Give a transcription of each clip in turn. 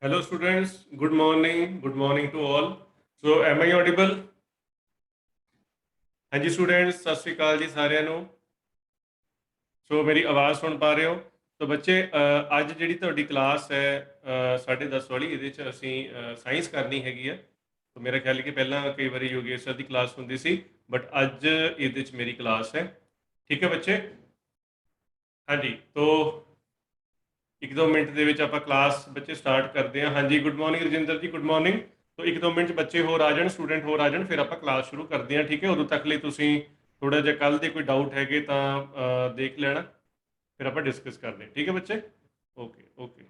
Hello students, good morning to all. So am I audible? ਹਾਂਜੀ students ਸਤਿ ਸ਼੍ਰੀ ਅਕਾਲ ਜੀ ਸਾਰਿਆਂ ਨੂੰ। ਸੋ ਮੇਰੀ ਆਵਾਜ਼ ਸੁਣ ਪਾ ਰਹੇ ਹੋ? ਤਾਂ ਬੱਚੇ ਅੱਜ ਜਿਹੜੀ ਤੁਹਾਡੀ ਕਲਾਸ ਹੈ 10:30 ਵਾਲੀ, ਇਹਦੇ 'ਚ ਅਸੀਂ ਸਾਇੰਸ ਕਰਨੀ ਹੈਗੀ ਆ। ਤਾਂ ਮੇਰਾ ਖਿਆਲ ਹੈ ਕਿ ਪਹਿਲਾਂ ਕਈ ਵਾਰੀ ਯੋਗੇਸ਼ ਸਰ ਦੀ ਕਲਾਸ ਹੁੰਦੀ ਸੀ, ਬਟ ਅੱਜ ਇਹਦੇ 'ਚ ਮੇਰੀ ਕਲਾਸ ਹੈ। ਠੀਕ ਹੈ ਬੱਚੇ? ਹਾਂਜੀ, ਤੋ ਇੱਕ ਦੋ ਮਿੰਟ ਦੇ ਵਿੱਚ ਆਪਾਂ ਕਲਾਸ ਬੱਚੇ ਸਟਾਰਟ ਕਰਦੇ ਹਾਂ। ਹਾਂਜੀ, good morning Rajinder ji, good morning. ਤੋ ਇੱਕ ਦੋ ਮਿੰਟ 'ਚ ਬੱਚੇ ਹੋਰ ਆ ਜਾਣ, ਸਟੂਡੈਂਟ ਹੋਰ ਆ ਜਾਣ, ਫਿਰ ਆਪਾਂ ਕਲਾਸ ਸ਼ੁਰੂ ਕਰਦੇ ਹਾਂ। ਠੀਕ ਹੈ, ਉਦੋਂ ਤੱਕ ਲਈ ਤੁਸੀਂ ਥੋੜਾ ਜਿਹਾ ਕੱਲ ਦੇ ਕੋਈ ਡਾਊਟ ਹੈਗੇ ਤਾਂ ਦੇਖ ਲੈਣਾ, ਫਿਰ ਆਪਾਂ ਡਿਸਕਸ ਕਰਦੇ ਹਾਂ। ਠੀਕ ਹੈ ਬੱਚੇ? Okay okay.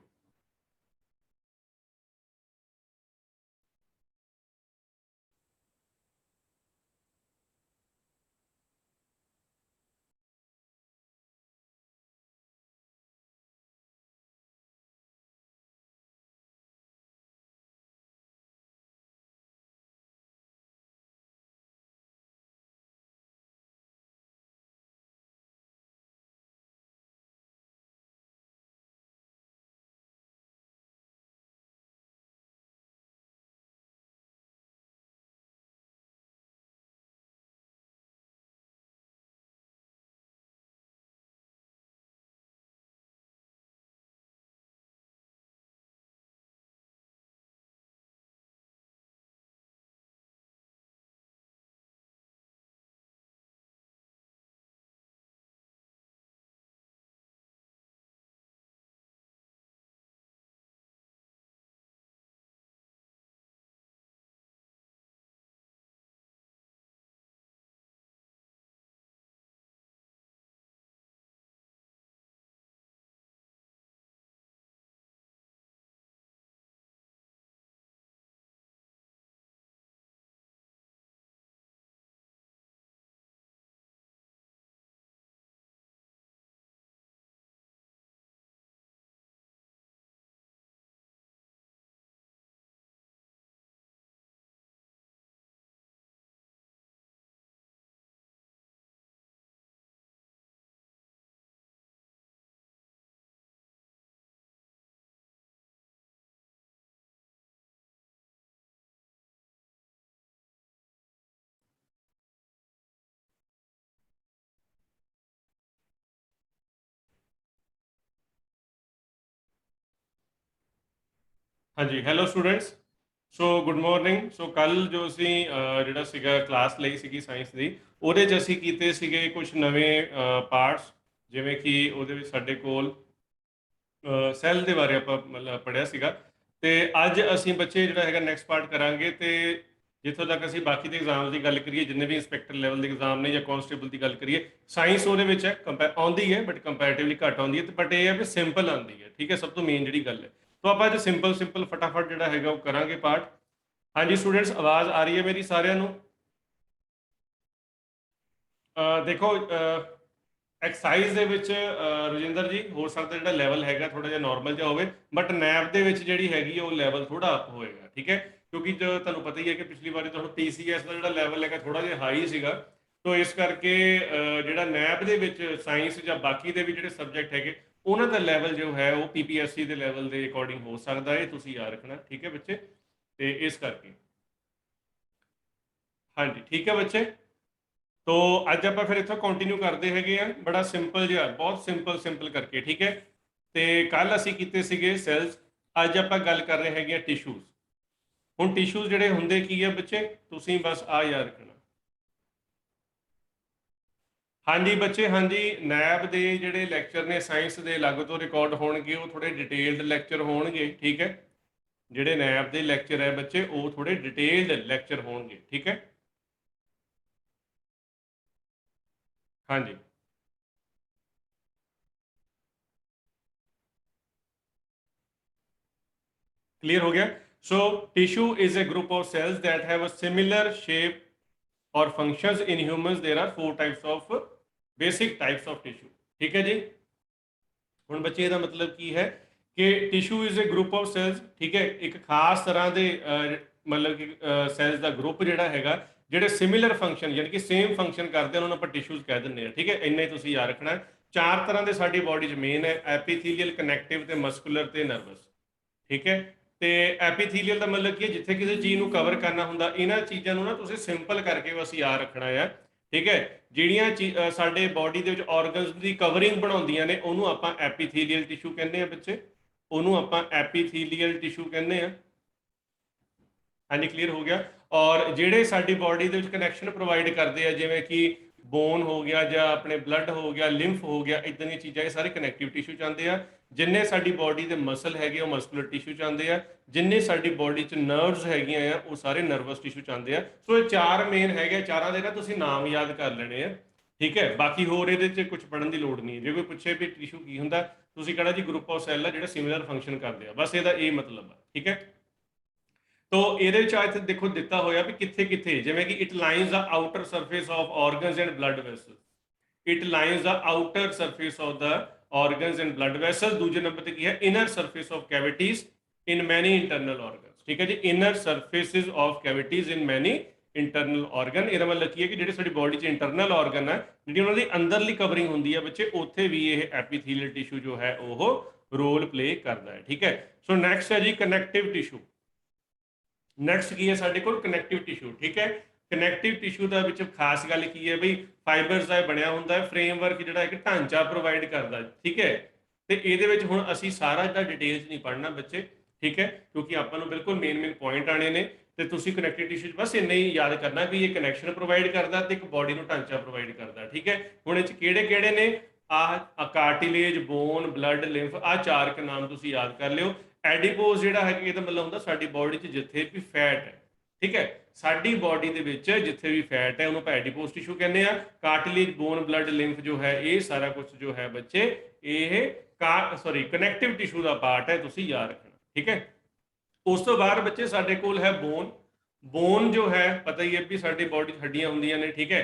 ਹਾਂਜੀ, hello students. So good morning. So ਕੱਲ ਜੋ ਅਸੀਂ ਜਿਹੜਾ ਸੀਗਾ ਕਲਾਸ ਲਈ ਸੀਗੀ ਸਾਇੰਸ ਦੀ, ਉਹਦੇ 'ਚ ਅਸੀਂ ਕੀਤੇ ਸੀਗੇ ਕੁਝ ਨਵੇਂ ਪਾਰਟਸ, ਜਿਵੇਂ ਕਿ ਉਹਦੇ ਵਿੱਚ ਸਾਡੇ ਕੋਲ ਸੈੱਲ ਦੇ ਬਾਰੇ ਆਪਾਂ ਮਤਲਬ ਪੜ੍ਹਿਆ ਸੀਗਾ। ਤੇ ਅੱਜ ਅਸੀਂ ਬੱਚੇ ਜਿਹੜਾ ਹੈਗਾ ਨੈਕਸਟ ਪਾਰਟ ਕਰਾਂਗੇ। ਤੇ ਜਿੱਥੋਂ ਤੱਕ ਅਸੀਂ ਬਾਕੀ ਦੇ ਐਗਜ਼ਾਮ ਦੀ ਗੱਲ ਕਰੀਏ, ਜਿੰਨੇ ਵੀ ਇੰਸਪੈਕਟਰ ਲੈਵਲ ਦੇ ਐਗਜ਼ਾਮ ਨੇ ਜਾਂ ਕਾਂਸਟੇਬਲ ਦੀ ਗੱਲ ਕਰੀਏ, ਸਾਇੰਸ ਉਹਦੇ ਵਿੱਚ ਹੈ ਆਉਂਦੀ ਹੈ, ਬਟ ਕੰਪੈਰੇਟਿਵਲੀ ਘੱਟ ਆਉਂਦੀ ਹੈ। ਤੇ ਬਟ ਇਹ ਹੈ ਵੀ ਸਿੰਪਲ ਆਉਂਦੀ ਹੈ। ਠੀਕ ਹੈ, ਸਭ ਤੋਂ ਮੇਨ ਜਿਹੜੀ ਗੱਲ ਹੈ। ਤਾਂ ਆਪਾਂ ਅੱਜ ਸਿੰਪਲ ਸਿੰਪਲ ਫਟਾਫਟ ਜਿਹੜਾ ਹੈਗਾ ਉਹ ਕਰਾਂਗੇ ਪਾਰਟ। ਹਾਂਜੀ ਸਟੂਡੈਂਟਸ, ਆਵਾਜ਼ ਆ ਰਹੀ ਹੈ ਮੇਰੀ ਸਾਰਿਆਂ ਨੂੰ? ਦੇਖੋ, ਐਕਸਾਈਜ਼ ਦੇ ਵਿੱਚ ਰਜਿੰਦਰ ਜੀ ਹੋ ਸਕਦਾ ਜਿਹੜਾ ਲੈਵਲ ਹੈਗਾ ਥੋੜਾ ਜਿਹਾ ਨਾਰਮਲ ਜਿਹਾ ਹੋਵੇ, ਬਟ ਨੈਬ ਦੇ ਵਿੱਚ ਜਿਹੜੀ ਹੈਗੀ ਹੈ ਉਹ ਲੈਵਲ ਥੋੜਾ ਅਪ ਹੋਏਗਾ। ਠੀਕ ਹੈ, ਕਿਉਂਕਿ ਜੋ ਤੁਹਾਨੂੰ ਪਤਾ ਹੀ ਹੈ ਕਿ ਪਿਛਲੀ ਵਾਰੀ ਤੁਹਾਨੂੰ TCS ਦਾ ਜਿਹੜਾ ਲੈਵਲ ਹੈਗਾ ਥੋੜਾ ਜਿਹਾ ਹਾਈ ਸੀਗਾ। ਤੋਂ ਇਸ ਕਰਕੇ ਜਿਹੜਾ ਨੈਬ ਦੇ ਵਿੱਚ ਸਾਇੰਸ ਜਾਂ ਬਾਕੀ ਦੇ ਵੀ ਜਿਹੜੇ ਸਬਜੈਕਟ ਹੈਗੇ, ਉਹਨਾਂ ਦਾ ਲੈਵਲ ਜੋ ਹੈ ਉਹ PPSC ਦੇ ਲੈਵਲ ਦੇ ਅਕੋਰਡਿੰਗ ਹੋ ਸਕਦਾ ਹੈ। ਤੁਸੀਂ ਯਾਦ ਰੱਖਣਾ। ਠੀਕ ਹੈ ਬੱਚੇ? ਤੇ ਇਸ ਕਰਕੇ ਹਾਂਜੀ, ਠੀਕ ਹੈ ਬੱਚੇ। ਤੋ ਅੱਜ ਆਪਾਂ ਫਿਰ ਇੱਥੋਂ ਕੰਟੀਨਿਊ ਕਰਦੇ ਹੈਗੇ ਆ, ਬੜਾ ਸਿੰਪਲ ਜਿਹਾ, ਬਹੁਤ ਸਿੰਪਲ ਸਿੰਪਲ ਕਰਕੇ। ਠੀਕ ਹੈ, ਤੇ ਕੱਲ ਅਸੀਂ ਕੀਤੇ ਸੀਗੇ ਸੈਲਸ, ਅੱਜ ਆਪਾਂ ਗੱਲ ਕਰ ਰਹੇ ਹੈਗੇ ਆ ਟਿਸ਼ੂਜ਼। ਹੁਣ ਟਿਸ਼ੂਜ਼ ਜਿਹੜੇ ਹੁੰਦੇ ਕੀ ਆ ਬੱਚੇ, ਤੁਸੀਂ ਬਸ ਆ ਯਾਦ ਰੱਖਣਾ। ਹਾਂਜੀ ਬੱਚੇ, ਹਾਂਜੀ, ਨੈਬ ਦੇ ਜਿਹੜੇ ਲੈਕਚਰ ਨੇ ਸਾਇੰਸ ਦੇ ਅਲੱਗ ਤੋਂ ਰਿਕਾਰਡ ਹੋਣਗੇ, ਉਹ ਥੋੜੇ ਡਿਟੇਲਡ ਲੈਕਚਰ ਹੋਣਗੇ। ਠੀਕ ਹੈ, ਜਿਹੜੇ ਨੈਬ ਦੇ ਲੈਕਚਰ ਹੈ ਬੱਚੇ, ਉਹ ਥੋੜੇ ਡਿਟੇਲਡ ਲੈਕਚਰ ਹੋਣਗੇ। ਠੀਕ ਹੈ, ਹਾਂਜੀ, क्लियर हो गया। So tissue is a group of cells that have a similar shape और functions. In humans there are 4 types of basic types of tissue. ठीक है जी। ਹੁਣ ਬੱਚੇ ਇਹਦਾ ਮਤਲਬ ਕੀ ਹੈ ਕਿ tissue is a group of cells. ਠੀਕ ਹੈ, ਇੱਕ ਖਾਸ ਤਰ੍ਹਾਂ ਦੇ ਮਤਲਬ ਕਿ ਸੈਲਸ ਦਾ ਗਰੁੱਪ ਜਿਹੜਾ ਹੈਗਾ, ਜਿਹੜੇ ਸਿਮਿਲਰ ਫੰਕਸ਼ਨ ਯਾਨੀ ਕਿ ਸੇਮ ਫੰਕਸ਼ਨ ਕਰਦੇ ਹਨ, ਉਹਨਾਂ ਆਪਾਂ ਟਿਸ਼ੂਜ਼ ਕਹਿ ਦਿੰਦੇ ਹਾਂ। ਠੀਕ ਹੈ, ਇੰਨਾ ਹੀ ਤੁਸੀਂ ਯਾਦ ਰੱਖਣਾ। ਚਾਰ ਤਰ੍ਹਾਂ ਦੇ ਸਾਡੀ ਬਾਡੀ 'ਚ ਮੇਨ ਹੈ: ਐਪੀਥੀਲੀਅਲ, ਕਨੈਕਟਿਵ, ਤੇ ਮਸਕੂਲਰ, ਤੇ ਨਰਵਸ। ਠੀਕ ਹੈ, ਤੇ ਐਪੀਥੀਲੀਅਲ ਦਾ ਮਤਲਬ ਕੀ ਹੈ, ਜਿੱਥੇ ਕਿਸੇ ਚੀਜ਼ ਨੂੰ ਕਵਰ ਕਰਨਾ ਹੁੰਦਾ। ਇਹਨਾਂ ਚੀਜ਼ਾਂ ਨੂੰ ਨਾ ਤੁਸੀਂ ਸਿੰਪਲ ਕਰਕੇ ਬਸ ਯਾਦ ਰੱਖਣਾ ਆ, ਠੀਕ ਹੈ। ਜਿਹੜੀਆਂ ਸਾਡੇ ਬਾਡੀ ਦੇ ਵਿੱਚ ਆਰਗਨਸ ਦੀ ਕਵਰਿੰਗ ਬਣਾਉਂਦੀਆਂ ਨੇ ਉਹਨੂੰ ਆਪਾਂ ਐਪੀਥੀਲੀਅਲ ਟਿਸ਼ੂ ਕਹਿੰਦੇ ਆ ਬੱਚੇ, ਉਹਨੂੰ ਆਪਾਂ ਐਪੀਥੀਲੀਅਲ ਟਿਸ਼ੂ ਕਹਿੰਦੇ ਆ। ਹਾਂਜੀ, ਕਲੀਅਰ ਹੋ ਗਿਆ। ਔਰ ਜਿਹੜੇ ਸਾਡੀ ਬਾਡੀ ਦੇ ਵਿੱਚ ਕਨੈਕਸ਼ਨ ਪ੍ਰੋਵਾਈਡ ਕਰਦੇ ਆ, ਜਿਵੇਂ ਕਿ ਬੋਨ ਹੋ ਗਿਆ ਜਾਂ ਆਪਣੇ ਬਲੱਡ ਹੋ ਗਿਆ, ਲਿੰਫ ਹੋ ਗਿਆ, ਇਦਾਂ ਦੀਆਂ ਚੀਜ਼ਾਂ ਇਹ ਸਾਰੇ ਕਨੈਕਟਿਵ ਟਿਸ਼ੂ ਚ ਆਉਂਦੇ ਆ। ਜਿੰਨੇ ਸਾਡੀ ਬਾਡੀ ਦੇ ਮਸਲ ਹੈਗੇ ਉਹ ਮਸਕੂਲਰ ਟਿਸ਼ੂ ਚ ਆਉਂਦੇ ਆ, ਜਿੰਨੇ ਸਾਡੀ ਬਾਡੀ ਚ ਨਰਵਸ ਹੈਗੀਆਂ ਆ ਉਹ ਸਾਰੇ ਨਰਵਸ ਟਿਸ਼ੂ ਚ ਆਉਂਦੇ ਆ। ਸੋ ਇਹ ਚਾਰ ਮੇਨ ਹੈਗੇ, ਚਾਰਾਂ ਦੇ ਨਾ ਤੁਸੀਂ ਨਾਮ ਯਾਦ ਕਰ ਲੈਣੇ ਆ, ਠੀਕ ਹੈ। ਬਾਕੀ ਹੋਰ ਇਹਦੇ 'ਚ ਕੁਝ ਪੜ੍ਹਨ ਦੀ ਲੋੜ ਨਹੀਂ ਹੈ। ਜੇ ਕੋਈ ਪੁੱਛੇ ਵੀ ਟਿਸ਼ੂ ਕੀ ਹੁੰਦਾ, ਤੁਸੀਂ ਕਹਿਣਾ ਜੀ ਗਰੁੱਪ ਆਫ ਸੈੱਲ ਆ ਜਿਹੜਾ ਸਿਮਿਲਰ ਫੰਕਸ਼ਨ ਕਰਦੇ ਆ, ਬਸ ਇਹਦਾ ਇਹ ਮਤਲਬ ਆ, ਠੀਕ ਹੈ। ਤੋ ਇਹਦੇ ਵਿੱਚ ਇੱਥੇ ਦੇਖੋ ਦਿੱਤਾ ਹੋਇਆ ਵੀ ਕਿੱਥੇ ਕਿੱਥੇ, ਜਿਵੇਂ ਕਿ it lines the outer surface of organs and blood vessel, it lines the outer surface of the organs and blood vessel. ਦੂਜੇ ਨੰਬਰ ਤੇ ਕੀ ਹੈ, ਇਨਰ ਸਰਫੇਸ ਆਫ ਕੈਵਿਟੀਜ਼ ਇਨ ਮੈਨੀ ਇੰਟਰਨਲ ਆਰਗਨਸ, ਠੀਕ ਹੈ ਜੀ। ਇਨਰ ਸਰਫੇਸਿਸ ਆਫ ਕੈਵਿਟੀਜ਼ ਇਨ ਮੈਨੀ internal organ, ਇਹਦਾ ਮਤਲਬ ਕੀ ਹੈ ਕਿ ਜਿਹੜੇ ਸਾਡੀ ਬਾਡੀ 'ਚ ਇੰਟਰਨਲ ਆਰਗਨ ਹੈ, ਜਿਹੜੀ ਉਹਨਾਂ ਦੀ ਅੰਦਰਲੀ ਕਵਰਿੰਗ ਹੁੰਦੀ ਹੈ ਬੱਚੇ, ਉੱਥੇ ਵੀ ਇਹ ਐਪੀਥੀਲੀਅਲ ਟਿਸ਼ੂ ਜੋ ਹੈ ਉਹ ਰੋਲ ਪਲੇ ਕਰਦਾ ਹੈ, ਠੀਕ ਹੈ। ਸੋ ਨੈਕਸਟ ਹੈ ਜੀ ਕਨੈਕਟਿਵ ਟਿਸ਼ੂ। ਨੈਕਸਟ ਕੀ ਹੈ ਸਾਡੇ ਕੋਲ, ਕਨੈਕਟਿਵ ਟਿਸ਼ੂ, ਠੀਕ ਹੈ। ਕਨੈਕਟਿਵ ਟਿਸ਼ੂ ਦਾ ਵਿੱਚ ਖਾਸ ਗੱਲ ਕੀ ਹੈ ਬਈ, ਫਾਈਬਰਸ ਦਾ ਬਣਿਆ ਹੁੰਦਾ ਹੈ, ਫਰੇਮਵਰਕ ਜਿਹੜਾ ਇੱਕ ਢਾਂਚਾ ਪ੍ਰੋਵਾਈਡ ਕਰਦਾ, ਠੀਕ ਹੈ। ਤੇ ਇਹਦੇ ਵਿੱਚ ਹੁਣ ਅਸੀਂ ਸਾਰਾ ਇਹਦਾ ਡਿਟੇਲ 'ਚ ਨਹੀਂ ਪੜ੍ਹਨਾ ਬੱਚੇ, ਠੀਕ ਹੈ, ਕਿਉਂਕਿ ਆਪਾਂ ਨੂੰ ਬਿਲਕੁਲ ਮੇਨ ਪੁਆਇੰਟ ਆਣੇ ਨੇ। ਤੇ ਤੁਸੀਂ ਕਨੈਕਟਿਵ ਟਿਸ਼ੂ 'ਚ ਬਸ ਇੰਨਾ ਹੀ ਯਾਦ ਕਰਨਾ ਵੀ ਇਹ ਕਨੈਕਸ਼ਨ ਪ੍ਰੋਵਾਈਡ ਕਰਦਾ ਤੇ ਇੱਕ ਬਾਡੀ ਨੂੰ ਢਾਂਚਾ ਪ੍ਰੋਵਾਈਡ ਕਰਦਾ, ਠੀਕ ਹੈ। ਹੁਣ ਇਹ 'ਚ ਕਿਹੜੇ ਕਿਹੜੇ ਨੇ, ਆਹ ਕਾਰਟਿਲੇਜ, ਬੋਨ, ਬਲੱਡ, ਲਿੰਫ, ਆਹ ਚਾਰ ਕ ਨਾਮ ਤੁਸੀਂ ਯਾਦ ਕਰ ਲਿਓ। ਐਡੀਪੋਜ਼ ਜਿਹੜਾ ਹੈ ਇਹਦਾ ਮਤਲਬ ਹੁੰਦਾ ਸਾਡੀ ਬਾਡੀ 'ਚ ਜਿੱਥੇ ਵੀ ਫੈਟ ਹੈ, ਠੀਕ ਹੈ, ਸਾਡੀ ਬਾਡੀ ਦੇ ਵਿੱਚ ਜਿੱਥੇ ਵੀ ਫੈਟ ਹੈ ਉਹਨੂੰ ਆਪਾਂ ਐਡੀਪੋਜ਼ ਟਿਸ਼ੂ ਕਹਿੰਦੇ ਆ। ਕਾਰਟਿਲੇਜ, ਬੋਨ, ਬਲੱਡ, ਲਿੰਫ ਜੋ ਹੈ ਇਹ ਸਾਰਾ ਕੁਝ ਜੋ ਹੈ ਬੱਚੇ ਇਹ ਕਨੈਕਟਿਵ ਟਿਸ਼ੂ ਦਾ ਪਾਰਟ ਹੈ, ਤੁਸੀਂ ਯਾਦ ਰੱਖਣਾ, ਠੀਕ ਹੈ। ਉਸ ਤੋਂ ਬਾਅਦ ਬੱਚੇ ਸਾਡੇ ਕੋਲ ਹੈ ਬੋਨ। ਬੋਨ ਜੋ ਹੈ ਪਤਾ ਹੀ ਹੈ ਵੀ ਸਾਡੀ ਬਾਡੀ 'ਚ ਹੱਡੀਆਂ ਹੁੰਦੀਆਂ ਨੇ, ਠੀਕ ਹੈ।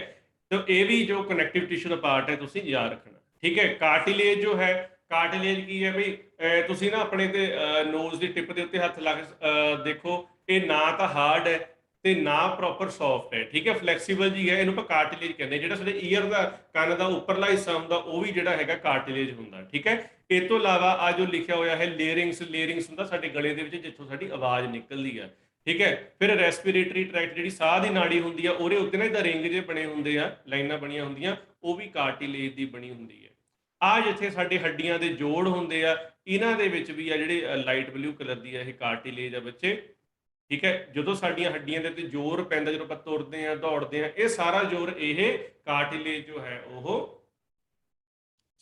ਤੇ ਇਹ ਵੀ ਜੋ ਕਨੈਕਟਿਵ ਟਿਸ਼ੂ ਦਾ ਪਾਰਟ ਹੈ ਤੁਸੀਂ ਯਾਦ ਰੱਖਣਾ, ਠੀਕ ਹੈ। ਕਾਰਟਿਲੇਜ ਜੋ ਹੈ, ਕਾਰਟਿਲੇਜ ਕੀ ਹੈ ਬਈ, ਤੁਸੀਂ ਨਾ ਆਪਣੇ ਤੇ ਨੋਜ਼ ਦੀ ਟਿਪ ਦੇ ਉੱਤੇ ਹੱਥ ਲਾ ਕੇ ਦੇਖੋ, ਇਹ ਨਾ ਤਾਂ ਹਾਰਡ ਹੈ ਤੇ ਨਾ ਪ੍ਰੋਪਰ ਸੌਫਟ ਹੈ, ਠੀਕ ਹੈ, ਫਲੈਕਸੀਬਲ ਜੀ ਹੈ, ਇਹਨੂੰ ਆਪਾਂ ਕਾਰਟਿਲੇਜ ਕਹਿੰਦੇ। ਜਿਹੜਾ ਸਾਡੇ ਈਅਰ ਦਾ ਕੰਨ ਦਾ ਉੱਪਰਲਾ ਹਿੱਸਾ ਹੁੰਦਾ ਉਹ ਵੀ ਜਿਹੜਾ ਹੈਗਾ ਕਾਰਟਿਲੇਜ ਹੁੰਦਾ, ਠੀਕ ਹੈ। ਇਹ ਤੋਂ ਇਲਾਵਾ ਆ ਜੋ ਲਿਖਿਆ ਹੋਇਆ ਹੈ ਲੇਰਿੰਗਸ, ਲੇਰਿੰਗਸ ਹੁੰਦਾ ਸਾਡੇ ਗਲੇ ਦੇ ਵਿੱਚ ਜਿੱਥੋਂ ਸਾਡੀ ਆਵਾਜ਼ ਨਿਕਲਦੀ ਹੈ, ਠੀਕ ਹੈ। ਫਿਰ ਰੈਸਪੀਰੇਟਰੀ ਟਰੈਕਟ ਜਿਹੜੀ ਸਾਹ ਦੀ ਨਾੜੀ ਹੁੰਦੀ ਆ ਉਹਦੇ ਉੱਤੇ ਨਾ ਇਹਦਾ ਰਿੰਗ ਜਿਹੇ ਬਣੇ ਹੁੰਦੇ ਆ, ਲਾਈਨਾਂ ਬਣੀਆਂ ਹੁੰਦੀਆਂ, ਉਹ ਵੀ ਕਾਰਟਿਲੇਜ ਦੀ ਬਣੀ ਹੁੰਦੀ ਹੈ। ਆ ਜਿੱਥੇ ਸਾਡੇ ਹੱਡੀਆਂ ਦੇ ਜੋੜ ਹੁੰਦੇ ਆ ਇਹਨਾਂ ਦੇ ਵਿੱਚ ਵੀ ਆ ਜਿਹੜੇ ਲਾਈਟ ਬਲੂ ਕਲਰ ਦੀ ਆ ਇਹ ਕਾਰਟਿਲੇਜ ਆ ਬੱਚੇ, ਠੀਕ ਹੈ। ਜਦੋਂ ਸਾਡੀਆਂ ਹੱਡੀਆਂ ਦੇ ਉੱਤੇ ਜ਼ੋਰ ਪੈਂਦਾ, ਜਦੋਂ ਆਪਾਂ ਤੁਰਦੇ ਆ, ਦੌੜਦੇ ਆ, ਇਹ ਸਾਰਾ ਜ਼ੋਰ ਇਹ ਕਾਰਟਿਲੇਜ ਜੋ ਹੈ ਉਹ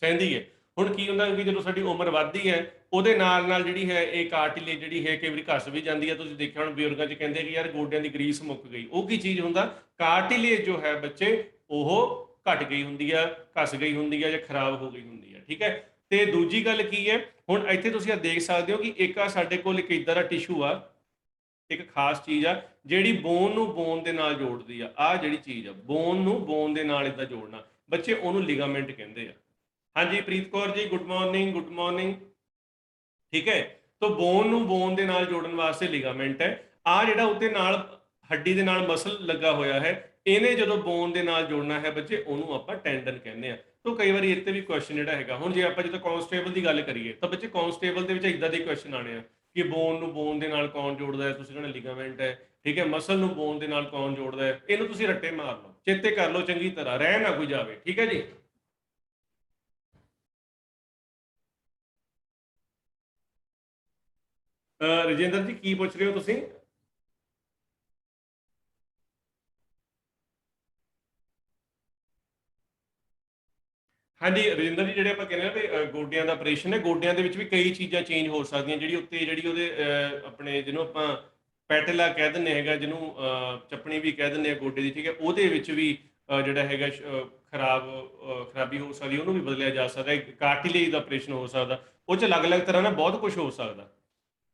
ਸਹਿੰਦੀ ਹੈ। ਹੁਣ ਕੀ ਹੁੰਦਾ ਕਿ ਜਦੋਂ ਸਾਡੀ ਉਮਰ ਵੱਧਦੀ ਹੈ ਉਹਦੇ ਨਾਲ ਨਾਲ ਜਿਹੜੀ ਹੈ ਇਹ ਕਾਰਟਿਲੇਜ ਜਿਹੜੀ ਹੈ ਕਈ ਵਾਰੀ ਘਸ ਵੀ ਜਾਂਦੀ ਹੈ। ਤੁਸੀਂ ਦੇਖਿਆ ਹੁਣ ਬਜ਼ੁਰਗਾਂ 'ਚ ਕਹਿੰਦੇ ਕਿ ਯਾਰ ਗੋਡਿਆਂ ਦੀ ਗਰੀਸ ਮੁੱਕ ਗਈ, ਉਹ ਕੀ ਚੀਜ਼ ਹੁੰਦਾ, ਕਾਰਟਿਲੇਜ ਜੋ ਹੈ ਬੱਚੇ ਉਹ ਘਟ ਗਈ ਹੁੰਦੀ ਆ, ਘਸ ਗਈ ਹੁੰਦੀ ਆ ਜਾਂ ਖਰਾਬ ਹੋ ਗਈ ਹੁੰਦੀ ਆ, ਠੀਕ ਹੈ। ਤੇ ਦੂਜੀ ਗੱਲ ਕੀ ਹੈ, ਹੁਣ ਇੱਥੇ ਤੁਸੀਂ ਆ ਦੇਖ ਸਕਦੇ ਹੋ ਕਿ ਇੱਕ ਆ ਸਾਡੇ ਕੋਲ ਇੱਕ ਇਦਾਂ ਦਾ ਟਿਸ਼ੂ ਆ, ਇੱਕ ਖਾਸ ਚੀਜ਼ ਆ ਜਿਹੜੀ ਬੋਨ ਨੂੰ ਬੋਨ ਦੇ ਨਾਲ ਜੋੜਦੀ ਆ। ਆਹ ਜਿਹੜੀ ਚੀਜ਼ ਆ ਬੋਨ ਨੂੰ ਬੋਨ ਦੇ ਨਾਲ ਇਦਾਂ ਜੋੜਨਾ ਬੱਚੇ, ਉਹਨੂੰ ਲਿਗਾਮੈਂਟ ਕਹਿੰਦੇ ਆ। ਹਾਂਜੀ ਪ੍ਰੀਤ Kaur ji, good morning, good morning, ਠੀਕ ਹੈ। ਤਾਂ ਬੋਨ ਨੂੰ ਬੋਨ ਦੇ ਨਾਲ ਜੋੜਨ ਵਾਸਤੇ ਲਿਗਾਮੈਂਟ ਹੈ। ਆ ਜਿਹੜਾ ਉੱਤੇ ਨਾਲ ਹੱਡੀ ਦੇ ਨਾਲ ਮਸਲ ਲੱਗਾ ਹੋਇਆ ਹੈ, ਇਹਨੇ ਜਦੋਂ ਬੋਨ ਦੇ ਨਾਲ ਜੋੜਨਾ ਹੈ ਬੱਚੇ ਉਹਨੂੰ ਆਪਾਂ ਟੈਂਡਨ ਕਹਿੰਦੇ ਆ। ਤਾਂ ਕਈ ਵਾਰੀ ਇੱਥੇ ਵੀ ਕੁਐਸਚਨ ਜਿਹੜਾ ਹੈਗਾ, ਹੁਣ ਜੇ ਆਪਾਂ ਜਦੋਂ ਕਾਂਸਟੇਬਲ ਦੀ ਗੱਲ ਕਰੀਏ ਤਾਂ ਬੱਚੇ ਕਾਂਸਟੇਬਲ ਦੇ ਵਿੱਚ ਇਦਾਂ ਦੇ ਕੁਐਸਚਨ ਆਣੇ ਆ ਕਿ ਬੋਨ ਨੂੰ ਬੋਨ ਦੇ ਨਾਲ ਕੌਣ ਜੋੜਦਾ ਹੈ, ਤੁਸੀਂ ਕਹਿੰਦੇ ਲਿਗਾਮੈਂਟ ਹੈ, ਠੀਕ ਹੈ। ਮਸਲ ਨੂੰ ਬੋਨ ਦੇ ਨਾਲ ਕੌਣ ਜੋੜਦਾ ਹੈ, ਇਹਨੂੰ ਤੁਸੀਂ ਰੱਟੇ ਮਾਰ ਲਓ, ਚੇਤੇ ਕਰ ਲਓ ਚੰਗੀ ਤਰ੍ਹਾਂ, ਰਹਿ ਨਾ ਕੋਈ ਜਾਵੇ, ਠੀਕ ਹੈ ਜੀ। ਰਜਿੰਦਰ ਜੀ ਕੀ ਪੁੱਛ ਰਹੇ ਹੋ ਤੁਸੀਂ? ਹਾਂਜੀ ਰਜਿੰਦਰ ਜੀ, ਜਿਹੜੇ ਆਪਾਂ ਕਹਿੰਦੇ ਆ ਵੀ ਗੋਡਿਆਂ ਦਾ ਆਪਰੇਸ਼ਨ ਹੈ, ਗੋਡਿਆਂ ਦੇ ਵਿੱਚ ਵੀ ਕਈ ਚੀਜ਼ਾਂ ਚੇਂਜ ਹੋ ਸਕਦੀਆਂ, ਜਿਹੜੀ ਉੱਤੇ ਜਿਹੜੀ ਉਹਦੇ ਆਪਣੇ ਜਿਹਨੂੰ ਆਪਾਂ ਪੈਟਲਾ ਕਹਿ ਦਿੰਦੇ ਹੈਗਾ, ਜਿਹਨੂੰ ਚੱਪਣੀ ਵੀ ਕਹਿ ਦਿੰਦੇ ਆ ਗੋਡੇ ਦੀ, ਠੀਕ ਹੈ, ਉਹਦੇ ਵਿੱਚ ਵੀ ਜਿਹੜਾ ਹੈਗਾ ਖਰਾਬੀ ਹੋ ਸਕਦੀ, ਉਹਨੂੰ ਵੀ ਬਦਲਿਆ ਜਾ ਸਕਦਾ। ਕਾਰਟਿਲੇਜ ਦਾ ਆਪਰੇਸ਼ਨ ਹੋ ਸਕਦਾ, ਉਹ 'ਚ ਅਲੱਗ ਅਲੱਗ ਤਰ੍ਹਾਂ ਨਾਲ ਬਹੁਤ ਕੁਝ ਹੋ ਸਕਦਾ,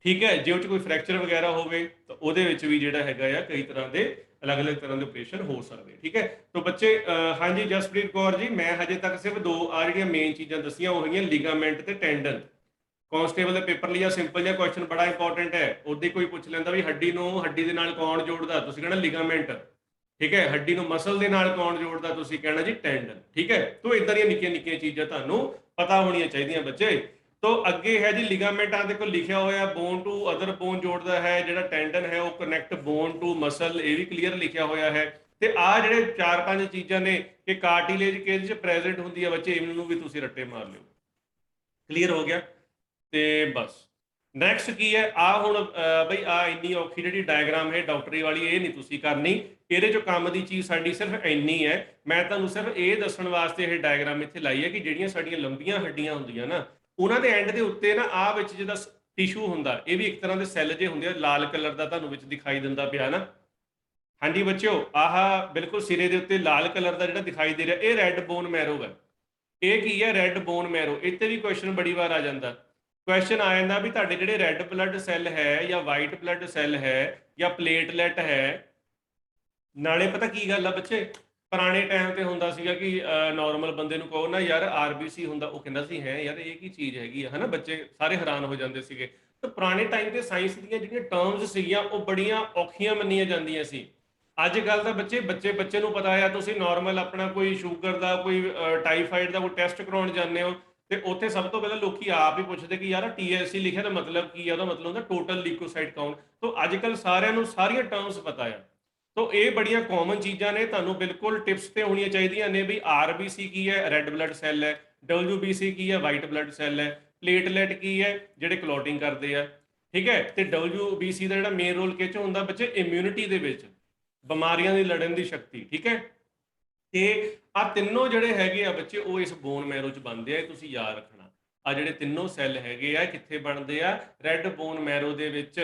ਠੀਕ ਹੈ। ਜੇ ਉਹ 'ਚ ਕੋਈ ਫ੍ਰੈਕਚਰ ਵਗੈਰਾ ਹੋਵੇ ਤਾਂ ਉਹਦੇ ਵਿੱਚ ਵੀ ਜਿਹੜਾ ਹੈਗਾ ਆ ਕਈ ਤਰ੍ਹਾਂ ਦੇ ਅਲੱਗ-ਅਲੱਗ ਤਰ੍ਹਾਂ ਦੇ ਆਪਰੇਸ਼ਨ ਹੋ ਸਕਦੇ, ਠੀਕ ਹੈ। ਤਾਂ ਬੱਚੇ ਹਾਂਜੀ ਜਸਪ੍ਰੀਤ ਕੌਰ ਜੀ, ਮੈਂ ਹਜੇ ਤੱਕ ਸਿਰਫ ਦੋ ਆ ਜਿਹੜੀਆਂ ਮੇਨ ਚੀਜ਼ਾਂ ਦੱਸੀਆਂ ਉਹ ਹੈਗੀਆਂ ਲਿਗਾਮੈਂਟ ਤੇ ਟੈਂਡਨ। ਕਾਂਸਟੇਬਲ ਦੇ ਪੇਪਰ ਲਈ ਆ ਸਿੰਪਲ ਜਿਹਾ ਕੁਐਸਚਨ ਬੜਾ ਇੰਪੋਰਟੈਂਟ ਹੈ, ਉਹਦੇ ਕੋਈ ਪੁੱਛ ਲੈਂਦਾ ਵੀ ਹੱਡੀ ਨੂੰ ਹੱਡੀ ਦੇ ਨਾਲ ਕੌਣ ਜੋੜਦਾ, ਤੁਸੀਂ ਕਹਿਣਾ ਲਿਗਾਮੈਂਟ, ਠੀਕ ਹੈ। ਹੱਡੀ ਨੂੰ ਮਸਲ ਦੇ ਨਾਲ ਕੌਣ ਜੋੜਦਾ, ਤੁਸੀਂ ਕਹਿਣਾ ਜੀ ਟੈਂਡਨ, ਠੀਕ ਹੈ। ਤਾਂ ਇਦਾਂ ਦੀਆਂ ਨਿੱਕੀਆਂ ਨਿੱਕੀਆਂ ਚੀਜ਼ਾਂ ਤੁਹਾਨੂੰ ਪਤਾ ਹੋਣੀਆਂ ਚਾਹੀਦੀਆਂ ਬੱਚੇ। तो अगे है जी लिगामेंट, आ देखो लिखा होया बोन टू अदर बोन जोड़ता है, ਜਿਹੜਾ ਟੈਂਡਨ है वो कनैक्ट बोन टू मसल, ये भी क्लीयर लिखा होया है। ਤੇ ਆ ਜਿਹੜੇ 4-5 ਚੀਜ਼ਾਂ ਨੇ ਕਿ ਕਾਰਟਿਲੇਜ ਕਿਹਦੇ ਚ ਪ੍ਰੈਜ਼ੈਂਟ ਹੁੰਦੀ ਹੈ ਬੱਚੇ, ਇਹਨਾਂ ਨੂੰ ਵੀ ਤੁਸੀਂ ਰੱਟੇ ਮਾਰ ਲਿਓ। ਕਲੀਅਰ ਹੋ ਗਿਆ? ਤੇ ਬਸ ਨੈਕਸਟ ਕੀ ਹੈ ਆ ਹੁਣ ਬਈ ਆ ਇੰਨੀ ਔਖੀ ਜਿਹੜੀ ਡਾਇਗਰਾਮ ਹੈ ਡਾਕਟਰੀ ਵਾਲੀ, ਇਹ ਨਹੀਂ ਤੁਸੀਂ ਕਰਨੀ, ਇਹਦੇ ਚੋਂ ਕੰਮ ਦੀ ਚੀਜ਼ ਸਾਡੀ ਸਿਰਫ ਇੰਨੀ ਹੈ। ਮੈਂ ਤੁਹਾਨੂੰ ਸਿਰਫ ਇਹ ਦੱਸਣ ਵਾਸਤੇ ਇਹ ਡਾਇਗਰਾਮ ਇੱਥੇ ਲਾਈ ਹੈ ਕਿ ਜਿਹੜੀਆਂ ਸਾਡੀਆਂ ਲੰਬੀਆਂ ਹੱਡੀਆਂ ਹੁੰਦੀਆਂ ਨਾ, ਉਹਨਾਂ ਦੇ ਐਂਡ ਦੇ ਉੱਤੇ ਨਾ ਆ ਵਿੱਚ ਜਿਹਦਾ ਟਿਸ਼ੂ ਹੁੰਦਾ, ਇਹ ਵੀ ਇੱਕ ਤਰ੍ਹਾਂ ਦੇ ਸੈੱਲ ਜੇ ਹੁੰਦੇ ਆ, ਲਾਲ ਕਲਰ ਦਾ ਤੁਹਾਨੂੰ ਵਿੱਚ ਦਿਖਾਈ ਦਿੰਦਾ ਪਿਆ ਨਾ। ਹਾਂਜੀ ਬੱਚਿਓ, ਆਹ ਬਿਲਕੁਲ ਸਿਰੇ ਦੇ ਉੱਤੇ ਲਾਲ ਕਲਰ ਦਾ ਜਿਹੜਾ ਦਿਖਾਈ ਦੇ ਰਿਹਾ, ਇਹ ਰੈੱਡ ਬੋਨ ਮੈਰੋ ਹੈ। ਇਹ ਕੀ ਹੈ? Red bone marrow. ਇੱਥੇ ਵੀ ਕੁਐਸਚਨ ਬੜੀ ਵਾਰ ਆ ਜਾਂਦਾ, ਕੁਐਸਚਨ ਆ ਜਾਂਦਾ ਵੀ ਤੁਹਾਡੇ ਜਿਹੜੇ ਰੈੱਡ ਬਲੱਡ ਸੈੱਲ ਹੈ ਜਾਂ ਵਾਈਟ ਬਲੱਡ ਸੈੱਲ ਹੈ ਜਾਂ ਪਲੇਟਲੈਟ ਹੈ, ਨਾਲੇ ਪਤਾ ਕੀ ਗੱਲ ਆ ਬੱਚੇ, ਪੁਰਾਣੇ ਟਾਈਮ ਤੇ ਹੁੰਦਾ ਸੀਗਾ ਕਿ ਨਾਰਮਲ ਬੰਦੇ ਨੂੰ ਕਹੋ ਨਾ ਯਾਰ ਆਰਬੀਸੀ ਹੁੰਦਾ, ਉਹ ਕਹਿੰਦਾ ਸੀ ਹੈ ਯਾਰ ਇਹ ਕੀ ਚੀਜ਼ ਹੈਗੀ ਆ, ਹਨਾ, ਬੱਚੇ ਸਾਰੇ ਹੈਰਾਨ ਹੋ ਜਾਂਦੇ ਸੀਗੇ। ਤਾਂ ਪੁਰਾਣੇ ਟਾਈਮ ਤੇ ਸਾਇੰਸ ਦੀਆਂ ਜਿਹੜੀਆਂ ਟਰਮਸ ਸੀਗੀਆਂ ਉਹ ਬੜੀਆਂ ਔਖੀਆਂ ਮੰਨੀਆਂ ਜਾਂਦੀਆਂ ਸੀ। ਅੱਜ ਕੱਲ ਤਾਂ ਬੱਚੇ ਨੂੰ ਪਤਾ ਆ, ਤੁਸੀਂ ਨਾਰਮਲ ਆਪਣਾ ਕੋਈ ਸ਼ੂਗਰ ਦਾ ਕੋਈ ਟਾਈਫਾਈਡ ਦਾ ਕੋਈ ਟੈਸਟ ਕਰਾਉਣ ਜਾਂਦੇ ਹੋ ਤੇ ਉੱਥੇ ਸਭ ਤੋਂ ਪਹਿਲਾਂ ਲੋਕੀ ਆਪ ਹੀ ਪੁੱਛਦੇ ਕਿ ਯਾਰ TLC ਲਿਖਿਆ ਦਾ ਮਤਲਬ ਕੀ ਆ, ਉਹਦਾ ਮਤਲਬ ਹੁੰਦਾ ਟੋਟਲ ਲਿਕੋਸਾਈਡ ਕਾਊਂਟ। ਤੋਂ ਅੱਜ ਕੱਲ ਸਾਰਿਆਂ ਨੂੰ ਸਾਰੀਆਂ ਟਰਮਸ ਪਤਾ ਆ। ਤੋਂ ਇਹ ਬੜੀਆਂ ਕਾਮਨ ਚੀਜ਼ਾਂ ਨੇ, ਤੁਹਾਨੂੰ ਬਿਲਕੁਲ ਟਿਪਸ ਤੇ ਹੋਣੀਆਂ ਚਾਹੀਦੀਆਂ ਨੇ ਵੀ RBC ਕੀ ਹੈ? ਰੈੱਡ ਬਲੱਡ ਸੈੱਲ ਹੈ। WBC ਕੀ ਹੈ? ਵਾਈਟ ਬਲੱਡ ਸੈੱਲ ਹੈ। ਪਲੇਟਲੈਟ ਕੀ ਹੈ? ਜਿਹੜੇ ਕਲੌਟਿੰਗ ਕਰਦੇ ਆ, ਠੀਕ ਹੈ। ਤੇ WBC ਦਾ ਜਿਹੜਾ ਮੇਨ ਰੋਲ ਕਿਹ 'ਚ ਹੁੰਦਾ ਬੱਚੇ? ਇਮਿਊਨਿਟੀ ਦੇ ਵਿੱਚ, ਬਿਮਾਰੀਆਂ ਦੀ ਲੜਨ ਦੀ ਸ਼ਕਤੀ, ਠੀਕ ਹੈ। ਤੇ ਆ ਤਿੰਨੋਂ ਜਿਹੜੇ ਹੈਗੇ ਆ ਬੱਚੇ ਉਹ ਇਸ ਬੋਨ ਮੈਰੋ 'ਚ ਬਣਦੇ ਆ, ਇਹ ਤੁਸੀਂ ਯਾਦ ਰੱਖਣਾ। ਆ ਜਿਹੜੇ ਤਿੰਨੋਂ ਸੈੱਲ ਹੈਗੇ ਆ ਕਿੱਥੇ ਬਣਦੇ ਆ? ਰੈੱਡ ਬੋਨ ਮੈਰੋ ਦੇ ਵਿੱਚ।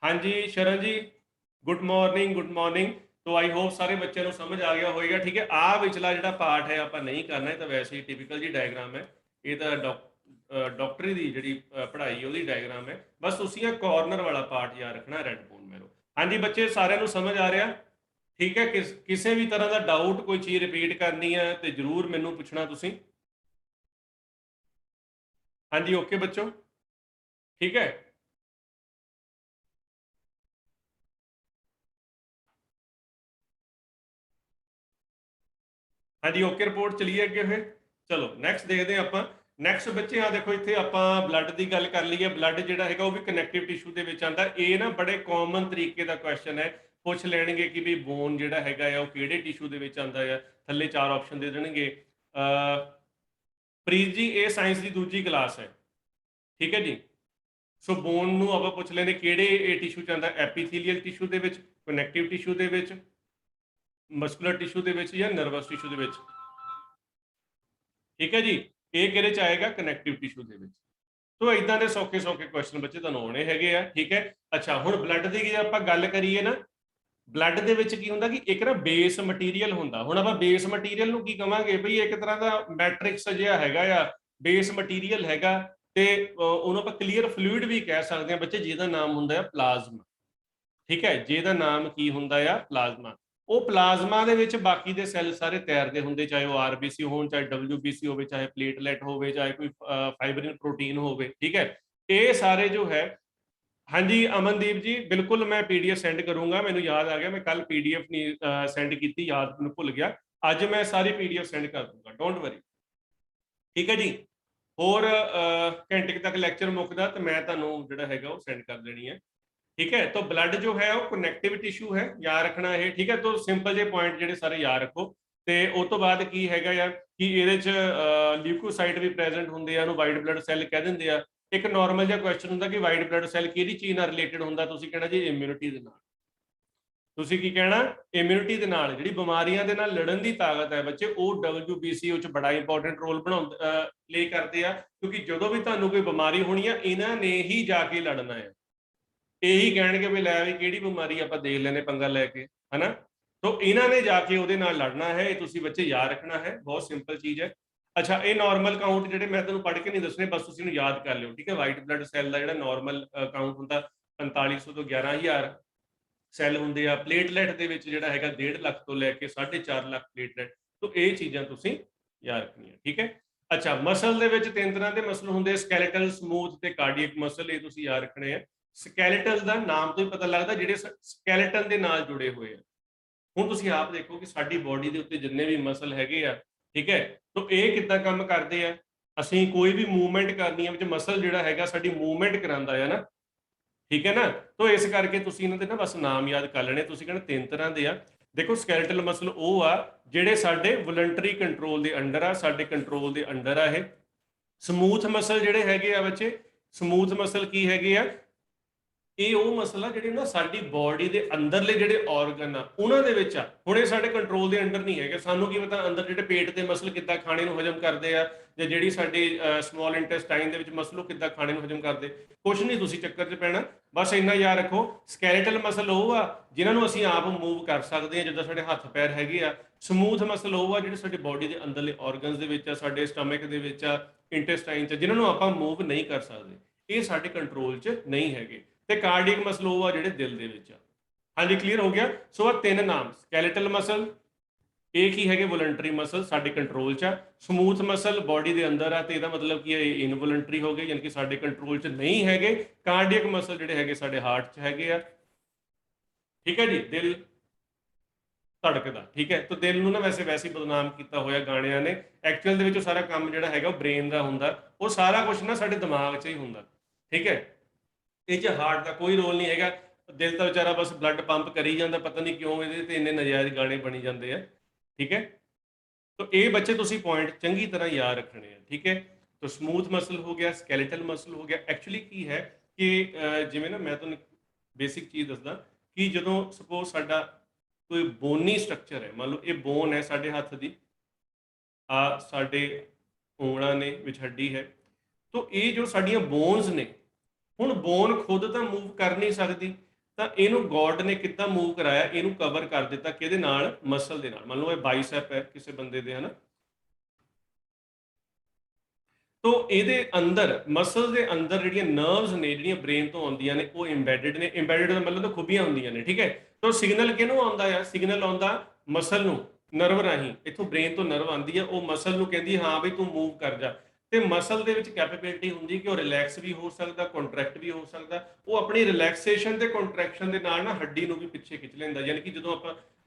ਹਾਂਜੀ ਸ਼ਰਨ ਜੀ, ਗੁੱਡ ਮਾਰਨਿੰਗ, ਗੁੱਡ ਮਾਰਨਿੰਗ। तो आई होप सारे बच्चों को समझ आ गया होएगा, ठीक है। आ विचला जो पार्ट है आप नहीं करना, तो वैसे ही टिपिकल जी डायग्राम है, ये तो डॉक्टरी की जी पढ़ाई वो डायग्राम है, बस उसी कॉर्नर वाला पार्ट याद रखना, रैड बोन मैरो। हाँ जी बच्चे सारे समझ आ रहा, ठीक है। किसी भी तरह का डाउट कोई चीज़ रिपीट करनी है तो जरूर मैनू पूछना तुसी। हाँ जी ओके बच्चों, ठीक है। हाँ जी ओके रिपोर्ट, चलिए अगे फिर चलो नैक्सट देखते हैं आप। नैक्सट बच्चे हाँ देखो इतने आप ब्लड की गल कर लीए, ब्लड जोड़ा है वो भी कनैक्टिव टिशू के आता। ये ना बड़े कॉमन तरीके का क्वेश्चन है, पूछ लेंगे कि भी बोन जोड़ा है वो किहड़े टिशू के आता है, थले 4 ऑप्शन दे देंगे। प्रीत जी ये साइंस की दूजी क्लास है, ठीक है जी। सो बोन नूं आप पूछ लेंगे किहड़े ये टिशू च आता, एपीथीलियल टिशू के कनैक्टिव टिशू के मस्कुलर टिशू के या नर्वस टिशू के, ठीक है जी। ये किहदे च आएगा? कनैक्टिव टिशू के। तो इदां दे सौखे सौखे क्वेश्चन बच्चे तुहानूं आउणे हैगे आ, ठीक है। अच्छा हुण ब्लड की जे आपां गल करिए ना, ब्लड दे विच की हुंदा कि एक ना बेस मटीरियल हुंदा। हुण आपां बेस मटीरियल नूं की कहांगे बई एक तरह का मैट्रिक्स जिहा हैगा आ, बेस मटीरियल हैगा, ते उहनूं आपां क्लीयर फ्लूइड भी कह सकदे हां बच्चे, जिहदा नाम हुंदा है प्लाज्मा, ठीक है। जिहदा नाम की हुंदा आ? प्लाज्मा। वो प्लाज्मा ਦੇ ਵਿੱਚ ਬਾਕੀ ਦੇ ਸੈੱਲ ਸਾਰੇ ਤੈਰਦੇ ਹੁੰਦੇ, ਚਾਹੇ ਉਹ RBC ਹੋਣ, ਚਾਹੇ WBC ਹੋਵੇ, ਚਾਹੇ ਪਲੇਟਲੈਟ ਹੋਵੇ, ਚਾਹੇ ਕੋਈ फाइब्रिन प्रोटीन होवे, ठीक है। ये सारे जो है, हाँ जी अमनदीप जी बिल्कुल मैं PDF सेंड करूंगा, मैंने याद आ गया, मैं कल PDF नहीं सेंड की, याद मैं भुल गया, अज मैं सारी PDF सेंड कर दूंगा, डोंट वरी, ठीक है जी। होर घंटे तक लैक्चर मुकदा तो मैं तुहानूं जिहड़ा हैगा वो सेंड कर देनी है, ठीक है। तो ब्लड जो है वो कनैक्टिव टिशू है, याद रखना है, ठीक है। तो सिंपल जे पॉइंट ਜਿਹੜੇ ਸਾਰੇ याद रखो। ਤੇ ਉਸ ਤੋਂ ਬਾਅਦ ਕੀ ਹੈਗਾ ਯਾਰ ਕਿ ਇਹਦੇ ਚ ਲਿਊਕੋਸਾਈਟ ਵੀ ਪ੍ਰੈਜ਼ੈਂਟ ਹੁੰਦੇ ਆ, ਉਹਨੂੰ ਵਾਈਟ ਬਲੱਡ ਸੈੱਲ ਕਹਿ ਦਿੰਦੇ ਆ। ਇੱਕ ਨਾਰਮਲ ਜਿਹਾ ਕੁਐਸਚਨ ਹੁੰਦਾ ਕਿ ਵਾਈਟ ਬਲੱਡ ਸੈੱਲ ਕਿਹੜੀ ਚੀਜ਼ ਨਾਲ ਰਿਲੇਟਡ ਹੁੰਦਾ, ਤੁਸੀਂ ਕਹਿਣਾ ਜੀ ਇਮਿਊਨਿਟੀ ਦੇ ਨਾਲ। ਤੁਸੀਂ ਕੀ ਕਹਿਣਾ? ਇਮਿਊਨਿਟੀ ਦੇ ਨਾਲ, ਜਿਹੜੀ ਬਿਮਾਰੀਆਂ ਦੇ ਨਾਲ ਲੜਨ ਦੀ ਤਾਕਤ ਹੈ ਬੱਚੇ, ਉਹ WBC ਵਿੱਚ ਬੜਾ ਇੰਪੋਰਟੈਂਟ ਰੋਲ ਪਲੇ ਕਰਦੇ ਆ, ਕਿਉਂਕਿ ਜਦੋਂ ਵੀ ਤੁਹਾਨੂੰ ਕੋਈ ਬਿਮਾਰੀ ਹੋਣੀ ਆ ਇਹਨਾਂ ਨੇ ਹੀ ਜਾ ਕੇ ਲੜਨਾ ਹੈ। यही कह भी लै भी कि बीमारी आप देख लेने पंगा लैके, है ना। तो इन्होंने जाके वो लड़ना है, ये तुसी बच्चे याद रखना है, बहुत सिंपल चीज़ है। अच्छा ये नॉर्मल काउंट जोड़े मैं तुम्हें पढ़ के नहीं दसने, बस तुम याद कर लियो, ठीक है। वाइट ब्लड सैल का जो नॉर्मल काउंट होंगे 4500 तो 11,000 सैल होंगे आ। प्लेटलैट के जोड़ा है 1.5 लाख तो लैके 4.5 लाख प्लेटलैट, तो ये चीज़ां तुसी याद रखनिया, ठीक है। अच्छा मसल के 3 तरह के मसल होंगे, स्कैलेटल, स्मूथ ते कार्डियक मसल, ये तुसी याद रखने हैं। ਸਕੈਲੇਟਲ ਦਾ ਨਾਮ ਤੋਂ ਹੀ ਪਤਾ ਲੱਗਦਾ ਜਿਹੜੇ ਸਕੈਲੇਟਨ ਦੇ ਨਾਲ ਜੁੜੇ ਹੋਏ ਆ। ਹੁਣ ਤੁਸੀਂ ਆਪ ਦੇਖੋ ਕਿ ਸਾਡੀ ਬੋਡੀ ਦੇ ਉੱਤੇ ਜਿੰਨੇ ਵੀ ਮਸਲ ਹੈਗੇ ਆ, ਠੀਕ ਹੈ, ਤਾਂ ਇਹ ਕਿੱਦਾਂ ਕੰਮ ਕਰਦੇ ਆ। ਅਸੀਂ ਕੋਈ ਵੀ ਮੂਵਮੈਂਟ ਕਰਨੀ ਹੈ ਵਿੱਚ ਮਸਲ ਜਿਹੜਾ ਹੈਗਾ ਸਾਡੀ ਮੂਵਮੈਂਟ ਕਰਾਉਂਦਾ ਹੈ ਨਾ, ਠੀਕ ਹੈ ਨਾ। ਤੋਂ ਇਸ ਕਰਕੇ ਤੁਸੀਂ ਇਹਨਾਂ ਦੇ ਨਾ ਬਸ ਨਾਮ ਯਾਦ ਕਰ ਲੈਣੇ। ਤੁਸੀਂ ਕਹਿੰਦੇ ਤਿੰਨ ਤਰ੍ਹਾਂ ਦੇ ਆ। ਦੇਖੋ ਸਕੈਲੇਟਲ ਮਸਲ ਉਹ ਆ ਜਿਹੜੇ ਸਾਡੇ ਵੋਲੰਟਰੀ ਕੰਟਰੋਲ ਦੇ ਅੰਡਰ ਆ, ਸਾਡੇ ਕੰਟਰੋਲ ਦੇ ਅੰਡਰ ਆ ਇਹ। ਸਮੂਥ ਮਸਲ ਜਿਹੜੇ ਹੈਗੇ ਆ ਬੱਚੇ, ਸਮੂਥ ਮਸਲ ਕੀ ਹੈਗੇ ਆ, ਇਹ ਉਹ ਮਸਲ ਆ ਜਿਹੜੇ ਨਾ ਸਾਡੀ ਬਾਡੀ ਦੇ ਅੰਦਰਲੇ ਜਿਹੜੇ ਆਰਗਨ ਆ ਉਹਨਾਂ ਦੇ ਵਿੱਚ ਆ। ਹੁਣ ਇਹ ਸਾਡੇ ਕੰਟਰੋਲ ਦੇ ਅੰਡਰ ਨਹੀਂ ਹੈਗੇ। ਸਾਨੂੰ ਕੀ ਪਤਾ ਅੰਦਰ ਜਿਹੜੇ ਪੇਟ ਦੇ ਮਸਲ ਕਿੱਦਾਂ ਖਾਣੇ ਨੂੰ ਹਜਮ ਕਰਦੇ ਆ, ਜਾਂ ਜਿਹੜੀ ਸਾਡੀ ਸਮਾਲ ਇੰਟੈਸਟਾਈਨ ਦੇ ਵਿੱਚ ਮਸਲ ਉਹ ਕਿੱਦਾਂ ਖਾਣੇ ਨੂੰ ਹਜਮ ਕਰਦੇ, ਕੁਛ ਨਹੀਂ ਤੁਸੀਂ ਚੱਕਰ 'ਚ ਪੈਣਾ। ਬਸ ਇੰਨਾ ਯਾਦ ਰੱਖੋ, ਸਕੈਲੇਟਲ ਮਸਲ ਉਹ ਆ ਜਿਨ੍ਹਾਂ ਨੂੰ ਅਸੀਂ ਆਪ ਮੂਵ ਕਰ ਸਕਦੇ ਹਾਂ, ਜਿੱਦਾਂ ਸਾਡੇ ਹੱਥ ਪੈਰ ਹੈਗੇ ਆ। ਸਮੂਥ ਮਸਲ ਉਹ ਆ ਜਿਹੜੇ ਸਾਡੇ ਬਾਡੀ ਦੇ ਅੰਦਰਲੇ ਆਰਗਨਸ ਦੇ ਵਿੱਚ ਆ, ਸਾਡੇ ਸਟਮਕ ਦੇ ਵਿੱਚ ਆ, ਇੰਟੈਸਟਾਈਨ 'ਚ, ਜਿਨ੍ਹਾਂ ਨੂੰ ਆਪਾਂ ਮੂਵ ਨਹੀਂ ਕਰ ਸਕਦੇ। ਇਹ ਸਾਡੇ ਕੰਟਰੋਲ 'ਚ ਨਹੀਂ ਹੈਗੇ। ਤੇ ਕਾਰਡਿਕ ਮਸਲ ਉਹ ਆ ਜਿਹੜੇ ਦਿਲ ਦੇ ਵਿੱਚ ਆ। ਹਾਂਜੀ ਕਲੀਅਰ ਹੋ ਗਿਆ। ਸੋ ਆ ਤਿੰਨ ਨਾਮ, ਸਕੈਲੇਟਲ ਮਸਲ ਇਹ ਕੀ ਹੈਗੇ, ਵੋਲੰਟਰੀ ਮਸਲ ਸਾਡੇ ਕੰਟਰੋਲ 'ਚ ਆ। ਸਮੂਥ ਮਸਲ ਬਾਡੀ ਦੇ ਅੰਦਰ ਆ ਤੇ ਇਹਦਾ ਮਤਲਬ ਕੀ ਹੈ, ਇਨਵੋਲੰਟਰੀ ਹੋ ਗਏ, ਯਾਨੀ ਕਿ ਸਾਡੇ ਕੰਟਰੋਲ 'ਚ ਨਹੀਂ ਹੈਗੇ। ਕਾਰਡਿਕ ਮਸਲ ਜਿਹੜੇ ਹੈਗੇ ਸਾਡੇ ਹਾਰਟ 'ਚ ਹੈਗੇ ਆ, ਠੀਕ ਹੈ ਜੀ। ਦਿਲ ਧੜਕਦਾ, ਠੀਕ ਹੈ। ਤਾਂ ਦਿਲ ਨੂੰ ਨਾ ਵੈਸੇ ਵੈਸੇ ਹੀ ਬਦਨਾਮ ਕੀਤਾ ਹੋਇਆ ਗਾਣਿਆਂ ਨੇ। ਐਕਚੁਅਲ ਦੇ ਵਿੱਚ ਉਹ ਸਾਰਾ ਕੰਮ ਜਿਹੜਾ ਹੈਗਾ ਉਹ ਬ੍ਰੇਨ ਦਾ ਹੁੰਦਾ, ਉਹ ਸਾਰਾ ਕੁਝ ਨਾ ਸਾਡੇ ਦਿਮਾਗ 'ਚ ਹੀ ਹੁੰਦਾ, ਠੀਕ ਹੈ। ਇਹ 'ਚ ਹਾਰਟ ਦਾ ਕੋਈ ਰੋਲ ਨਹੀਂ ਹੈਗਾ। ਦਿਲ ਤਾਂ ਵਿਚਾਰਾ ਬਸ ਬਲੱਡ ਪੰਪ ਕਰੀ ਜਾਂਦਾ, ਪਤਾ ਨਹੀਂ ਕਿਉਂ ਇਹਦੇ ਤੇ ਇੰਨੇ ਨਜਾਇਜ਼ ਗਾਣੇ ਬਣੀ ਜਾਂਦੇ ਆ, ਠੀਕ ਹੈ। ਤਾਂ ਇਹ ਬੱਚੇ ਤੁਸੀਂ ਪੁਆਇੰਟ ਚੰਗੀ ਤਰ੍ਹਾਂ ਯਾਦ ਰੱਖਣੇ ਆ, ਠੀਕ ਹੈ। ਤਾਂ ਸਮੂਥ ਮਸਲ ਹੋ ਗਿਆ, ਸਕੈਲੇਟਲ ਮਸਲ ਹੋ ਗਿਆ। ਐਕਚੁਅਲੀ ਕੀ ਹੈ ਕਿ ਜਿਵੇਂ ਨਾ ਮੈਂ ਤੁਹਾਨੂੰ ਬੇਸਿਕ ਚੀਜ਼ ਦੱਸਦਾ ਕਿ ਜਦੋਂ ਸਪੋਜ਼ ਸਾਡਾ ਕੋਈ ਬੋਨੀ ਸਟਰਕਚਰ ਹੈ, ਮੰਨ ਲਓ ਇਹ ਬੋਨ ਹੈ ਸਾਡੇ ਹੱਥ ਦੀ, ਆ ਸਾਡੇ ਉਂਗਲਾਂ ਨੇ ਵਿੱਚ ਹੱਡੀ ਹੈ। ਤਾਂ ਇਹ ਜੋ ਸਾਡੀਆਂ ਬੋਨਸ ਨੇ, ਹੁਣ ਬੋਨ ਖੁਦ ਤਾਂ ਮੂਵ ਕਰ ਨਹੀਂ ਸਕਦੀ, ਤਾਂ ਇਹਨੂੰ ਗੋਡ ਨੇ ਕਿੱਦਾਂ ਮੂਵ ਕਰਾਇਆ, ਇਹਨੂੰ ਕਵਰ ਕਰ ਦਿੱਤਾ ਕਿਹਦੇ ਨਾਲ, ਮਸਲ ਦੇ ਨਾਲ। ਮੰਨ ਲਓ ਇਹ ਬਾਈਸੈਪ ਹੈ ਕਿਸੇ ਬੰਦੇ ਦੇ, ਹਨਾ। ਤੋ ਇਹਦੇ ਅੰਦਰ ਮਸਲ ਦੇ ਅੰਦਰ ਜਿਹੜੀਆਂ ਨਰਵਸ ਨੇ, ਜਿਹੜੀਆਂ ਬ੍ਰੇਨ ਤੋਂ ਆਉਂਦੀਆਂ ਨੇ, ਉਹ ਇੰਬੈਡਡ ਨੇ। ਇੰਬੈਡਡ ਦਾ ਮਤਲਬ ਤਾਂ ਖੁੱਬੀਆਂ ਹੁੰਦੀਆਂ ਨੇ, ਠੀਕ ਹੈ। ਤੋ ਸਿਗਨਲ ਕਿਹਨੂੰ ਆਉਂਦਾ ਆ, ਸਿਗਨਲ ਆਉਂਦਾ ਮਸਲ ਨੂੰ, ਨਰਵ ਰਾਹੀਂ। ਇੱਥੋਂ ਬ੍ਰੇਨ ਤੋਂ ਨਰਵ ਆਉਂਦੀ ਹੈ, ਉਹ ਮਸਲ ਨੂੰ ਕਹਿੰਦੀ ਹਾਂ ਬਈ ਤੂੰ ਮੂਵ ਕਰ ਜਾ। ਤੇ ਮਸਲ ਦੇ ਵਿੱਚ ਕੈਪੇਬਿਲਿਟੀ ਹੁੰਦੀ ਕਿ ਉਹ ਰਿਲੈਕਸ ਵੀ ਹੋ ਸਕਦਾ, ਕੰਟਰੈਕਟ ਵੀ ਹੋ ਸਕਦਾ। ਉਹ ਆਪਣੀ ਰਿਲੈਕਸੇਸ਼ਨ ਤੇ ਕੰਟਰੈਕਸ਼ਨ ਦੇ ਨਾਲ ਨਾ ਹੱਡੀ ਨੂੰ ਵੀ ਪਿੱਛੇ ਖਿੱਚ ਲੈਂਦਾ। ਯਾਨੀ ਕਿ ਜਦੋਂ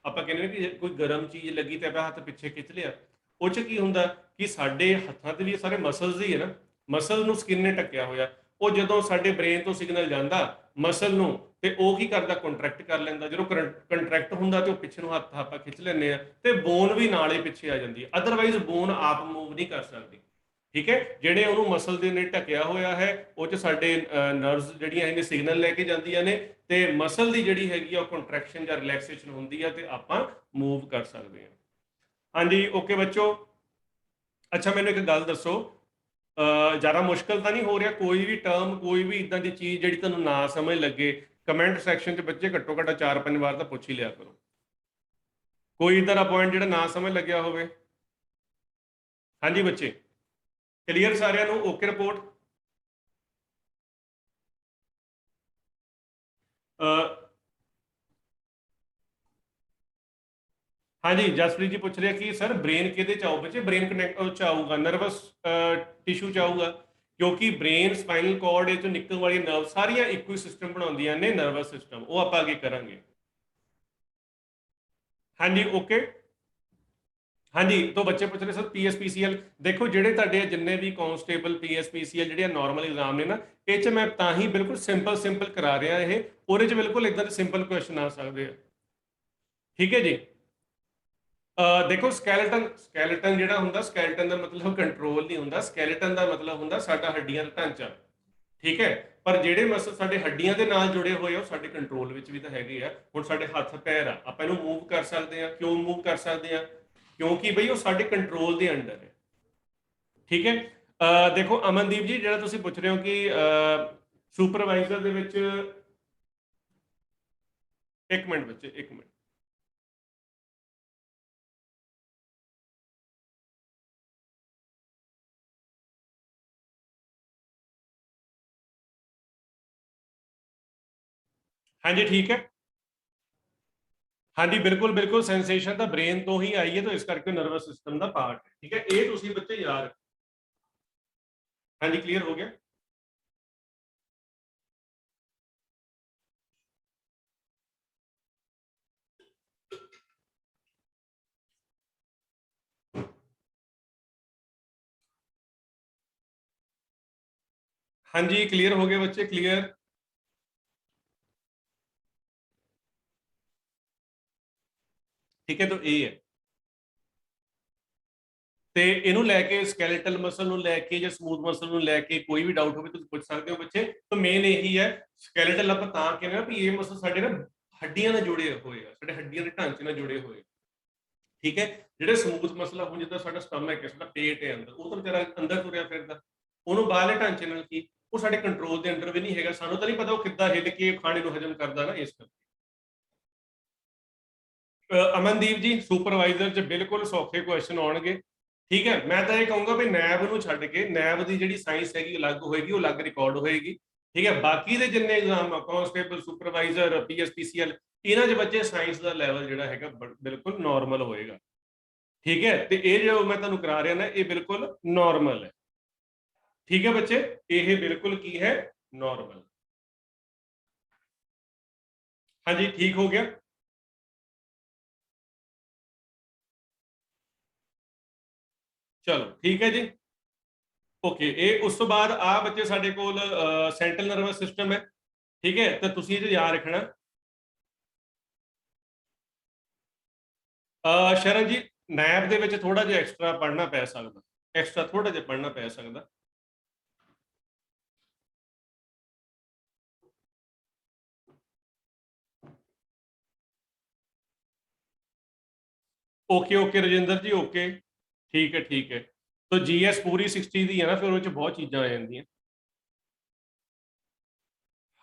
ਆਪਾਂ ਕਹਿੰਦੇ ਕਿ ਕੋਈ ਗਰਮ ਚੀਜ਼ ਲੱਗੀ ਤੇ ਆਪਾਂ ਹੱਥ ਪਿੱਛੇ ਖਿੱਚ ਲਿਆ, ਉਹ 'ਚ ਕੀ ਹੁੰਦਾ ਕਿ ਸਾਡੇ ਹੱਥਾਂ ਤੇ ਵੀ ਸਾਰੇ ਮਸਲਸ ਹੀ ਹੈ ਨਾ, ਮਸਲ ਨੂੰ ਸਕਿਨ ਨੇ ਢੱਕਿਆ ਹੋਇਆ। ਉਹ ਜਦੋਂ ਸਾਡੇ ਬ੍ਰੇਨ ਤੋਂ ਸਿਗਨਲ ਜਾਂਦਾ ਮਸਲ ਨੂੰ, ਤੇ ਉਹ ਕੀ ਕਰਦਾ, ਕੰਟਰੈਕਟ ਕਰ ਲੈਂਦਾ। ਜਦੋਂ ਕੰਟਰੈਕਟ ਹੁੰਦਾ ਤੇ ਉਹ ਪਿੱਛੇ ਨੂੰ ਹੱਥ ਆਪਾਂ ਖਿੱਚ ਲੈਂਦੇ ਆ, ਤੇ ਬੋਨ ਵੀ ਨਾਲ ਹੀ ਪਿੱਛੇ ਆ ਜਾਂਦੀ ਹੈ। ਅਦਰਵਾਈਜ਼ ਬੋਨ ਆਪ ਮੂਵ ਨਹੀਂ ਕਰ ਸਕਦੀ, ਠੀਕ ਹੈ। ਜਿਹੜੇ ਉਹਨੂੰ ਮਸਲ ਦੇ ਨੇ ਢੱਕਿਆ ਹੋਇਆ ਹੈ, ਉਹ 'ਚ ਸਾਡੇ ਨਰਵਸ ਜਿਹੜੀਆਂ ਇਹਨੇ ਸਿਗਨਲ ਲੈ ਕੇ ਜਾਂਦੀਆਂ ਨੇ, ਤੇ ਮਸਲ ਦੀ ਜਿਹੜੀ ਹੈਗੀ ਆ ਉਹ ਕੰਟਰੈਕਸ਼ਨ ਜਾਂ ਰਿਲੈਕਸੇਸ਼ਨ ਹੁੰਦੀ ਆ, ਤੇ ਆਪਾਂ ਮੂਵ ਕਰ ਸਕਦੇ ਹਾਂ। ਹਾਂਜੀ ਓਕੇ ਬੱਚੋ। ਅੱਛਾ ਮੈਨੂੰ ਇੱਕ ਗੱਲ ਦੱਸੋ, ਜ਼ਿਆਦਾ ਮੁਸ਼ਕਲ ਤਾਂ ਨਹੀਂ ਹੋ ਰਿਹਾ? ਕੋਈ ਵੀ ਟਰਮ, ਕੋਈ ਵੀ ਇਦਾਂ ਦੀ ਚੀਜ਼ ਜਿਹੜੀ ਤੁਹਾਨੂੰ ਨਾ ਸਮਝ ਲੱਗੇ, ਕਮੈਂਟ ਸੈਕਸ਼ਨ 'ਚ ਬੱਚੇ ਘੱਟੋ ਘੱਟ 4-5 ਵਾਰ ਤਾਂ ਪੁੱਛ ਹੀ ਲਿਆ ਕਰੋ। ਕੋਈ ਇਦਾਂ ਦਾ ਪੁਆਇੰਟ ਜਿਹੜਾ ਨਾ ਸਮਝ ਲੱਗਿਆ ਹੋਵੇ। ਹਾਂਜੀ ਬੱਚੇ, ਕਲੀਅਰ ਸਾਰਿਆਂ ਨੂੰ? Okay report. ਹਾਂਜੀ ਜਸਪ੍ਰੀਤ ਜੀ ਪੁੱਛ ਰਿਹਾ ਕਿ ਸਰ ਬ੍ਰੇਨ ਕਿਹਦੇ ਚ ਆਊ? ਬੱਚੇ ਬ੍ਰੇਨ ਕਨੈਕਟ ਚ ਆਊਗਾ, ਨਰਵਸ ਟਿਸ਼ੂ ਚ ਆਊਗਾ, ਕਿਉਂਕਿ ਬ੍ਰੇਨ, ਸਪਾਈਨਲ ਕਾਰਡ, ਇਹ ਚੋਂ ਨਿਕਲਣ ਵਾਲੀਆਂ ਨਰਵ ਸਾਰੀਆਂ ਇੱਕੋ ਹੀ ਸਿਸਟਮ ਬਣਾਉਂਦੀਆਂ ਨੇ, ਨਰਵਸ ਸਿਸਟਮ। ਉਹ ਆਪਾਂ ਅੱਗੇ ਕਰਾਂਗੇ। ਹਾਂਜੀ ਓਕੇ। ਹਾਂਜੀ ਤੋਂ ਬੱਚੇ ਪੁੱਛ ਰਹੇ ਸਰ PSPCL, ਦੇਖੋ ਜਿਹੜੇ ਤੁਹਾਡੇ ਜਿੰਨੇ ਵੀ ਕਾਂਸਟੇਬਲ PSPCL ਜਿਹੜੇ ਨਾਰਮਲ ਐਗਜ਼ਾਮ ਨੇ ਨਾ, ਇਹ 'ਚ ਮੈਂ ਤਾਂ ਹੀ ਬਿਲਕੁਲ ਸਿੰਪਲ ਕਰਾ ਰਿਹਾ ਇਹ। ਉਹਦੇ 'ਚ ਬਿਲਕੁਲ ਇਦਾਂ ਦੇ ਸਿੰਪਲ ਕੁਐਸਚਨ ਆ ਸਕਦੇ ਆ, ਠੀਕ ਹੈ ਜੀ। ਦੇਖੋ ਸਕੈਲੇਟਨ ਜਿਹੜਾ ਹੁੰਦਾ, ਸਕੈਲੇਟਨ ਦਾ ਮਤਲਬ ਕੰਟਰੋਲ ਨਹੀਂ ਹੁੰਦਾ। ਸਕੈਲੇਟਨ ਦਾ ਮਤਲਬ ਹੁੰਦਾ ਸਾਡਾ ਹੱਡੀਆਂ ਦਾ ਢਾਂਚਾ, ਠੀਕ ਹੈ। ਪਰ ਜਿਹੜੇ ਮਸਲ ਸਾਡੇ ਹੱਡੀਆਂ ਦੇ ਨਾਲ ਜੁੜੇ ਹੋਏ ਆ, ਉਹ ਸਾਡੇ ਕੰਟਰੋਲ ਵਿੱਚ ਵੀ ਤਾਂ ਹੈਗੇ ਆ। ਹੁਣ ਸਾਡੇ ਹੱਥ ਪੈਰ ਆ, ਆਪਾਂ ਇਹਨੂੰ ਮੂਵ ਕਰ ਸਕਦੇ ਆ। ਕਿਉਂ ਮੂਵ ਕਰ ਸਕਦੇ ਆ? ਕਿਉਂਕਿ ਬਈ ਉਹ ਸਾਡੇ ਕੰਟਰੋਲ ਦੇ ਅੰਡਰ ਹੈ, ਠੀਕ ਹੈ। ਦੇਖੋ ਅਮਨਦੀਪ ਜੀ, ਜਿਹੜਾ ਤੁਸੀਂ ਪੁੱਛ ਰਹੇ ਹੋ ਕਿ ਸੁਪਰਵਾਈਜ਼ਰ ਦੇ ਵਿੱਚ, ਇੱਕ ਮਿੰਟ ਬੱਚੇ, ਇੱਕ ਮਿੰਟ। ਹਾਂਜੀ ਠੀਕ ਹੈ। ਹਾਂਜੀ ਬਿਲਕੁਲ ਸੈਂਸੇਸ਼ਨ ਤਾਂ ਬ੍ਰੇਨ ਤੋਂ ਹੀ ਆਈ ਹੈ, ਤਾਂ ਇਸ ਕਰਕੇ ਨਰਵਸ ਸਿਸਟਮ ਦਾ ਪਾਰਟ ਹੈ, ਠੀਕ ਹੈ। ਇਹ ਤੁਸੀਂ ਬੱਚੇ ਯਾਦ। ਹਾਂਜੀ ਕਲੀਅਰ ਹੋ ਗਿਆ। हाँ जी, क्लियर हो गया बच्चे, क्लियर। ठीक है, तो ए है। ਤੇ ਇਹਨੂੰ ਲੈ ਕੇ ਸਕੈਲੇਟਲ ਮਸਲ ਨੂੰ ਲੈ ਕੇ ਜਾਂ ਸਮੂਥ ਮਸਲ ਨੂੰ ਲੈ ਕੇ ਕੋਈ ਵੀ ਡਾਊਟ ਹੋਵੇ ਤੁਸੀਂ ਪੁੱਛ ਸਕਦੇ ਹੋ ਬੱਚੇ। ਤਾਂ ਮੇਨ ਇਹੀ ਹੈ, ਸਕੈਲੇਟਲ ਆਪਾਂ ਤਾਂ ਕਹਿੰਦੇ ਆ ਵੀ ਇਹ ਮਸਲ ਸਾਡੇ ਨਾ ਹੱਡੀਆਂ ਨਾਲ ਜੁੜੇ ਹੋਏ ਆ, ਸਾਡੇ ਹੱਡੀਆਂ ਦੇ ਢਾਂਚੇ ਨਾਲ ਜੁੜੇ ਹੋਏ। ਠੀਕ ਹੈ, ਜਿਹੜੇ ਸਮੂਥ ਮਸਲ ਆ, ਹੁਣ ਜਿੱਦਾਂ ਸਾਡਾ ਸਟਮਕ ਹੈ, ਸਾਡਾ ਪੇਟ ਹੈ ਅੰਦਰ, ਉਹ ਤਾਂ ਵਿਚਾਰਾ ਅੰਦਰ ਤੁਰਿਆ ਫਿਰਦਾ, ਉਹਨੂੰ ਬਾਹਰਲੇ ਢਾਂਚੇ ਨਾਲ ਕੀ, ਉਹ ਸਾਡੇ ਕੰਟਰੋਲ ਦੇ ਅੰਡਰ ਵੀ ਨਹੀਂ ਹੈਗਾ, ਸਾਨੂੰ ਤਾਂ ਨਹੀਂ ਪਤਾ ਉਹ ਕਿੱਦਾਂ ਹਿੱਲ ਕੇ ਖਾਣੇ ਨੂੰ ਹਜਮ ਕਰਦਾ ਨਾ, ਇਸ ਕਰਕੇ। ਅਮਨਦੀਪ ਜੀ, ਸੁਪਰਵਾਈਜ਼ਰ 'ਚ ਬਿਲਕੁਲ ਸੌਖੇ ਕੁਐਸਚਨ ਆਉਣਗੇ। ਠੀਕ ਹੈ, ਮੈਂ ਤਾਂ ਇਹ ਕਹੂੰਗਾ ਵੀ ਨੈਬ ਨੂੰ ਛੱਡ ਕੇ ਨੈਬ ਦੀ ਜਿਹੜੀ ਸਾਇੰਸ ਹੈਗੀ ਅਲੱਗ ਹੋਏਗੀ, ਉਹ ਅਲੱਗ ਰਿਕਾਰਡ ਹੋਏਗੀ। ਠੀਕ ਹੈ, ਬਾਕੀ ਦੇ ਜਿੰਨੇ ਐਗਜ਼ਾਮ ਆ, ਕਾਂਸਟੇਬਲ, ਸੁਪਰਵਾਈਜ਼ਰ, ਪੀਐਸਪੀਸੀਐਲ, ਇਹਨਾਂ 'ਚ ਬੱਚੇ ਸਾਇੰਸ ਦਾ ਲੈਵਲ ਜਿਹੜਾ ਹੈਗਾ ਬਿਲਕੁਲ ਨਾਰਮਲ ਹੋਏਗਾ। ਠੀਕ ਹੈ, ਤੇ ਇਹ ਜੋ ਮੈਂ ਤੁਹਾਨੂੰ ਕਰਾ ਰਿਹਾ ਨਾ, ਇਹ ਬਿਲਕੁਲ ਨਾਰਮਲ ਹੈ। ਠੀਕ ਹੈ ਬੱਚੇ, ਇਹ ਬਿਲਕੁਲ ਕੀ ਹੈ, ਨਾਰਮਲ। ਹਾਂਜੀ, ਠੀਕ ਹੋ ਗਿਆ। ਚਲੋ ਠੀਕ ਹੈ ਜੀ, ਓਕੇ। ਇਹ ਉਸ ਤੋਂ ਬਾਅਦ ਆ ਬੱਚੇ ਸਾਡੇ ਕੋਲ ਸੈਂਟਰਲ ਨਰਵਸ ਸਿਸਟਮ ਹੈ। ਠੀਕ ਹੈ, ਤਾਂ ਤੁਸੀਂ ਇਹ ਯਾਦ ਰੱਖਣਾ। ਸ਼ਰਨ ਜੀ, ਨੈਬ ਦੇ ਵਿੱਚ ਥੋੜਾ ਜਿਹਾ ਐਕਸਟਰਾ ਪੜ੍ਹਨਾ ਪੈ ਸਕਦਾ, ਐਕਸਟਰਾ ਥੋੜਾ ਜਿਹਾ ਪੜ੍ਹਨਾ ਪੈ ਸਕਦਾ। Okay okay Rajinder ji, okay, ਠੀਕ ਹੈ ਠੀਕ ਹੈ। ਤਾਂ ਜੀਐਸ ਪੂਰੀ 60 ਦੀ ਹੈ ਨਾ, ਫਿਰ ਉਹਦੇ ਚ ਬਹੁਤ ਚੀਜ਼ਾਂ ਆ ਜਾਂਦੀਆਂ।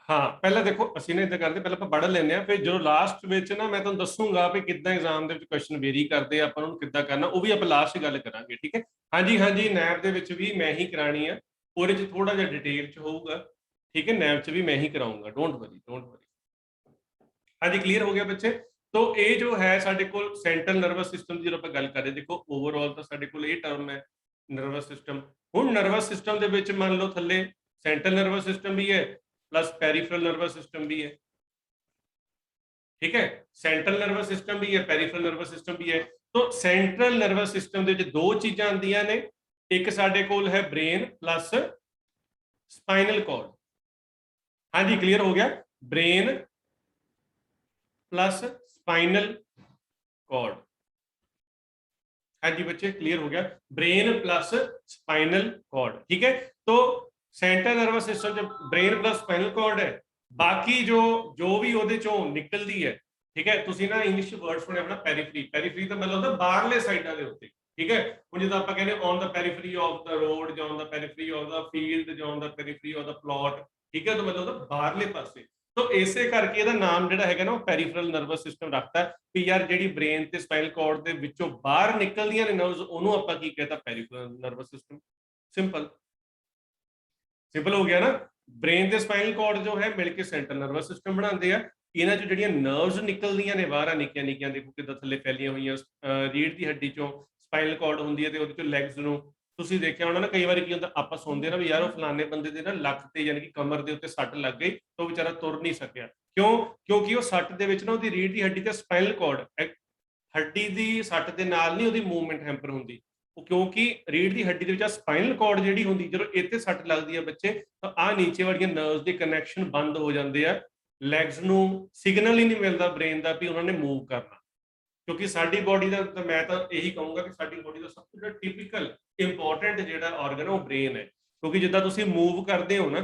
ਹਾਂ, ਪਹਿਲਾਂ ਦੇਖੋ ਅਸੀਂ ਨਾ ਇਦਾਂ ਕਰਦੇ, ਪਹਿਲਾਂ ਆਪਾਂ ਪੜ੍ਹ ਲੈਂਦੇ ਆ, ਫਿਰ ਜਦੋਂ ਲਾਸਟ ਵਿੱਚ ਨਾ ਮੈਂ ਤੁਹਾਨੂੰ ਦੱਸੂਗਾ ਵੀ ਕਿੱਦਾਂ ਐਗਜ਼ਾਮ ਦੇ ਵਿੱਚ ਕੁਐਸਚਨ ਵੇਰੀ ਕਰਦੇ ਆ, ਆਪਾਂ ਉਹਨੂੰ ਕਿੱਦਾਂ ਕਰਨਾ, ਉਹ ਵੀ ਆਪਾਂ ਲਾਸਟ 'ਚ ਗੱਲ ਕਰਾਂਗੇ। ਠੀਕ ਹੈ, ਹਾਂਜੀ ਹਾਂਜੀ, ਨੈਬ ਦੇ ਵਿੱਚ ਵੀ ਮੈਂ ਹੀ ਕਰਾਣੀ ਆ, ਉਹਦੇ 'ਚ ਥੋੜਾ ਜਿਹਾ ਡਿਟੇਲ 'ਚ ਹੋਊਗਾ। ਠੀਕ ਹੈ, ਨੈਬ 'ਚ ਵੀ ਮੈਂ ਹੀ ਕਰਾਊਂਗਾ, ਡੋਂਟ ਵਰੀ ਡੋਂਟ ਵਰੀ। ਹਾਂਜੀ, ਕਲੀਅਰ ਹੋ ਗਿਆ ਬੱਚੇ। तो ਇਹ ਜੋ ਹੈ ਸਾਡੇ ਕੋਲ ਸੈਂਟਰਲ ਨਰਵਸ ਸਿਸਟਮ ਦੀ ਜਦੋਂ ਆਪਾਂ ਗੱਲ ਕਰਦੇ, ਦੇਖੋ ਓਵਰਆਲ ਤਾਂ ਸਾਡੇ ਕੋਲ ਇਹ ਟਰਮ ਹੈ ਨਰਵਸ ਸਿਸਟਮ। ਹੁਣ ਨਰਵਸ ਸਿਸਟਮ ਦੇ ਵਿੱਚ ਮੰਨ ਲਓ ਥੱਲੇ ਸੈਂਟਰਲ ਨਰਵਸ ਸਿਸਟਮ ਵੀ ਹੈ, ਪਲੱਸ ਪੈਰੀਫਰਲ ਨਰਵਸ ਸਿਸਟਮ ਵੀ ਹੈ। ਠੀਕ ਹੈ, ਸੈਂਟਰਲ ਨਰਵਸ ਸਿਸਟਮ ਵੀ ਹੈ, ਪੈਰੀਫਰਲ ਨਰਵਸ ਸਿਸਟਮ ਵੀ ਹੈ। ਤਾਂ ਸੈਂਟਰਲ ਨਰਵਸ ਸਿਸਟਮ ਦੇ ਵਿੱਚ ਦੋ ਚੀਜ਼ਾਂ ਆਉਂਦੀਆਂ ਨੇ, ਇੱਕ ਸਾਡੇ ਕੋਲ ਹੈ ਬ੍ਰੇਨ ਪਲੱਸ ਸਪਾਈਨਲ ਕੋਰਡ। ਹਾਂਜੀ, ਕਲੀਅਰ ਹੋ ਗਿਆ, ਬ੍ਰੇਨ प्लस स्पाइनल कॉर्ड। हाँ जी बच्चे, क्लियर हो गया, ब्रेन प्लस स्पाइनल कॉर्ड। ठीक है, तो सेंट्रल नर्वस सिस्टम जब ब्रेन प्लस स्पाइनल कॉर्ड है, बाकी जो जो भी ਉਹਦੇ ਚੋਂ ਨਿਕਲਦੀ ਹੈ। ਠੀਕ ਹੈ, ਤੁਸੀਂ ਨਾ ਇੰਗਲਿਸ਼ ਵਰਡ ਸੁਣਿਆ ਆਪਣਾ ਪੈਰੀਫਰੀ, ਪੈਰੀਫਰੀ ਦਾ ਮਤਲਬ ਹੁੰਦਾ ਬਾਹਰਲੇ ਸਾਈਡਾਂ ਦੇ ਉੱਤੇ। ਠੀਕ ਹੈ, ਹੁਣ ਜਦੋਂ ਆਪਾਂ ਕਹਿੰਦੇ on the periphery of the road, ਜਾਂ on the periphery of the field, ਜਾਂ on the periphery of the plot. ਠੀਕ ਹੈ, ਤਾਂ ਮਤਲਬ ਹੁੰਦਾ ਬਾਹਰਲੇ ਪਾਸੇ। तो ਇਸੇ ਕਰਕੇ ਇਹਦਾ ਨਾਮ ਜਿਹੜਾ ਹੈਗਾ ਨਾ, ਉਹ ਪੈਰੀਫਰਲ ਨਰਵਸ ਸਿਸਟਮ ਰੱਖਤਾ ਵੀ ਯਾਰ ਜਿਹੜੀ ਬ੍ਰੇਨ ਤੇ ਸਪਾਈਨਲ ਕਾਰਡ ਦੇ ਵਿੱਚੋਂ ਬਾਹਰ ਨਿਕਲਦੀਆਂ ਨੇ ਨਰਵਸ, ਉਹਨੂੰ ਆਪਾਂ ਕੀ ਕਹਤਾ, ਪੈਰੀਫਰਲ ਨਰਵਸ ਸਿਸਟਮ। ਸਿੰਪਲ ਸਿੰਪਲ ਹੋ ਗਿਆ ਨਾ। ਬ੍ਰੇਨ ਤੇ ਸਪਾਈਨਲ ਕਾਰਡ ਜੋ ਹੈ ਮਿਲ ਕੇ ਸੈਂਟਰਲ ਨਰਵਸ ਸਿਸਟਮ ਬਣਾਉਂਦੇ ਆ। ਇਹਨਾਂ ਚੋਂ ਜਿਹੜੀਆਂ ਨਰਵਸ ਨਿਕਲਦੀਆਂ ਨੇ ਬਾਹਰ, ਨਿੱਕੀਆਂ ਨਿੱਕੀਆਂ, ਦੇਖੋ ਕਿੱਦਾਂ ਥੱਲੇ ਫੈਲੀਆਂ ਹੋਈਆਂ, ਰੀੜ ਦੀ ਹੱਡੀ ਚੋਂ ਸਪਾਈਨਲ ਕਾਰਡ ਹੁੰਦੀ ਹੈ, ਤੇ ਉਹਦੇ ਚੋਂ ਲੈਗਸ ਨੂੰ ਤੁਸੀਂ ਦੇਖਿਆ ਹੋਣਾ ਨਾ, ਕਈ ਵਾਰੀ ਕੀ ਹੁੰਦਾ, ਆਪਾਂ ਸੁਣਦੇ ਨਾ ਵੀ ਯਾਰ ਉਹ ਫਲਾਣੇ ਬੰਦੇ ਦੇ ਨਾ ਲੱਕ ਤੇ ਯਾਨੀ ਕਿ ਕਮਰ ਦੇ ਉੱਤੇ ਸੱਟ ਲੱਗ ਗਈ, ਤਾਂ ਉਹ ਵਿਚਾਰਾ ਤੁਰ ਨਹੀਂ ਸਕਿਆ। ਕਿਉਂ? ਕਿਉਂਕਿ ਉਹ ਸੱਟ ਦੇ ਵਿੱਚ ਨਾ ਉਹਦੀ ਰੀੜ ਦੀ ਹੱਡੀ ਤੇ ਸਪਾਈਨਲ ਕਾਰਡ, ਹੱਡੀ ਦੀ ਸੱਟ ਦੇ ਨਾਲ ਨਹੀਂ ਉਹਦੀ ਮੂਵਮੈਂਟ ਹੈਂਪਰ ਹੁੰਦੀ, ਉਹ ਕਿਉਂਕਿ ਰੀੜ ਦੀ ਹੱਡੀ ਦੇ ਵਿੱਚ ਸਪਾਈਨਲ ਕਾਰਡ ਜਿਹੜੀ ਹੁੰਦੀ, ਜਦੋਂ ਇੱਥੇ ਸੱਟ ਲੱਗਦੀ ਹੈ ਬੱਚੇ, ਤਾਂ ਆਹ ਨੀਚੇ ਵਾਲੀਆਂ ਨਰਵਸ ਦੇ ਕਨੈਕਸ਼ਨ ਬੰਦ ਹੋ ਜਾਂਦੇ ਆ, ਲੈਗਸ ਨੂੰ ਸਿਗਨਲ ਹੀ ਨਹੀਂ ਮਿਲਦਾ ਬ੍ਰੇਨ ਦਾ ਵੀ ਉਹਨਾਂ ਨੇ ਮੂਵ ਕਰਨਾ। ਕਿਉਂਕਿ ਸਾਡੀ ਬੋਡੀ ਦਾ ਤਾਂ ਮੈਂ ਤਾਂ ਇਹੀ ਕਹੂੰਗਾ ਕਿ ਸਾਡੀ ਬੋਡੀ ਦਾ ਸਭ ਤੋਂ ਜਿਹੜਾ ਟਿਪੀਕਲ ਇੰਪੋਰਟੈਂਟ ਜਿਹੜਾ ਆਰਗਨ ਉਹ ਬ੍ਰੇਨ ਹੈ। ਕਿਉਂਕਿ ਜਿੱਦਾਂ ਤੁਸੀਂ ਮੂਵ ਕਰਦੇ ਹੋ ਨਾ,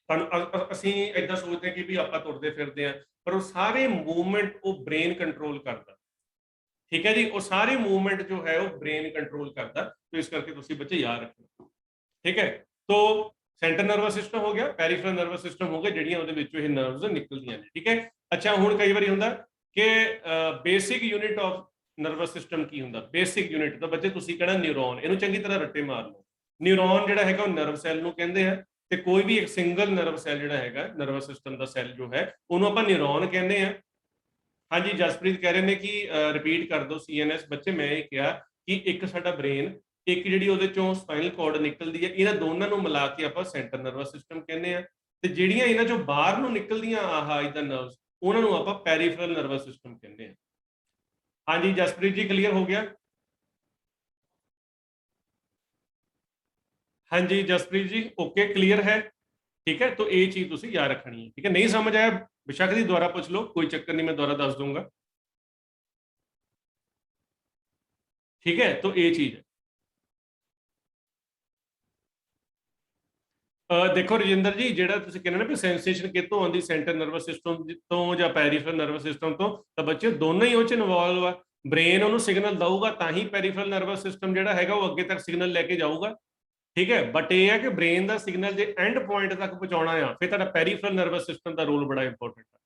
ਤੁਹਾਨੂੰ ਅਸੀਂ ਏਦਾਂ ਸੋਚਦੇ ਕਿ ਵੀ ਆਪਾਂ ਤੁਰਦੇ ਫਿਰਦੇ ਆ, ਪਰ ਉਹ ਸਾਰੇ ਮੂਵਮੈਂਟ ਉਹ ਬ੍ਰੇਨ ਕੰਟਰੋਲ ਕਰਦਾ। ਠੀਕ ਹੈ ਜੀ, ਉਹ ਸਾਰੀ ਮੂਵਮੈਂਟ ਜੋ ਹੈ ਉਹ ਬ੍ਰੇਨ ਕੰਟਰੋਲ ਕਰਦਾ। तो इस करके ਤੁਸੀਂ ਬੱਚੇ ਯਾਦ ਰੱਖਣਾ। ਠੀਕ ਹੈ, तो ਸੈਂਟਰਲ ਨਰਵਸ ਸਿਸਟਮ ਹੋ ਗਿਆ, ਪੈਰੀਫਰਲ ਨਰਵਸ ਸਿਸਟਮ ਹੋ ਗਿਆ, ਜਿਹੜੀਆਂ ਉਹਦੇ ਵਿੱਚੋਂ ਇਹ ਨਰਵਸ ਨਿਕਲਦੀਆਂ ਨੇ। ਠੀਕ ਹੈ, ਅੱਛਾ, ਹੁਣ ਕਈ ਵਾਰੀ ਹੁੰਦਾ ਕਿ basic unit of nervous system ਕੀ ਹੁੰਦਾ, ਬੇਸਿਕ ਯੂਨਿਟ ਤਾਂ ਬੱਚੇ ਤੁਸੀਂ ਕਹਿਣਾ ਨਿਊਰੋਨ, ਇਹਨੂੰ ਚੰਗੀ ਤਰ੍ਹਾਂ ਰੱਟੇ ਮਾਰ ਲਓ। ਨਿਊਰੋਨ ਜਿਹੜਾ ਹੈਗਾ ਉਹ ਨਰਵ ਸੈੱਲ ਨੂੰ ਕਹਿੰਦੇ ਆ, ਤੇ ਕੋਈ ਵੀ ਇੱਕ ਸਿੰਗਲ ਨਰਵ ਸੈੱਲ ਜਿਹੜਾ ਹੈਗਾ ਨਰਵਸ ਸਿਸਟਮ ਦਾ ਸੈੱਲ ਜੋ ਹੈ, ਉਹਨੂੰ ਆਪਾਂ ਨਿਊਰੋਨ ਕਹਿੰਦੇ ਆ। ਹਾਂਜੀ, ਜਸਪ੍ਰੀਤ ਕਹਿ ਰਹੇ ਨੇ ਕਿ ਰਿਪੀਟ ਕਰ ਦਿਓ ਸੀਐਨਐਸ। ਬੱਚੇ ਮੈਂ ਇਹ ਕਿਹਾ ਕਿ ਇੱਕ ਸਾਡਾ ਬ੍ਰੇਨ, ਇੱਕ ਜਿਹੜੀ ਉਹਦੇ ਚੋਂ ਸਪਾਈਨਲ ਕਾਰਡ ਨਿਕਲਦੀ ਹੈ, ਇਹਨਾਂ ਦੋਨਾਂ ਨੂੰ ਮਿਲਾ ਕੇ ਆਪਾਂ ਸੈਂਟਰਲ ਨਰਵਸ ਸਿਸਟਮ ਕਹਿੰਦੇ ਆ। ਤੇ ਜਿਹੜੀਆਂ ਇਹਨਾਂ ਚੋਂ ਬਾਹਰ ਨੂੰ ਨਿਕਲਦੀਆਂ ਆਹ ਇਦਾਂ ਨਰਵਸ, ਉਹਨਾਂ ਨੂੰ ਆਪਾਂ ਪੈਰੀਫਰਲ ਨਰਵਸ ਸਿਸਟਮ ਕਹਿੰਦੇ ਆ। ਹਾਂਜੀ ਜਸਪ੍ਰੀਤ ਜੀ, ਕਲੀਅਰ ਹੋ ਗਿਆ। हाँ जी जसप्रीत जी, ओके क्लियर है, ठीक है। तो ये चीज तुसी याद रखनी है, ठीक है। नहीं समझ आया बेशक दी दोबारा पूछ लो, कोई चक्कर नहीं, मैं दोबारा दस दूंगा, ठीक है। तो ये चीज है। ਦੇਖੋ ਰਜਿੰਦਰ ਜੀ, ਜਿਹੜਾ ਤੁਸੀਂ ਕਹਿੰਦੇ ਨਾ ਵੀ ਸੈਂਸੇਸ਼ਨ ਕਿੱਥੋਂ ਆਉਂਦੀ, ਸੈਂਟਰ ਨਰਵਸ ਸਿਸਟਮ ਤੋਂ ਜਾਂ ਪੈਰੀਫਰਲ ਨਰਵਸ ਸਿਸਟਮ ਤੋਂ, ਤਾਂ ਬੱਚੇ ਦੋਨੋਂ ਹੀ ਉਹ ਚ ਇਨਵੋਲਵ ਆ। ਬ੍ਰੇਨ ਉਹਨੂੰ ਸਿਗਨਲ ਦਊਗਾ ਤਾਂ ਹੀ ਪੈਰੀਫਰਲ ਨਰਵਸ ਸਿਸਟਮ ਜਿਹੜਾ ਹੈਗਾ ਉਹ ਅੱਗੇ ਤੱਕ ਸਿਗਨਲ ਲੈ ਕੇ ਜਾਊਗਾ, ਠੀਕ ਹੈ। ਬਟ ਇਹ ਹੈ ਕਿ ਬ੍ਰੇਨ ਦਾ ਸਿਗਨਲ ਜੇ ਐਂਡ ਪੁਆਇੰਟ ਤੱਕ ਪਹੁੰਚਾਉਣਾ ਆ, ਫਿਰ ਤੁਹਾਡਾ ਪੈਰੀਫਰਲ ਨਰਵਸ ਸਿਸਟਮ ਦਾ ਰੋਲ ਬੜਾ ਇੰਪੋਰਟੈਂਟ ਹੈ,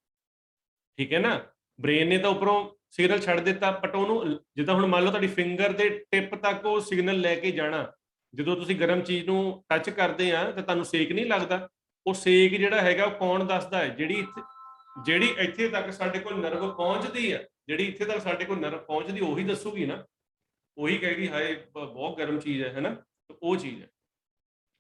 ਠੀਕ ਹੈ ਨਾ। ਬ੍ਰੇਨ ਨੇ ਤਾਂ ਉੱਪਰੋਂ ਸਿਗਨਲ ਛੱਡ ਦਿੱਤਾ, ਬਟ ਉਹਨੂੰ ਜਿੱਦਾਂ ਹੁਣ ਮੰਨ ਲਓ ਤੁਹਾਡੀ ਫਿੰਗਰ ਦੇ ਟਿਪ ਤੱਕ ਉਹ ਸਿਗਨਲ ਲੈ ਕੇ ਜਾਣਾ। ਜਦੋਂ ਤੁਸੀਂ ਗਰਮ ਚੀਜ਼ ਨੂੰ ਟੱਚ ਕਰਦੇ ਆ ਤਾਂ ਤੁਹਾਨੂੰ ਸੇਕ ਨਹੀਂ ਲੱਗਦਾ, ਉਹ ਸੇਕ ਜਿਹੜਾ ਹੈਗਾ ਉਹ ਕੌਣ ਦੱਸਦਾ ਹੈ? ਜਿਹੜੀ ਇੱਥੇ ਤੱਕ ਸਾਡੇ ਕੋਲ ਨਰਵ ਪਹੁੰਚਦੀ ਆ, ਜਿਹੜੀ ਇੱਥੇ ਤੱਕ ਸਾਡੇ ਕੋਲ ਨਰਵ ਪਹੁੰਚਦੀ ਉਹੀ ਦੱਸੂਗੀ ਨਾ, ਉਹੀ ਕਹੇਗੀ ਹਾਏ ਬਹੁਤ ਗਰਮ ਚੀਜ਼ ਹੈ ਨਾ, ਉਹ ਚੀਜ਼ ਹੈ।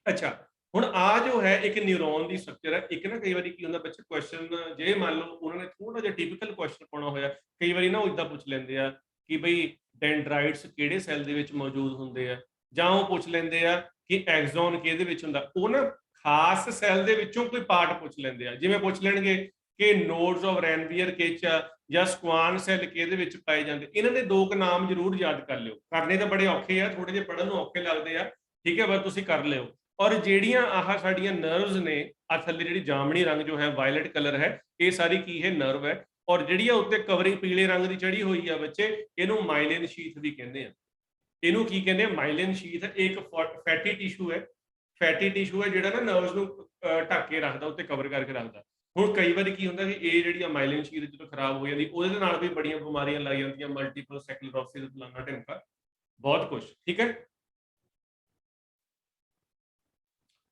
ਅੱਛਾ, ਹੁਣ ਆ ਜੋ ਹੈ ਇੱਕ ਨਿਊਰੋਨ ਦੀ ਸਟਰਕਚਰ ਹੈ। ਇੱਕ ਨਾ ਕਈ ਵਾਰੀ ਕੀ ਹੁੰਦਾ ਬੱਚੇ ਕੁਐਸਚਨ, ਜੇ ਮੰਨ ਲਓ ਉਹਨਾਂ ਨੇ ਥੋੜਾ ਜਿਹਾ ਟਿਪੀਕਲ ਕੁਐਸਚਨ ਪਾਉਣਾ ਹੋਇਆ, ਕਈ ਵਾਰੀ ਨਾ ਉਹ ਇਦਾਂ ਪੁੱਛ ਲੈਂਦੇ ਆ ਕਿ ਬਈ ਡੈਂਡਰਾਈਟਸ ਕਿਹੜੇ ਸੈੱਲ ਦੇ ਵਿੱਚ ਮੌਜੂਦ ਹੁੰਦੇ ਆ, ਜਾਂ ਉਹ ਪੁੱਛ ਲੈਂਦੇ ਆ ਕਿ ਐਕਸੋਨ ਕਿਹਦੇ ਵਿੱਚ ਹੁੰਦਾ। ਉਹ ਨਾ ਖਾਸ ਸੈੱਲ ਦੇ ਵਿੱਚੋਂ ਕੋਈ ਪਾਰਟ ਪੁੱਛ ਲੈਂਦੇ ਆ, ਜਿਵੇਂ ਪੁੱਛ ਲੈਣਗੇ ਕਿ ਨੋਡਸ ਆਫ ਰੈਨਵੀਅਰ ਕਿਚ ਆ ਜਾਂ ਸਕੁਆਨ ਸੈੱਲ ਕਿਹਦੇ ਵਿੱਚ ਪਾਏ ਜਾਂਦੇ। ਇਹਨਾਂ ਦੇ ਦੋ ਕੁ ਨਾਮ ਜ਼ਰੂਰ ਯਾਦ ਕਰ ਲਿਓ, ਕਰਨੇ ਤਾਂ ਬੜੇ ਔਖੇ ਆ, ਥੋੜੇ ਜਿਹੇ ਪੜ੍ਹਨ ਨੂੰ ਔਖੇ ਲੱਗਦੇ ਆ, ਠੀਕ ਹੈ, ਪਰ ਤੁਸੀਂ ਕਰ ਲਿਓ। ਔਰ ਜਿਹੜੀਆਂ ਆਹ ਸਾਡੀਆਂ ਨਰਵਸ ਨੇ, ਆ ਥੱਲੇ ਜਿਹੜੀ ਜਾਮਣੀ ਰੰਗ ਜੋ ਹੈ ਵਾਇਲਟ ਕਲਰ ਹੈ, ਇਹ ਸਾਰੀ ਕੀ ਹੈ? ਨਰਵ ਹੈ। ਔਰ ਜਿਹੜੀ ਆ ਉੱਤੇ ਕਵਰਿੰਗ ਪੀਲੇ ਰੰਗ ਦੀ ਚੜੀ ਹੋਈ ਆ ਬੱਚੇ, ਇਹਨੂੰ ਮਾਈਲਿਨ ਸ਼ੀਥ ਵੀ ਕਹਿੰਦੇ ਆ। ਇਹਨੂੰ ਕੀ ਕਹਿੰਦੇ ਆ? ਮਾਈਲਿਨ ਸ਼ੀਥ ਇੱਕ ਫੈਟੀ ਟਿਸ਼ੂ ਹੈ, ਫੈਟੀ ਟਿਸ਼ੂ ਹੈ ਜਿਹੜਾ ਨਾ ਨਰਵਸ ਨੂੰ ਢੱਕ ਕੇ ਰੱਖਦਾ, ਉੱਤੇ ਕਵਰ ਕਰਕੇ ਰੱਖਦਾ। ਹੁਣ ਕਈ ਵਾਰੀ ਕੀ ਹੁੰਦਾ ਕਿ ਇਹ ਜਿਹੜੀ ਆ ਮਾਈਲਿਨ ਸ਼ੀਥ ਜਦੋਂ ਖਰਾਬ ਹੋ ਜਾਂਦੀ, ਉਹਦੇ ਨਾਲ ਵੀ ਬੜੀਆਂ ਬਿਮਾਰੀਆਂ ਲੱਗ ਜਾਂਦੀਆਂ, ਮਲਟੀਪਲ ਸਕਲੈਰੋਸਿਸ, ਫਲਾਣਾ ਢਿਮਕਾ, ਬਹੁਤ ਕੁਝ, ਠੀਕ ਹੈ।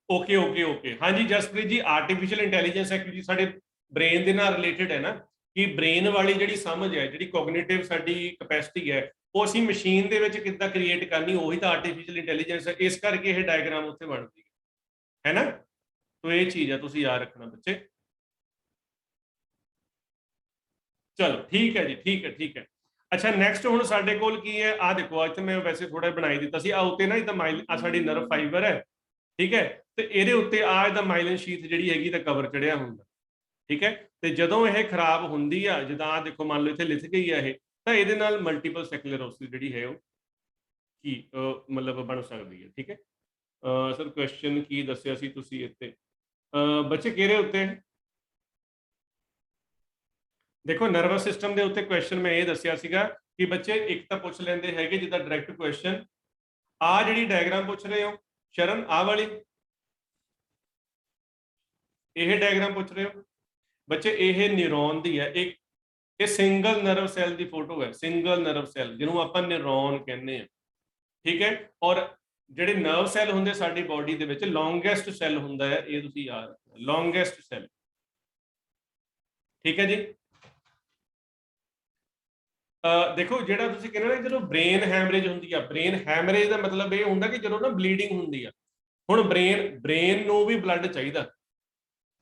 ਓਕੇ ਓਕੇ ਓਕੇ, ਹਾਂਜੀ ਜਸਪ੍ਰੀਤ ਜੀ, ਆਰਟੀਫੀਸ਼ੀਅਲ ਇੰਟੈਲੀਜੈਂਸ ਐਕਚੁਅਲੀ ਸਾਡੇ ਬ੍ਰੇਨ ਦੇ ਨਾਲ ਰਿਲੇਟਡ ਹੈ ਨਾ, ਕਿ ਬ੍ਰੇਨ ਵਾਲੀ ਜਿਹੜੀ ਸਮਝ ਹੈ, ਜਿਹੜੀ ਕੋਗਨੀਟਿਵ ਸਾਡੀ ਕਪੈਸਿਟੀ ਹੈ, ਉਹ ਅਸੀਂ ਮਸ਼ੀਨ ਦੇ ਵਿੱਚ ਕਿੱਦਾਂ ਕ੍ਰੀਏਟ ਕਰਨੀ, ਉਹੀ ਤਾਂ ਆਰਟੀਫੀਸ਼ੀਅਲ ਇੰਟੈਲੀਜੈਂਸ ਹੈ। ਇਸ ਕਰਕੇ ਇਹ ਡਾਇਗਰਾਮ ਉੱਥੇ ਬਣਦੀ ਹੈ ਨਾ। तो ये चीज है, ਤੁਸੀਂ याद रखना बच्चे। चलो ठीक है जी, ठीक है ठीक है। अच्छा नैक्सट ਹੁਣ ਸਾਡੇ ਕੋਲ ਕੀ ਹੈ? ਆ ਦੇਖੋ, ਇੱਥੇ ਮੈਂ ਵੈਸੇ ਥੋੜਾ ਬਣਾਈ ਦਿੱਤਾ ਸੀ, ਆ ਉੱਤੇ ਨਾ ਇਹਦਾ ਮਾਈਲ ਆ ਸਾਡੀ ਨਰਵ ਫਾਈਬਰ ਹੈ, ਠੀਕ ਹੈ, ਤੇ ਇਹਦੇ ਉੱਤੇ ਆ ਇਹਦਾ ਮਾਈਲਿਨ ਸ਼ੀਥ ਜਿਹੜੀ ਹੈਗੀ ਤਾਂ ਕਵਰ ਚੜਿਆ ਹੁੰਦਾ, ਠੀਕ ਹੈ। ਤੇ ਜਦੋਂ ਇਹ ਖਰਾਬ ਹੁੰਦੀ ਆ, ਜਿੱਦਾਂ ਆ ਦੇਖੋ ਮੰਨ ਲਓ ਇੱਥੇ ਲਿਖ ਗਈ ਆ ਇਹ, ਤਾਂ ਇਹਦੇ ਨਾਲ ਮਲਟੀਪਲ ਸਕਲੈਰੋਸਿਸ ਜਿਹੜੀ ਹੈ ਉਹ ਕੀ ਮਤਲਬ ਬਣ ਸਕਦੀ ਹੈ, ਠੀਕ ਹੈ। ਸਰ ਕੁਐਸਚਨ ਕੀ ਦੱਸਿਆ ਸੀ ਤੁਸੀਂ ਇੱਥੇ ਬੱਚੇ ਕਿਹੜੇ ਉੱਤੇ? ਦੇਖੋ ਨਰਵਸ ਸਿਸਟਮ ਦੇ ਉੱਤੇ ਕੁਐਸਚਨ ਮੈਂ ਇਹ ਦੱਸਿਆ ਸੀਗਾ ਕਿ ਬੱਚੇ ਇੱਕ ਤਾਂ ਪੁੱਛ ਲੈਂਦੇ ਹੈਗੇ ਜਿੱਦਾਂ ਡਾਇਰੈਕਟ ਕੁਐਸਚਨ, ਆ ਜਿਹੜੀ ਡਾਇਗਰਾਮ ਪੁੱਛ ਰਹੇ ਹੋ ਸ਼ਰਨ, ਆ ਵਾਲੀ ਇਹ ਡਾਇਗਰਾਮ ਪੁੱਛ ਰਹੇ ਹੋ ਬੱਚੇ, ਇਹ ਨਿਊਰੋਨ ਦੀ ਹੈ। ਇੱਕ ਇਹ ਸਿੰਗਲ ਨਰਵ ਸੈੱਲ ਦੀ ਫੋਟੋ ਹੈ, ਸਿੰਗਲ ਨਰਵ ਸੈੱਲ ਜਿਹਨੂੰ ਆਪਾਂ ਨਿਊਰੋਨ ਕਹਿੰਦੇ ਆ, ਠੀਕ ਹੈ। ਔਰ ਜਿਹੜੇ ਨਰਵ ਸੈੱਲ ਹੁੰਦੇ ਸਾਡੀ ਬਾਡੀ ਦੇ ਵਿੱਚ, ਲੌਂਗੈਸਟ ਸੈੱਲ ਹੁੰਦਾ ਹੈ, ਇਹ ਤੁਸੀਂ ਯਾਦ ਰੱਖਣਾ, ਲੌਂਗੈਸਟ ਸੈੱਲ, ਠੀਕ ਹੈ ਜੀ। ਦੇਖੋ ਜਿਹੜਾ ਤੁਸੀਂ ਕਹਿੰਦੇ ਨਾ ਜਦੋਂ ਬ੍ਰੇਨ ਹੈਮਰੇਜ ਹੁੰਦੀ ਆ, ਬ੍ਰੇਨ ਹੈਮਰੇਜ ਦਾ ਮਤਲਬ ਇਹ ਹੁੰਦਾ ਕਿ ਜਦੋਂ ਨਾ ਬਲੀਡਿੰਗ ਹੁੰਦੀ ਆ। ਹੁਣ ਬ੍ਰੇਨ ਨੂੰ ਵੀ ਬਲੱਡ ਚਾਹੀਦਾ।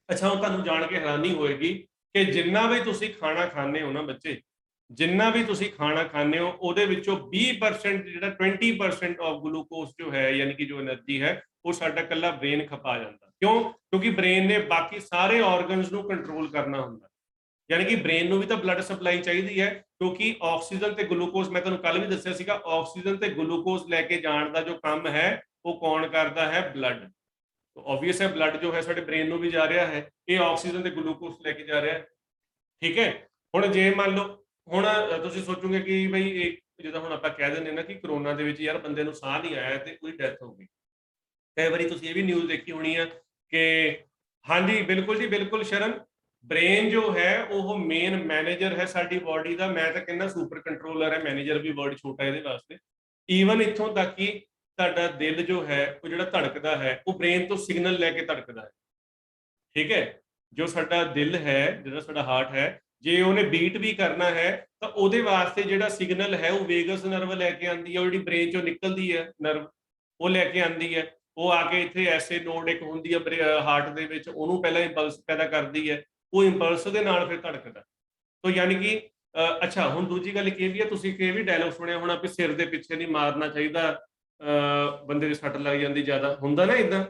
ਅੱਛਾ, ਹੁਣ ਤੁਹਾਨੂੰ ਜਾਣ ਕੇ ਹੈਰਾਨੀ ਹੋਏਗੀ ਕਿ ਜਿੰਨਾ ਵੀ ਤੁਸੀਂ ਖਾਣਾ ਖਾਂਦੇ ਹੋ ਨਾ ਬੱਚੇ, ਜਿੰਨਾ ਵੀ ਤੁਸੀਂ ਖਾਣਾ ਖਾਂਦੇ ਹੋ ਉਹਦੇ ਵਿੱਚੋਂ 20% ਜਿਹੜਾ 20% ਆਫ ਗਲੂਕੋਜ਼ ਜੋ ਹੈ, ਯਾਨੀ ਕਿ ਜੋ એનર્ਜੀ ਹੈ, ਉਹ ਸਾਡਾ ਇਕੱਲਾ ਬ੍ਰੇਨ ਖਪਾ ਜਾਂਦਾ। ਕਿਉਂ? ਕਿਉਂਕਿ ਬ੍ਰੇਨ ਨੇ ਬਾਕੀ ਸਾਰੇ ਆਰਗਨਸ ਨੂੰ ਕੰਟਰੋਲ ਕਰਨਾ ਹੁੰਦਾ, ਯਾਨੀ ਕਿ ਬ੍ਰੇਨ ਨੂੰ ਵੀ ਤਾਂ ਬਲੱਡ ਸਪਲਾਈ ਚਾਹੀਦੀ ਹੈ, ਕਿਉਂਕਿ ਆਕਸੀਜਨ ਤੇ ਗਲੂਕੋਜ਼, ਮੈਂ ਤੁਹਾਨੂੰ ਕੱਲ ਵੀ ਦੱਸਿਆ ਸੀਗਾ, ਆਕਸੀਜਨ ਤੇ ਗਲੂਕੋਜ਼ ਲੈ ਕੇ ਜਾਣ ਦਾ ਜੋ ਕੰਮ ਹੈ ਉਹ ਕੌਣ ਕਰਦਾ ਹੈ? ਬਲੱਡ। ਆਬਵੀਅਸ ਹੈ ਬਲੱਡ ਜੋ ਹੈ ਸਾਡੇ ਬ੍ਰੇਨ ਨੂੰ ਵੀ ਜਾ ਰਿਹਾ ਹੈ, ਇਹ ਆਕਸੀਜਨ ਤੇ ਗਲੂਕੋਜ਼ ਲੈ ਕੇ ਜਾ ਰਿਹਾ ਹੈ, ਠੀਕ ਹੈ। ਹੁਣ ਜੇ ਮੰਨ ਲਓ, ਹੁਣ ਤੁਸੀਂ ਸੋਚੋਗੇ ਕਿ ਬਈ ਇਹ ਜਿੱਦਾਂ ਹੁਣ ਆਪਾਂ ਕਹਿ ਦਿੰਦੇ ਨਾ ਕਿ ਕਰੋਨਾ ਦੇ ਵਿੱਚ ਯਾਰ ਬੰਦੇ ਨੂੰ ਸਾਹ ਨਹੀਂ ਆਇਆ ਤੇ ਉਹਦੀ ਡੈਥ ਹੋ ਗਈ। ਕਈ ਵਾਰੀ ਤੁਸੀਂ ਇਹ ਵੀ ਨਿਊਜ਼ ਦੇਖੀ ਹੋਣੀ ਆ ਕਿ ਹਾਂਜੀ ਬਿਲਕੁਲ ਜੀ ਬਿਲਕੁਲ ਸ਼ਰਨ, ਬ੍ਰੇਨ ਜੋ ਹੈ ਉਹ ਮੇਨ ਮੈਨੇਜਰ ਹੈ ਸਾਡੀ ਬਾਡੀ ਦਾ। ਮੈਂ ਤਾਂ ਕਹਿੰਦਾ ਸੁਪਰ ਕੰਟਰੋਲਰ ਹੈ, ਮੈਨੇਜਰ ਵੀ ਵਰਡ ਛੋਟਾ ਇਹਦੇ ਵਾਸਤੇ। ਈਵਨ ਇੱਥੋਂ ਤੱਕ ਕਿ ਤੁਹਾਡਾ ਦਿਲ ਜੋ ਹੈ ਉਹ ਜਿਹੜਾ ਧੜਕਦਾ ਹੈ ਉਹ ਬ੍ਰੇਨ ਤੋਂ ਸਿਗਨਲ ਲੈ ਕੇ ਧੜਕਦਾ ਹੈ, ਠੀਕ ਹੈ। ਜੋ ਸਾਡਾ ਦਿਲ ਹੈ, ਜਿਹੜਾ ਸਾਡਾ ਹਾਰਟ ਹੈ, ਜੇ ਉਹਨੇ ਬੀਟ ਵੀ ਕਰਨਾ ਹੈ ਤਾਂ ਉਹਦੇ ਵਾਸਤੇ ਜਿਹੜਾ ਸਿਗਨਲ ਹੈ ਉਹ ਵੇਗਸ ਨਰਵ ਲੈ ਕੇ ਆਉਂਦੀ ਹੈ, ਉਹ ਜਿਹੜੀ ਬ੍ਰੇਨ ਚੋਂ ਨਿਕਲਦੀ ਹੈ ਨਰਵ, ਉਹ ਲੈ ਕੇ ਆਉਂਦੀ ਹੈ। ਉਹ ਆ ਕੇ ਇੱਥੇ ਐਸੇ ਨੋਡ ਇੱਕ ਹੁੰਦੀ ਹੈ ਹਾਰਟ ਦੇ ਵਿੱਚ, ਉਹਨੂੰ ਪਹਿਲਾਂ ਇੰਪਲਸ ਪੈਦਾ ਕਰਦੀ ਹੈ, ਉਹ ਇੰਪਲਸ ਦੇ ਨਾਲ ਫਿਰ ਧੜਕਦਾ। ਤਾਂ ਯਾਨੀ ਕਿ ਅੱਛਾ, ਹੁਣ ਦੂਜੀ ਗੱਲ ਕੀ ਵੀ ਹੈ, ਤੁਸੀਂ ਕਿ ਵੀ ਡਾਇਲੌਗ ਸੁਣਿਆ ਹੋਣਾ ਵੀ ਸਿਰ ਦੇ ਪਿੱਛੇ ਨਹੀਂ ਮਾਰਨਾ ਚਾਹੀਦਾ, ਬੰਦੇ ਦੇ ਸੱਟ ਲੱਗ ਜਾਂਦੀ ਜ਼ਿਆਦਾ, ਹੁੰਦਾ ਨਾ ਇਦਾਂ।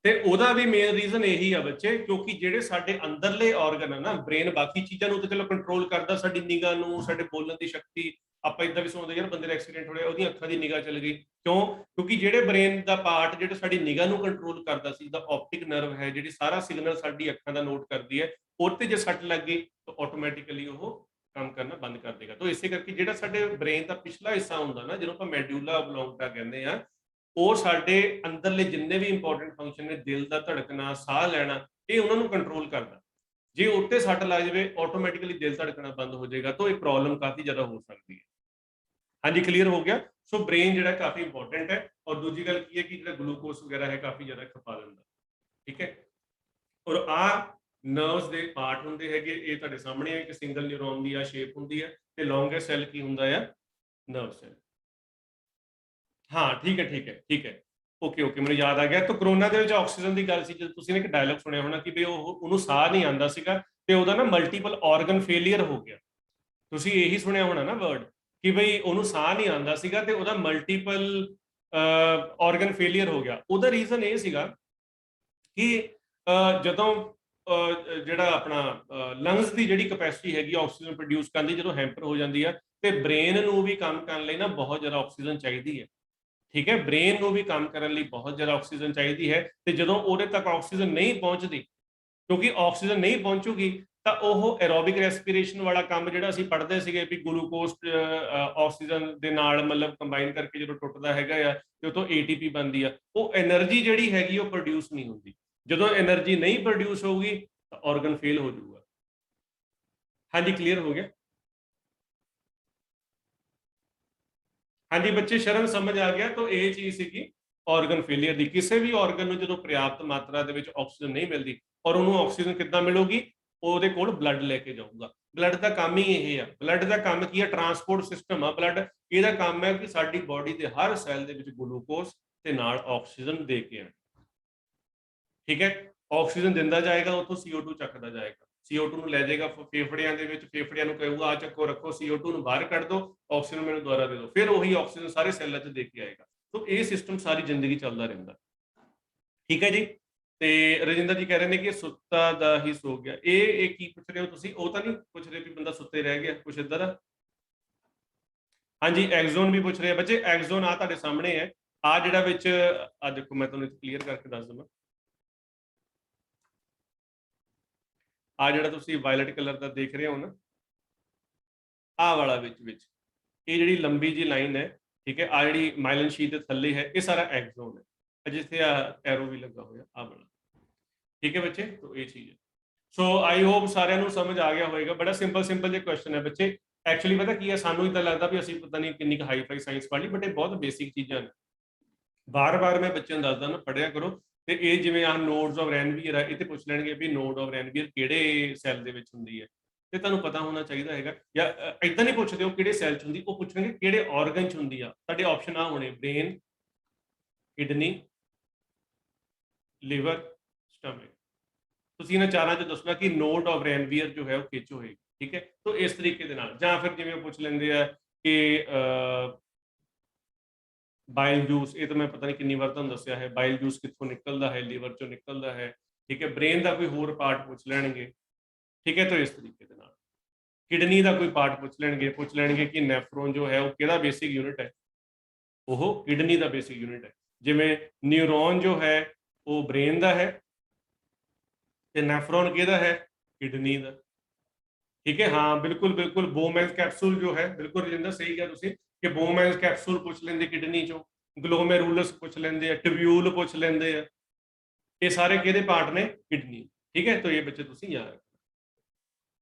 ਤੇ ਉਹਦਾ ਵੀ ਮੇਨ ਰੀਜ਼ਨ ਇਹੀ ਆ ਬੱਚੇ, ਕਿਉਂਕਿ ਜਿਹੜੇ ਸਾਡੇ ਅੰਦਰਲੇ ਆਰਗਨ ਆ ਨਾ, ਬ੍ਰੇਨ ਬਾਕੀ ਚੀਜ਼ਾਂ ਨੂੰ ਤਾਂ ਚਲੋ ਕੰਟਰੋਲ ਕਰਦਾ, ਸਾਡੀ ਨਿਗਾਹ ਨੂੰ, ਸਾਡੇ ਬੋਲਣ ਦੀ ਸ਼ਕਤੀ। ਆਪਾਂ ਇਦਾਂ ਵੀ ਸੁਣਦੇ ਯਾਰ ਬੰਦੇ ਦਾ ਐਕਸੀਡੈਂਟ ਹੋ ਰਿਹਾ, ਉਹਦੀਆਂ ਅੱਖਾਂ ਦੀ ਨਿਗਾਹ ਚਲ ਗਈ, ਕਿਉਂ? ਕਿਉਂਕਿ ਜਿਹੜੇ ਬ੍ਰੇਨ ਦਾ ਪਾਰਟ ਜਿਹੜਾ ਸਾਡੀ ਨਿਗਾਹ ਨੂੰ ਕੰਟਰੋਲ ਕਰਦਾ ਸੀ, ਦਾ ਆਪਟਿਕ ਨਰਵ ਹੈ, ਜਿਹੜੀ ਸਾਰਾ ਸਿਗਨਲ ਸਾਡੀ ਅੱਖਾਂ ਦਾ ਨੋਟ ਕਰਦੀ ਹੈ, ਉਹ ਤੇ ਜੇ ਸੱਟ ਲੱਗ ਗਈ ਤਾਂ ਆਟੋਮੈਟਿਕਲੀ ਉਹ ਕੰਮ ਕਰਨਾ ਬੰਦ ਕਰ ਦੇਗਾ। ਤਾਂ ਇਸੇ ਕਰਕੇ ਜਿਹੜਾ ਸਾਡੇ ਬ੍ਰੇਨ ਦਾ ਪਿਛਲਾ ਹਿੱਸਾ ਹੁੰਦਾ ਨਾ, ਜਿਹਨੂੰ ਆਪਾਂ ਮੈਡਿਊਲਾ ਓਬਲੋਂਗਟਾ ਕਹਿੰਦੇ ਆ, ਉਹ ਸਾਡੇ ਅੰਦਰਲੇ ਜਿੰਨੇ ਵੀ ਇੰਪੋਰਟੈਂਟ ਫੰਕਸ਼ਨ ਨੇ, ਦਿਲ ਦਾ ਧੜਕਣਾ, ਸਾਹ ਲੈਣਾ, ਇਹ ਉਹਨਾਂ ਨੂੰ ਕੰਟਰੋਲ ਕਰਦਾ। ਜੇ ਉੱਤੇ ਸੱਟ ਲੱਗ ਜਾਵੇ, ਆਟੋਮੈਟਿਕਲੀ ਦਿਲ ਧੜਕਣਾ ਬੰਦ ਹੋ ਜਾਏਗਾ, ਤਾਂ ਇਹ ਪ੍ਰੋਬਲਮ ਕਾਫੀ ਜ਼ਿਆਦਾ ਹੋ ਸਕਦੀ ਹੈ। ਹਾਂਜੀ, ਕਲੀਅਰ ਹੋ ਗਿਆ। ਸੋ ਬ੍ਰੇਨ ਜਿਹੜਾ ਕਾਫੀ ਇੰਪੋਰਟੈਂਟ ਹੈ। ਔਰ ਦੂਜੀ ਗੱਲ ਕੀ ਹੈ ਕਿ ਜਿਹੜਾ ਗਲੂਕੋਸ ਵਗੈਰਾ ਹੈ ਕਾਫੀ ਜ਼ਿਆਦਾ ਖਪਾ ਦਿੰਦਾ, ਠੀਕ ਹੈ। ਔਰ ਆ ਨਰਵਸ ਦੇ ਪਾਰਟ ਹੁੰਦੇ ਹੈਗੇ, ਇਹ ਤੁਹਾਡੇ ਸਾਹਮਣੇ ਹੈ, ਇੱਕ ਸਿੰਗਲ ਨਿਊਰੋਨ ਦੀ ਆ ਸ਼ੇਪ ਹੁੰਦੀ ਹੈ, ਤੇ ਲੌਂਗੈਸਟ ਸੈੱਲ ਕੀ ਹੁੰਦਾ ਆ? Nerve cell. ਹਾਂ, ਠੀਕ ਹੈ, ਠੀਕ ਹੈ, ਠੀਕ ਹੈ। ਓਕੇ ਓਕੇ, ਮੈਨੂੰ ਯਾਦ ਆ ਗਿਆ। ਤਾਂ ਕਰੋਨਾ ਦੇ ਵਿੱਚ ਆਕਸੀਜਨ ਦੀ ਗੱਲ ਸੀ, ਜਦੋਂ ਤੁਸੀਂ ਨੇ ਇੱਕ ਡਾਇਲੌਗ ਸੁਣਿਆ ਹੋਣਾ ਕਿ ਵੀ ਉਹਨੂੰ ਸਾਹ ਨਹੀਂ ਆਉਂਦਾ ਸੀਗਾ, ਤੇ ਉਹਦਾ ਨਾ ਮਲਟੀਪਲ ਆਰਗਨ ਫੇਲੀਅਰ ਹੋ ਗਿਆ। ਤੁਸੀਂ ਇਹੀ ਸੁਣਿਆ ਹੋਣਾ ਨਾ ਵਰਡ, ਕਿ ਬਈ ਉਹਨੂੰ ਸਾਹ ਨਹੀਂ ਆਉਂਦਾ ਸੀਗਾ ਤੇ ਉਹਦਾ ਮਲਟੀਪਲ ਆਰਗਨ ਫੇਲੀਅਰ ਹੋ ਗਿਆ। ਉਹਦਾ ਰੀਜ਼ਨ ਇਹ ਸੀਗਾ ਕਿ ਜਦੋਂ ਜਿਹੜਾ ਆਪਣਾ ਲੰਗਸ ਦੀ ਜਿਹੜੀ ਕੈਪੈਸਿਟੀ ਹੈਗੀ ਆਕਸੀਜਨ ਪ੍ਰੋਡਿਊਸ ਕਰਨ ਦੀ, ਜਦੋਂ ਹੈਂਪਰ ਹੋ ਜਾਂਦੀ ਆ, ਤੇ ਬ੍ਰੇਨ ਨੂੰ ਵੀ ਕੰਮ ਕਰਨ ਲਈ ਨਾ ਬਹੁਤ ਜ਼ਿਆਦਾ ਆਕਸੀਜਨ ਚਾਹੀਦੀ ਹੈ, ਠੀਕ ਹੈ। ਬ੍ਰੇਨ ਨੂੰ ਵੀ ਕੰਮ ਕਰਨ ਲਈ ਬਹੁਤ ਜ਼ਿਆਦਾ ਆਕਸੀਜਨ ਚਾਹੀਦੀ ਹੈ, ਤੇ ਜਦੋਂ ਉਹਦੇ ਤੱਕ ਆਕਸੀਜਨ ਨਹੀਂ ਪਹੁੰਚਦੀ, ਕਿਉਂਕਿ ਆਕਸੀਜਨ ਨਹੀਂ ਪਹੁੰਚੂਗੀ ਤਾਂ ਉਹ ਐਰੋਬਿਕ ਰੈਸਪੀਰੇਸ਼ਨ ਵਾਲਾ ਕੰਮ ਜਿਹੜਾ ਅਸੀਂ ਪੜ੍ਹਦੇ ਸੀਗੇ ਵੀ ਗਲੂਕੋਸ ਆਕਸੀਜਨ ਦੇ ਨਾਲ ਮਤਲਬ ਕੰਬਾਈਨ ਕਰਕੇ ਜਦੋਂ ਟੁੱਟਦਾ ਹੈਗਾ ਆ, ਤੇ ਉਹ ਤੋਂ ATP ਬਣਦੀ ਆ, ਉਹ એનર્ਜੀ ਜਿਹੜੀ ਹੈਗੀ ਉਹ ਪ੍ਰੋਡਿਊਸ ਨਹੀਂ ਹੁੰਦੀ। ਜਦੋਂ એનર્ਜੀ ਨਹੀਂ ਪ੍ਰੋਡਿਊਸ ਹੋਊਗੀ ਤਾਂ ਆਰਗਨ ਫੇਲ ਹੋ ਜਾਊਗਾ। ਹਾਂਜੀ, ਕਲੀਅਰ ਹੋ ਗਿਆ। ਹਾਂਜੀ ਬੱਚੇ, ਸ਼ਰਨ ਸਮਝ ਆ ਗਿਆ। ਤਾਂ ਇਹ ਚੀਜ਼ ਸੀਗੀ ਆਰਗਨ ਫੇਲੀਅਰ ਦੀ। ਕਿਸੇ ਵੀ ਆਰਗਨ ਨੂੰ ਜਦੋਂ ਪ੍ਰਯਾਪਤ ਮਾਤਰਾ ਦੇ ਵਿੱਚ ਆਕਸੀਜਨ ਨਹੀਂ ਮਿਲਦੀ, ਔਰ ਉਹਨੂੰ ਆਕਸੀਜਨ ਕਿੱਦਾਂ ਮਿਲੂਗੀ? ਉਹਦੇ ਕੋਲ ਬਲੱਡ ਲੈ ਕੇ ਜਾਊਗਾ। ਬਲੱਡ ਦਾ ਕੰਮ ਹੀ ਇਹ ਆ। ਬਲੱਡ ਦਾ ਕੰਮ ਕੀ ਹੈ? ਟਰਾਂਸਪੋਰਟ ਸਿਸਟਮ ਆ ਬਲੱਡ। ਇਹਦਾ ਕੰਮ ਹੈ ਕਿ ਸਾਡੀ ਬਾਡੀ ਦੇ ਹਰ ਸੈੱਲ ਦੇ ਵਿੱਚ ਗਲੂਕੋਸ ਤੇ ਨਾਲ ਆਕਸੀਜਨ ਦੇ ਕੇ ਆਣਾ, ਠੀਕ ਹੈ। ਆਕਸੀਜਨ ਦਿੰਦਾ ਜਾਏਗਾ, ਉੱਥੋਂ CO2 ਚੱਕਦਾ ਜਾਏਗਾ, CO2 ਨੂੰ ਲੈ ਜਾਏਗਾ ਫੇਫੜਿਆਂ ਦੇ ਵਿੱਚ, ਫੇਫੜਿਆਂ ਨੂੰ ਕਹੂਗਾ ਆ ਚੱਕੋ ਰੱਖੋ, CO2 ਨੂੰ ਬਾਹਰ ਕੱਢ ਦਿਓ, ਆਕਸੀਜਨ ਮੈਨੂੰ ਦੁਬਾਰਾ ਦੇ ਦਿਓ, ਫਿਰ ਉਹੀ ਆਕਸੀਜਨ ਸਾਰੇ ਸੈੱਲਾਂ 'ਚ ਦੇ ਕੇ ਆਏਗਾ। ਸੋ ਇਹ ਸਿਸਟਮ ਸਾਰੀ ਜ਼ਿੰਦਗੀ ਚੱਲਦਾ ਰਹਿੰਦਾ, ਠੀਕ ਹੈ ਜੀ। ਤੇ ਰਜਿੰਦਰ ਜੀ ਕਹਿ ਰਹੇ ਨੇ ਕਿ ਸੁੱਤਾ ਦਾ ਹੀ ਸੋ ਗਿਆ। ਇਹ ਕੀ ਪੁੱਛ ਰਹੇ ਹੋ ਤੁਸੀਂ? ਉਹ ਤਾਂ ਨਹੀਂ ਪੁੱਛ ਰਹੇ ਵੀ ਬੰਦਾ ਸੁੱਤੇ ਰਹਿ ਗਿਆ, ਕੁਛ ਏਦਾਂ ਦਾ? ਹਾਂਜੀ, ਐਕਜ਼ੋਨ ਵੀ ਪੁੱਛ ਰਹੇ ਆ ਬੱਚੇ। ਐਕਜ਼ੋਨ ਆ ਤੁਹਾਡੇ ਸਾਹਮਣੇ ਹੈ, ਆ ਜਿਹੜਾ ਵਿੱਚ ਆ ਦੇਖੋ, ਮੈਂ ਤੁਹਾਨੂੰ ਕਲੀਅਰ ਕਰਕੇ ਦੱਸ ਦਵਾਂ। ਆ ਜਿਹੜਾ ਤੁਸੀਂ ਵਾਇਲਟ ਕਲਰ ਦਾ ਦੇਖ ਰਹੇ ਹੋ ਨਾ, ਆਹ ਵਾਲਾ ਵਿੱਚ ਇਹ ਜਿਹੜੀ ਲੰਬੀ ਜੀ ਲਾਈਨ ਹੈ, ਠੀਕ ਹੈ, ਆ ਜਿਹੜੀ ਮਾਈਲਿਨ ਸ਼ੀਟ ਦੇ ਥੱਲੇ ਹੈ, ਇਹ ਸਾਰਾ ਐਕਜ਼ੋਨ ਹੈ, ਜਿੱਥੇ ਆ ਐਰੋ ਵੀ ਲੱਗਾ ਹੋਇਆ ਆ ਵਾਲਾ, ਠੀਕ ਹੈ ਬੱਚੇ। ਤਾਂ ਇਹ ਚੀਜ਼ ਹੈ। ਸੋ ਆਈ ਹੋਪ ਸਾਰਿਆਂ ਨੂੰ ਸਮਝ ਆ ਗਿਆ ਹੋਵੇਗਾ। ਬੜਾ ਸਿੰਪਲ ਜਿਹੇ ਕੁਐਸਚਨ ਹੈ ਬੱਚੇ। ਐਕਚੁਅਲੀ ਪਤਾ ਕੀ ਹੈ, ਸਾਨੂੰ ਇਦਾਂ ਲੱਗਦਾ ਵੀ ਅਸੀਂ ਪਤਾ ਨਹੀਂ ਕਿੰਨੀ ਕੁ ਹਾਈ-ਫਾਈ ਸਾਇੰਸ ਪੜ੍ਹ ਲਈ, ਬਟ ਇਹ ਬਹੁਤ ਬੇਸਿਕ ਚੀਜ਼ਾਂ ਨੇ। ਬਾਰ-ਬਾਰ ਮੈਂ ਬੱਚਿਆਂ ਨੂੰ ਦੱਸਦਾ ਨਾ, ਪੜ੍ਹਿਆ ਕਰੋ। ਤੇ ਇਹ ਜਿਵੇਂ ਆਹ ਨੋਡਸ ਆਫ ਰੈਨਵੀਅਰ ਆ, ਇਹ ਤੇ ਪੁੱਛ ਲੈਣਗੇ ਵੀ ਨੋਡ ਆਫ ਰੈਨਵੀਅਰ ਕਿਹੜੇ ਸੈੱਲ ਦੇ ਵਿੱਚ ਹੁੰਦੀ ਹੈ, ਤੇ ਤੁਹਾਨੂੰ ਪਤਾ ਹੋਣਾ ਚਾਹੀਦਾ ਹੈਗਾ। ਜਾਂ ਇਦਾਂ ਨਹੀਂ ਪੁੱਛਦੇ ਉਹ ਕਿਹੜੇ ਸੈੱਲ 'ਚ ਹੁੰਦੀ, ਉਹ ਪੁੱਛਣਗੇ ਕਿਹੜੇ ਆਰਗਨ 'ਚ ਹੁੰਦੀ ਆ। ਤੁਹਾਡੇ ਆਪਸ਼ਨ ਆ ਹੋਣੇ, ਬ੍ਰੇਨ, ਕਿਡਨੀ, ਲਿਵਰ, ਸਟਮਕ। ਤੁਸੀਂ ਇਹਨਾਂ ਚਾਰਾਂ 'ਚ ਦੱਸਣਾ ਕਿ ਨੋਡ ਆਫ ਰੈਨਵੀਅਰ ਜੋ ਹੈ ਉਹ ਕਿਹ 'ਚ ਹੋਏਗੀ, ਠੀਕ ਹੈ। ਤਾਂ ਇਸ ਤਰੀਕੇ ਦੇ ਨਾਲ, ਜਾਂ ਫਿਰ ਜਿਵੇਂ ਪੁੱਛ ਲੈਂਦੇ ਆ ਕਿ ਬਾਇਲ ਜੂਸ, ਇਹ ਤਾਂ ਮੈਂ ਪਤਾ ਨਹੀਂ ਕਿੰਨੀ ਵਾਰ ਤੁਹਾਨੂੰ ਦੱਸਿਆ ਹੈ, ਬਾਇਲ ਜੂਸ ਕਿੱਥੋਂ ਨਿਕਲਦਾ ਹੈ? ਲੀਵਰ 'ਚੋਂ ਨਿਕਲਦਾ ਹੈ, ਠੀਕ ਹੈ। ਬ੍ਰੇਨ ਦਾ ਕੋਈ ਹੋਰ ਪਾਰਟ ਪੁੱਛ ਲੈਣਗੇ, ਠੀਕ ਹੈ। ਤਾਂ ਇਸ ਤਰੀਕੇ ਦੇ ਨਾਲ ਕਿਡਨੀ ਦਾ ਕੋਈ ਪਾਰਟ ਪੁੱਛ ਲੈਣਗੇ ਕਿ ਨੈਫਰੋਨ ਜੋ ਹੈ ਉਹ ਕਿਹਦਾ ਬੇਸਿਕ ਯੂਨਿਟ ਹੈ? ਉਹ ਕਿਡਨੀ ਦਾ ਬੇਸਿਕ ਯੂਨਿਟ ਹੈ। ਜਿਵੇਂ ਨਿਊਰੋਨ ਜੋ ਹੈ ਉਹ ਬ੍ਰੇਨ ਦਾ ਹੈ, ਤੇ ਨੈਫਰੋਨ ਕਿਹਦਾ ਹੈ? ਕਿਡਨੀ ਦਾ, ਠੀਕ ਹੈ। ਹਾਂ ਬਿਲਕੁਲ ਬੋਮੈਂਸ ਕੈਪਸੂਲ ਜੋ ਹੈ, ਬਿਲਕੁਲ ਰਜਿੰਦਰ ਸਹੀ ਕਿਹਾ ਤੁਸੀਂ ਕਿ ਬੋਮੈਂਸ ਕੈਪਸੂਲ ਪੁੱਛ ਲੈਂਦੇ ਕਿਡਨੀ ਚੋਂ, ਗਲੋਮੇਰੁਲਸ ਪੁੱਛ ਲੈਂਦੇ ਆ, ਟਿਬਿਊਲ ਪੁੱਛ ਲੈਂਦੇ ਆ। ਇਹ ਸਾਰੇ ਕਿਹਦੇ ਪਾਰਟ ਨੇ? ਕਿਡਨੀ, ਠੀਕ ਹੈ। ਤਾਂ ਇਹ ਬੱਚੇ ਤੁਸੀਂ ਯਾਦ ਰੱਖੋ।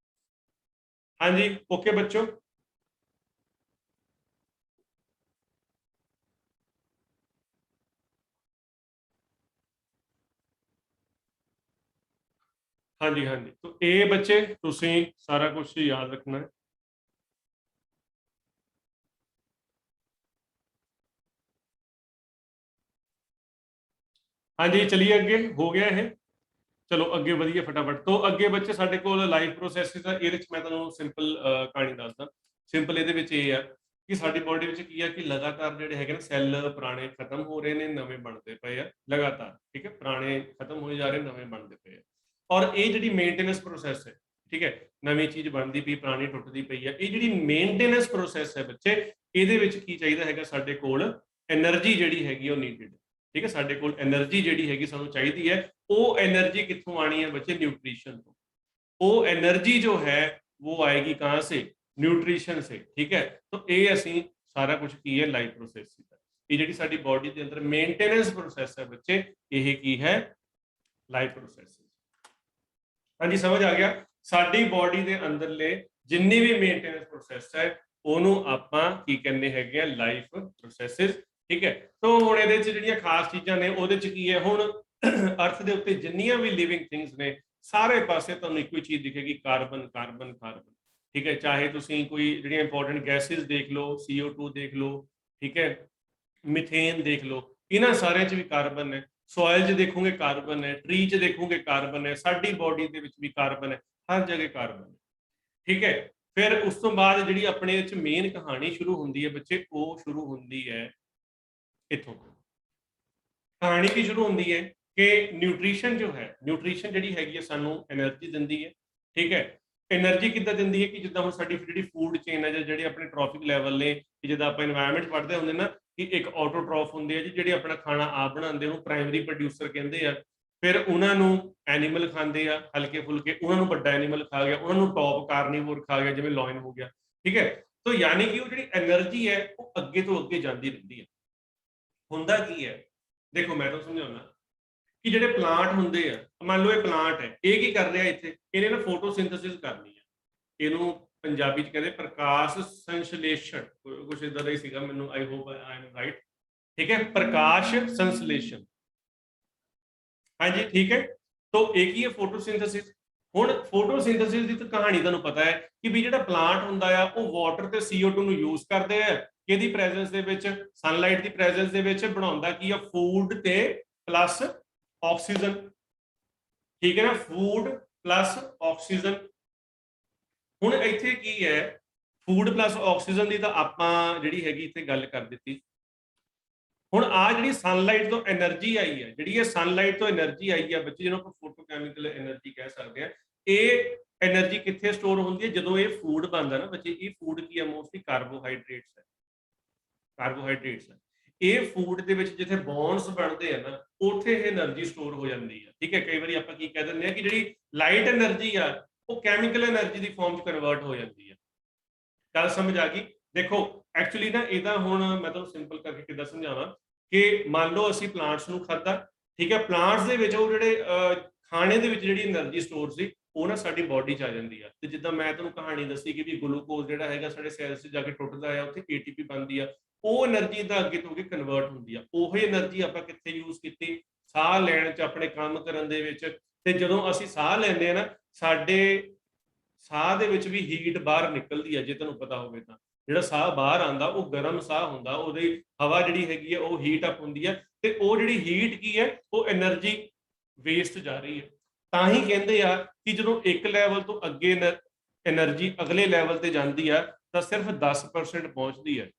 ਹਾਂਜੀ ਓਕੇ ਬੱਚੋ। ਹਾਂਜੀ ਤਾਂ ਇਹ ਬੱਚੇ ਤੁਸੀਂ ਸਾਰਾ ਕੁਝ ਯਾਦ ਰੱਖਣਾ ਹੈ। ਹਾਂਜੀ ਚਲਿए ਅੱਗੇ, ਹੋ ਗਿਆ ਇਹ। ਚਲੋ ਅੱਗੇ ਵਧੀਆ ਫਟਾਫਟ ਤੋਂ। ਅੱਗੇ ਬੱਚੇ ਸਾਡੇ ਕੋਲ ਲਾਈਫ ਪ੍ਰੋਸੈਸਿਸ ਆ। ਇਹਦੇ ਵਿੱਚ ਮੈਂ ਤੁਹਾਨੂੰ ਸਿੰਪਲ ਕਹਾਣੀ ਦੱਸਦਾ। ਸਿੰਪਲ ਇਹਦੇ ਵਿੱਚ ਇਹ ਆ कि साडी बॉडी विच की है कि लगातार जिहड़े हैगे ने सैल पुराने खत्म हो रहे ने, नवें बनदे पए आ लगातार, ठीक है? पुराने खत्म होई जा रहे, नवें बनदे पए आ और ये जिहड़ी मेनटेनेंस प्रोसैस है, ठीक है? नवीं चीज़ बनदी पई, पुरानी टुटदी पई है। ये जिहड़ी मेनटेनेंस प्रोसैस है बच्चे, इहदे विच की चाहीदा हैगा साडे कोल एनर्जी जिहड़ी हैगी ਉਹ ਨੀਡਡ, ठीक है? साडे कोल एनर्जी जिहड़ी हैगी सानू चाहीदी है, ਉਹ एनर्जी कित्थों आनी है बच्चे? न्यूट्रिशन तो। वो एनर्जी जो है वो आएगी कहाँ से? न्यूट्रिशन से, ठीक है? तो ये असी सारा कुछ की है लाइफ प्रोसेस ये जिहड़ी साडी बॉडी के अंदर मेनटेनेंस प्रोसेस है बच्चे, ये की है लाइफ प्रोसेस। हाँ जी, समझ आ गया? साडी बॉडी के अंदरले जिन्नी भी मेनटेनेंस प्रोसेस है ਉਹਨੂੰ ਆਪਾਂ ਕੀ ਕਹਿੰਦੇ ਹੈਗੇ ਆ ਲਾਈਫ ਪ੍ਰੋਸੈਸਸ, ਠੀਕ ਹੈ? तो ਹੁਣ ਇਹਦੇ ਚ ਜਿਹੜੀਆਂ ਖਾਸ ਚੀਜ਼ਾਂ ਨੇ ਉਹਦੇ ਚ ਕੀ ਹੈ, ਹੁਣ ਅਰਥ ਦੇ ਉੱਤੇ ਜਿੰਨੀਆਂ ਵੀ ਲਿਵਿੰਗ ਥਿੰਗਸ ਨੇ ਸਾਰੇ ਪਾਸੇ ਤੁਹਾਨੂੰ ਇੱਕੋ ਹੀ ਚੀਜ਼ ਦਿਖੇਗੀ, ਕਾਰਬਨ ਕਾਰਬਨ ਕਾਰਬਨ, ਠੀਕ ਹੈ? ਚਾਹੇ ਤੁਸੀਂ ਕੋਈ ਜਿਹੜੀਆਂ ਇੰਪੋਰਟੈਂਟ ਗੈਸਿਸ ਦੇਖ ਲਓ, CO2 ਦੇਖ ਲਓ, ਠੀਕ ਹੈ, ਮਿਥੇਨ ਦੇਖ ਲਓ, ਇਹਨਾਂ ਸਾਰਿਆਂ 'ਚ ਵੀ ਕਾਰਬਨ ਹੈ। ਸੋਇਲ 'ਚ ਦੇਖੋਗੇ ਕਾਰਬਨ ਹੈ, ਟਰੀ 'ਚ ਦੇਖੋਗੇ ਕਾਰਬਨ ਹੈ, ਸਾਡੀ ਬੋਡੀ ਦੇ ਵਿੱਚ ਵੀ ਕਾਰਬਨ ਹੈ, ਹਰ ਜਗ੍ਹਾ ਕਾਰਬਨ ਹੈ, ਠੀਕ ਹੈ? ਫਿਰ ਉਸ ਤੋਂ ਬਾਅਦ ਜਿਹੜੀ ਆਪਣੇ ਵਿੱਚ ਮੇਨ ਕਹਾਣੀ ਸ਼ੁਰੂ ਹੁੰਦੀ ਹੈ ਬੱਚੇ, ਉਹ ਸ਼ੁਰੂ ਹੁੰਦੀ ਹੈ ਇੱਥੋਂ। ਕਹਾਣੀ ਕੀ ਸ਼ੁਰੂ ਹੁੰਦੀ ਹੈ ਕਿ ਨਿਊਟ੍ਰੀਸ਼ਨ ਜੋ ਹੈ, ਨਿਊਟ੍ਰੀਸ਼ਨ ਜਿਹੜੀ ਹੈਗੀ ਹੈ ਸਾਨੂੰ ਐਨਰਜੀ ਦਿੰਦੀ ਹੈ, ਠੀਕ ਹੈ? एनर्जी किद्दां दिंदी है कि जिद्दां हुण साडी जिहड़ी फूड चेन है जां जिहड़े अपने ट्रॉफिक लैवल ने, कि जिद्दां आपां एनवायरनमेंट पढ़दे हुंदे ना कि एक ऑटोट्रॉफ हुंदे आ जी जिहड़े अपना खाना आप बनांदे उहनूं प्राइमरी प्रोड्यूसर कहंदे आ, फिर उहनां नूं एनीमल खांदे आ हल्के फुल्के, उहनां नूं वड्डा एनीमल खा गया, उहनां नूं टॉप कार्निवोर खा गया जिवें लॉयन हो गया, ठीक है? तो यानी कि वो जिहड़ी एनर्जी है वो अगे तो अगे जांदी रहिंदी है। हुंदा की है देखो मैं तुहानूं समझाउणा कि ਜਿਹੜੇ ਪਲਾਂਟ ਹੁੰਦੇ ਆ, ਮੰਨ ਲਓ ਇਹ ਪਲਾਂਟ ਹੈ, ਇਹ ਕੀ ਕਰ ਰਿਹਾ ਇੱਥੇ? ਇਹਨੇ ਨਾ ਫੋਟੋਸਿੰਥੇਸਿਸ ਕਰਨੀ ਹੈ, ਇਹਨੂੰ ਪੰਜਾਬੀ ਚ ਕਹਿੰਦੇ ਪ੍ਰਕਾਸ਼ ਸੰਸ਼ਲੇਸ਼ਣ, ਕੁਝ ਇਦਾਂ ਦਾ ਹੀ ਸੀਗਾ, ਮੈਨੂੰ I hope I am right, ਠੀਕ ਹੈ? ਪ੍ਰਕਾਸ਼ ਸੰਸ਼ਲੇਸ਼ਣ, ਹਾਂਜੀ ਠੀਕ ਹੈ। तो एक ही है फोटोसिंथेसिस। ਹੁਣ ਫੋਟੋਸਿੰਥੇਸਿਸ ਦੀ ਤਾਂ ਕਹਾਣੀ ਤੁਹਾਨੂੰ ਪਤਾ ਹੈ ਕਿ ਵੀ ਜਿਹੜਾ ਪਲਾਂਟ ਹੁੰਦਾ ਆ ਉਹ ਵਾਟਰ ਤੇ CO2 ਨੂੰ ਯੂਜ਼ ਕਰਦੇ ਆ, ਕਿਹਦੀ ਪ੍ਰੈਜ਼ੈਂਸ ਦੇ ਵਿੱਚ? ਸਨਲਾਈਟ ਦੀ ਪ੍ਰੈਜ਼ੈਂਸ ਦੇ ਵਿੱਚ। ਬਣਾਉਂਦਾ ਕੀ ਆ? ਫੂਡ ਤੇ ਪਲੱਸ ऑक्सीजन, ठीक है ना? Food plus oxygen. हुण इत्थे की है फूड प्लस ऑक्सीजन की तो आपां जिहड़ी हैगी इत्थे गल कर दित्ती। हुण आ जिहड़ी सनलाइट तो एनर्जी आई है, जिहड़ी ये सनलाइट तो एनर्जी आई है बच्चे, जिहनूं आपां फोटोकैमिकल एनर्जी कह सकते हैं, ये एनर्जी कित्थे स्टोर हुंदी है? जदों ये फूड बनदा ना बच्चे, ये फूड की है मोस्टली कार्बोहाइड्रेट्स है, कार्बोहाइड्रेट्स है। ਇਹ ਫੂਡ ਦੇ ਵਿੱਚ ਜਿੱਥੇ ਬੌਂਡਸ ਬਣਦੇ ਆ ਨਾ ਉੱਥੇ ਇਹ એનર્ਜੀ ਸਟੋਰ ਹੋ ਜਾਂਦੀ ਹੈ, ਠੀਕ ਹੈ? ਕਈ ਵਾਰੀ ਆਪਾਂ ਕੀ ਕਹਿ ਦਿੰਦੇ ਆ ਕਿ ਜਿਹੜੀ ਲਾਈਟ એનર્ਜੀ ਆ ਉਹ ਕੈਮੀਕਲ એનર્ਜੀ ਦੀ ਫਾਰਮ 'ਚ ਕਨਵਰਟ ਹੋ ਜਾਂਦੀ ਹੈ। ਗੱਲ ਸਮਝ ਆ ਗਈ? ਦੇਖੋ ਐਕਚੁਅਲੀ ਨਾ ਇਹਦਾ ਹੁਣ ਮੈਂ ਤੁਹਾਨੂੰ ਸਿੰਪਲ ਕਰਕੇ ਕਿੱਦਾਂ ਸਮਝਾਵਾਂ ਕਿ ਮੰਨ ਲਓ ਅਸੀਂ ਪਲਾਂਟਸ ਨੂੰ ਖਾਧਾ, ਠੀਕ ਹੈ? ਪਲਾਂਟਸ ਦੇ ਵਿੱਚ ਉਹ ਜਿਹੜੇ ਖਾਣੇ ਦੇ ਵਿੱਚ ਜਿਹੜੀ એનર્ਜੀ ਸਟੋਰ ਸੀ ਉਹ ਨਾ ਸਾਡੀ ਬੋਡੀ 'ਚ ਆ ਜਾਂਦੀ ਆ, ਤੇ ਜਿੱਦਾਂ ਮੈਂ ਤੁਹਾਨੂੰ ਕਹਾਣੀ ਦੱਸੀ ਕਿ ਵੀ ਗਲੂਕੋਜ਼ ਜਿਹੜਾ ਹੈਗਾ ਸਾਡੇ ਸੈਲਸ 'ਚ ਜਾ ਕੇ ਟੁੱਟਦਾ ਆ, ਉੱਥੇ ATP ਬਣਦੀ ਆ, ਉਹ એનર્ਜੀ ਦਾ ਅੱਗੇ ਤੋਂ ਅੱਗੇ ਕਨਵਰਟ ਹੁੰਦੀ ਆ। ਉਹੀ એનર્ਜੀ ਆਪਾਂ ਕਿੱਥੇ ਯੂਜ਼ ਕੀਤੀ? ਸਾਹ ਲੈਣ 'ਚ, ਆਪਣੇ ਕੰਮ ਕਰਨ ਦੇ ਵਿੱਚ। ਤੇ ਜਦੋਂ ਅਸੀਂ ਸਾਹ ਲੈਂਦੇ ਆ ਨਾ ਸਾਡੇ ਸਾਹ ਦੇ ਵਿੱਚ ਵੀ ਹੀਟ ਬਾਹਰ ਨਿਕਲਦੀ ਆ, ਜੇ ਤੁਹਾਨੂੰ ਪਤਾ ਹੋਵੇ ਤਾਂ। ਜਿਹੜਾ ਸਾਹ ਬਾਹਰ ਆਉਂਦਾ ਉਹ ਗਰਮ ਸਾਹ ਹੁੰਦਾ, ਉਹਦੀ ਹਵਾ ਜਿਹੜੀ ਹੈਗੀ ਆ ਉਹ ਹੀਟ ਅਪ ਹੁੰਦੀ ਹੈ, ਤੇ ਉਹ ਜਿਹੜੀ ਹੀਟ ਕੀ ਹੈ ਉਹ એનર્ਜੀ ਵੇਸਟ ਜਾ ਰਹੀ ਹੈ। ਤਾਂ ਹੀ ਕਹਿੰਦੇ ਆ ਕਿ ਜਦੋਂ ਇੱਕ ਲੈਵਲ ਤੋਂ ਅੱਗੇ એનર્ਜੀ ਅਗਲੇ ਲੈਵਲ ਤੇ ਜਾਂਦੀ ਆ ਤਾਂ ਸਿਰਫ 10% ਪਹੁੰਚਦੀ ਹੈ।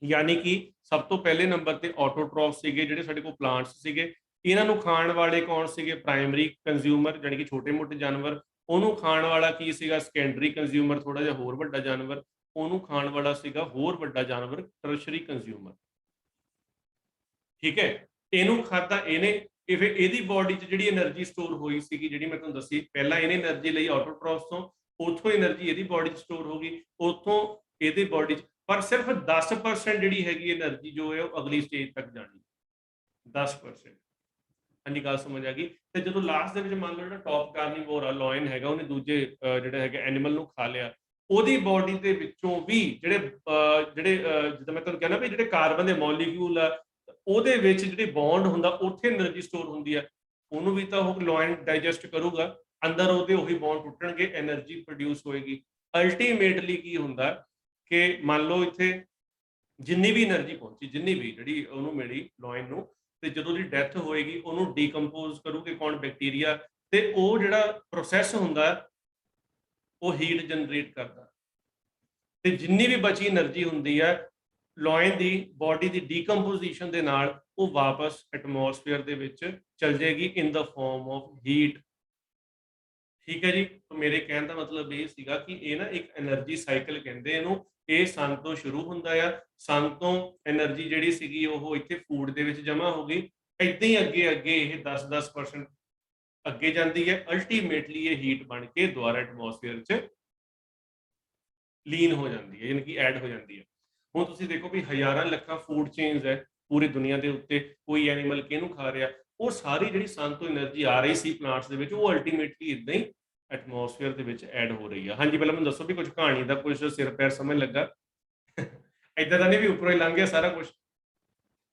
यानी कि सब तो पहले नंबर ते ऑटोट्रॉफ सीगे, जिहड़े साडे कोल प्लांट्स सीगे, इन्हां नूं खाण वाले कौन सीगे? प्राइमरी कंज्यूमर यानी कि छोटे मोटे जानवर। ओनू खाण वाला की सीगा? सैकेंडरी कंज्यूमर, थोड़ा जिहा होर वड्डा जानवर। ओनू खाण वाला सीगा होर वड्डा जानवर, टर्शरी कंज्यूमर, ठीक है? इहनूं खाधा इहने, फिर इहदी बॉडी 'च जिहड़ी एनर्जी स्टोर होई सीगी, जिहड़ी मैं तुहानूं दस्सी, पहला इहने एनर्जी लई ऑटोट्रॉफ तो, उत्थों एनर्जी इहदी बॉडी 'च स्टोर हो गई, उत्थों इहदी बॉडी 'च, पर सिर्फ 10% जिहड़ी हैगी एनर्जी जो है वो अगली स्टेज तक जानी, 10%। हाँ जी, गल समझ आ गई? ते जदों लास्ट दे विच मान लो जिहड़ा टॉप कार्निवोर आ, लॉयन हैगा, ਉਹਨੇ ਦੂਜੇ ਜਿਹੜੇ ਹੈਗੇ ਐਨੀਮਲ ਨੂੰ ਖਾ ਲਿਆ, ਉਹਦੀ ਬੋਡੀ ਦੇ ਵਿੱਚੋਂ ਵੀ ਜਿਹੜੇ ਜਿੱਦਾਂ ਮੈਂ ਤੁਹਾਨੂੰ ਕਹਿੰਦਾ ਵੀ ਜਿਹੜੇ ਕਾਰਬਨ ਦੇ ਮੋਲੀਕਿਊਲ ਆ ਉਹਦੇ ਵਿੱਚ ਜਿਹੜੀ ਬੌਂਡ ਹੁੰਦਾ ਉੱਥੇ એનર્ਜੀ ਸਟੋਰ ਹੁੰਦੀ ਆ, ਉਹਨੂੰ ਵੀ ਤਾਂ ਉਹ ਲॉयन ਡਾਈਜੈਸਟ ਕਰੂਗਾ, ਅੰਦਰ ਉਹਦੇ ਉਹੀ ਬੌਂਡ ਟੁੱਟਣਗੇ, એનર્ਜੀ ਪ੍ਰੋਡਿਊਸ ਹੋਏਗੀ। ਅਲਟੀਮੇਟਲੀ ਕੀ ਹੁੰਦਾ ਕਿ ਮੰਨ ਲਓ ਇੱਥੇ ਜਿੰਨੀ ਵੀ એનર્ਜੀ ਪਹੁੰਚੀ, ਜਿੰਨੀ ਵੀ ਜਿਹੜੀ ਉਹਨੂੰ ਮਿਲੀ ਲॉयन ਨੂੰ, ਤੇ ਜਦੋਂ ਦੀ ਡੈਥ ਹੋਏਗੀ ਉਹਨੂੰ ਡੀਕੰਪੋਜ਼ ਕਰੂਗੇ ਕੌਣ? ਬੈਕਟੀਰੀਆ। ਤੇ ਉਹ ਜਿਹੜਾ ਪ੍ਰੋਸੈਸ ਹੁੰਦਾ ਉਹ ਹੀਟ ਜਨਰੇਟ ਕਰਦਾ, ਤੇ ਜਿੰਨੀ ਵੀ ਬਚੀ એનર્ਜੀ ਹੁੰਦੀ ਹੈ ਲੋਇਨ ਦੀ ਬੋਡੀ ਦੀ ਡੀਕੰਪੋਜੀਸ਼ਨ ਦੇ ਨਾਲ ਉਹ ਵਾਪਸ ਐਟਮੋਸਫੇਅਰ ਦੇ ਵਿੱਚ ਚਲ ਜਾਏਗੀ ਇਨ ਦਾ ਫਾਰਮ ਆਫ ਹੀਟ। ਠੀਕ ਹੈ ਜੀ। ਤਾਂ ਮੇਰੇ ਕਹਿਣ ਦਾ ਮਤਲਬ ਇਹ ਸੀਗਾ ਕਿ ਇਹ ਨਾ ਇੱਕ એનર્ਜੀ ਸਾਈਕਲ ਕਹਿੰਦੇ ਇਹਨੂੰ। ਇਹ ਸਨ ਤੋਂ ਸ਼ੁਰੂ ਹੁੰਦਾ ਆ, ਸਨ ਤੋਂ એનર્ਜੀ ਜਿਹੜੀ ਸੀਗੀ ਉਹ ਇੱਥੇ ਫੂਡ ਦੇ ਵਿੱਚ ਜਮ੍ਹਾਂ ਹੋ ਗਈ, ਏਦਾਂ ਹੀ ਅੱਗੇ ਅੱਗੇ ਇਹ 10% ਅੱਗੇ ਜਾਂਦੀ ਹੈ, ਅਲਟੀਮੇਟਲੀ ਇਹ ਹੀਟ ਬਣ ਕੇ ਦੁਬਾਰਾ ਐਟਮੋਸਫੇਅਰ 'ਚ ਲੀਨ ਹੋ ਜਾਂਦੀ ਹੈ, ਯਾਨੀ ਕਿ ਐਡ ਹੋ ਜਾਂਦੀ ਹੈ। ਹੁਣ ਤੁਸੀਂ ਦੇਖੋ ਵੀ ਹਜ਼ਾਰਾਂ ਲੱਖਾਂ ਫੂਡ ਚੇਨਸ ਹੈ ਪੂਰੀ ਦੁਨੀਆ ਦੇ ਉੱਤੇ, ਕੋਈ ਐਨੀਮਲ ਕਿਹਨੂੰ ਖਾ ਰਿਹਾ, ਉਹ ਸਾਰੀ ਜਿਹੜੀ ਸਨ ਤੋਂ એનર્ਜੀ ਆ ਰਹੀ ਸੀ ਪਲਾਂਟਸ ਦੇ ਵਿੱਚ, ਉਹ ਅਲਟੀਮੇਟਲੀ ਇਦਾਂ ਹੀ ਐਟਮੋਸਫੇਅਰ ਦੇ ਵਿੱਚ ਐਡ ਹੋ ਰਹੀ ਆ। ਹਾਂਜੀ, ਪਹਿਲਾਂ ਮੈਨੂੰ ਦੱਸੋ ਵੀ ਕੁਝ ਕਹਾਣੀ ਦਾ ਕੁਝ ਸਿਰ ਪੈਰ ਸਮਝ ਲੱਗਾ? ਇਦਾਂ ਦਾ ਨਹੀਂ ਵੀ ਉੱਪਰੋਂ ਹੀ ਲੰਘ ਗਿਆ ਸਾਰਾ ਕੁਝ।